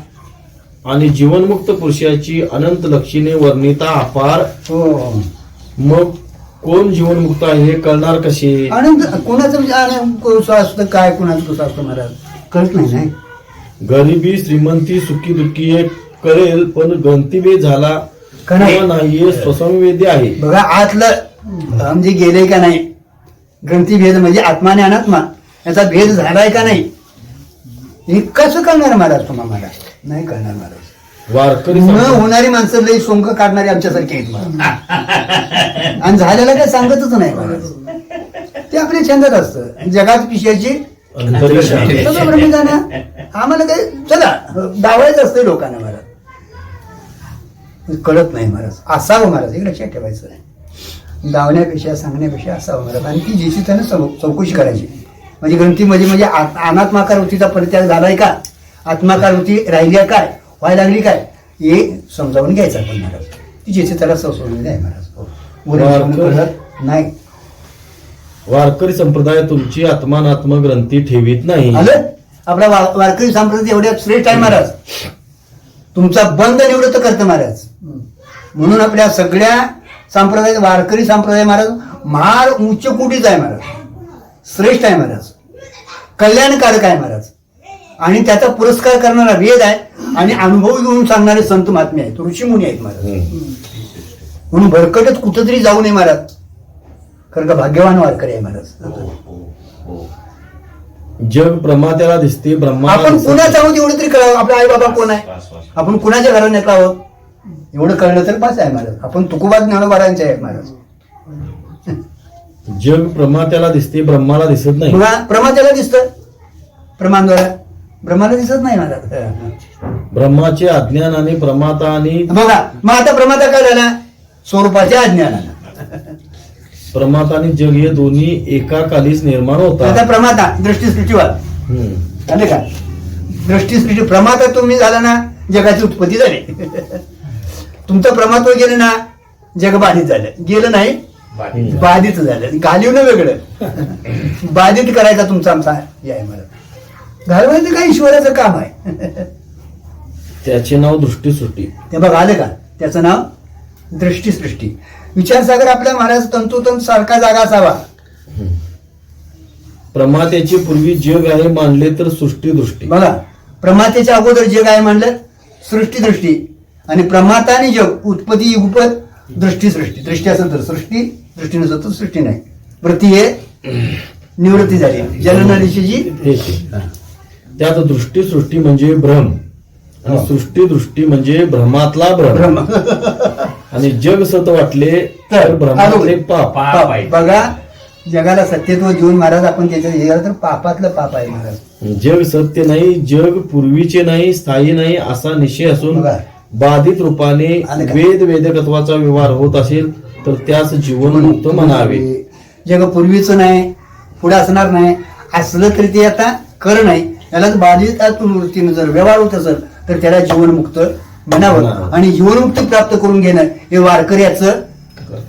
आणि जीवनमुक्त पुरुषाची अनंत लक्षणे वर्णिता अपार. हो, मग कोण जीवनमुक्त आहे हे कळणार कसे? आनंद कोणाचं म्हणजे आनंद कसं असतं, काय कोणाचं कसं असतं महाराज, कळत नाही नाही. गरिबी श्रीमंती सुखी दुःखी हे कळेल, पण गंतीभेद झाला का नाही? किंवा नाही हे स्वसंवेद्य आहे. बघा आतलं म्हणजे गेले का नाही, ग्रंथी भेद म्हणजे आत्मा आणि अनात्मा याचा भेद झालाय का नाही, हे कसं कळणार महाराज तुम्हाला? मला नाही कळणार महाराज. वारकरी न संप्रदाय होणारी माणसं लई सोंग काढणारी आमच्यासारखी आहेत महाराज, आणि झालेलं काय सांगतच नाही महाराज. ते आपल्या छंदात असतं, जगात पिशाची अंतरिक्षात. सगळं ब्रह्मज्ञान आहे. आम्हाला काय चला डावायचं असतं लोकांना महाराज, कळत नाही महाराज. असावं महाराज, हे लक्षात ठेवायचं नाही. दावण्यापेक्षा सांगण्यापेक्षा असावं महाराज, आणि ती ज्याची त्यानं चौकशी करायची. म्हणजे ग्रंथीमध्ये म्हणजे अनात्माकार वृत्तीचा परित्याग झालाय का, आत्माकार वृत्ती राहिली काय, व्हायला लागली काय, हे समजावून घ्यायचं आपण महाराज. ती ज्याची त्याला सवसवलेली आहे महाराज. कळत नाही. वारकरी संप्रदाय तुमची आत्मानात्म ग्रंथी ठेवीत नाही. आलं आपला वारकरी संप्रदाय एवढ्या श्रेष्ठ आहे महाराज, तुमचा बंध निवृत्त करतं महाराज. म्हणून आपल्या सगळ्या संप्रदाय वारकरी संप्रदाय महाराज महार उच्च कोटीचा आहे महाराज, श्रेष्ठ आहे महाराज, कल्याणकारक आहे महाराज, आणि त्याचा पुरस्कार करणारा वेद आहे, आणि अनुभव घेऊन सांगणारे संत महात्मे आहेत, ऋषीमुनी आहेत महाराज. म्हणून भरकटत कुठंतरी जाऊ नये महाराज, कारण का भाग्यवान वारकरी आहे महाराज. जग प्रमात्याला दिसते, ब्रह्मा आपण कुणाचं आहोत एवढं तरी कळावं, आपला आई बाबा कोण आहे, आपण कुणाच्या घरात आहोत एवढं कळलं तर पास आहे महाराज. आपण तुकोबा ज्ञानोबारांचे आहेत महाराज. जग प्रमात्याला दिसते, ब्रह्माला दिसत नाही. बघा प्रमात्याला दिसतं, प्रमाणद्वारा ब्रह्माला दिसत नाही महाराज. ब्रह्माचे अज्ञान आणि प्रमाता आणि बघा मग आता प्रमाता काय झाला, स्वरूपाच्या अज्ञानानं. प्रमाता आणि जग हे दोन्ही एकाकालीच निर्माण आता होतात. प्रमाता दृष्टीसृष्टीवाद झाले का, दृष्टीसृष्टी प्रमाता तुम्ही झाला ना, जगाची उत्पत्ती झाली. तुमचं प्रमात्व गेलं ना, जग बाधित झालं, गेलं नाही बाधित झालं. घालवणं वेगळं, बाधित करायचा तुमचा आमचा हे आहे मला. घालवायचं काय ईश्वराचं काम आहे. त्याचे नाव दृष्टीसृष्टी. ते बघा आलं का, त्याचं नाव दृष्टीसृष्टी. विचारसागर आपल्या महाराज तंतोतंत सारखा जागा असावा. प्रमात्याचे पूर्वी जग आहे मानले तर सृष्टी दृष्टी. बघा प्रमातेच्या अगोदर जग आहे म्हणलं सृष्टी दृष्टी, आणि प्रमाता आणि जग उत्पत्ती युगपत दृष्टी सृष्टी. दृष्टी असेल तर सृष्टी, दृष्टी नसेल तर सृष्टी नाही. प्रति हे निवृत्ती झाली, जनना दिशेची. त्यात दृष्टी सृष्टी म्हणजे भ्रम, आणि सृष्टी दृष्टी म्हणजे भ्रमातला भ्रम. ब्रह्म आणि जग सत वाटले तर भ्रमातले पाप. पाप आहे. बघा जगाला सत्यत्व देऊन महाराज आपण त्याच्यात हे झालं तर पापातलं पाप आहे महाराज. जग सत्य नाही, जग पूर्वीचे नाही, स्थायी नाही असा निश्चय असून बघा. बाधित रूपाने आलं का? वेदकत्वाचा व्यवहार होत असेल तर त्यास जीवनमुक्त म्हणावे. जग पूर्वीचं नाही, पुढे असणार नाही, असलं तरी ते आता कर नाही, यालाच बाधित वृत्तीनं जर व्यवहार होत असेल तर त्याला जीवनमुक्त म्हणावं. म्हणावं. आणि जीवनमुक्ती प्राप्त करून घेणं हे वारकऱ्याचं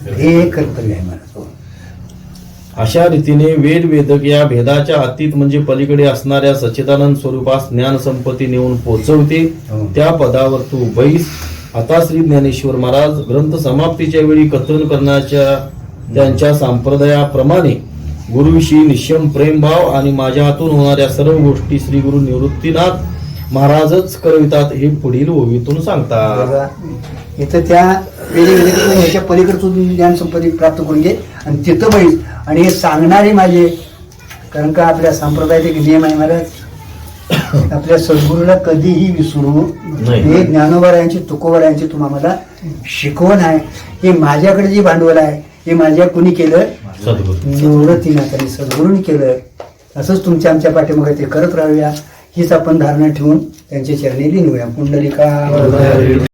हे कर्तव्य आहे महाराज. अशा रीतीने वेदक या भेदाच्या अतीत म्हणजे पलीकडे असणाऱ्या सच्चिदानंद स्वरूपास ज्ञान संपत्ती नेऊन पोचवते. हो. त्या पदावर तू बैस. आता श्री ज्ञानेश्वर महाराज ग्रंथ समाप्तीच्या वेळी कथन करण्याच्या त्यांच्या संप्रदायाप्रमाणे गुरुविषयी निश्चम प्रेमभाव आणि माझ्या हातून होणाऱ्या सर्व गोष्टी श्री गुरु निवृत्तीनाथ महाराजच करवितात हे पुढील ओवीतून सांगतात. बघा, इथं त्या ह्याच्या पलीकडचं ज्ञान संपत्ती प्राप्त करून घे आणि तिथं बैस. आणि हे सांगणारे माझे, कारण का आपल्या संप्रदायात एक नियम आहे महाराज, आपल्या सद्गुरूला कधीही विसरू नाही. हे ज्ञानोबरायांची तुकोबरायांची तुम्हाला शिकवण आहे. हे माझ्याकडे जे भांडवल आहे हे माझ्या कुणी केलं, सद्गुरू निवृत्तीनाथांनी सद्गुरूंनी केलं. असंच तुमच्या आमच्या पाठीमागे ते करत राहूया हीच आपण धारणा ठेवून त्यांच्या चरणी लिहूया. पुंडलिका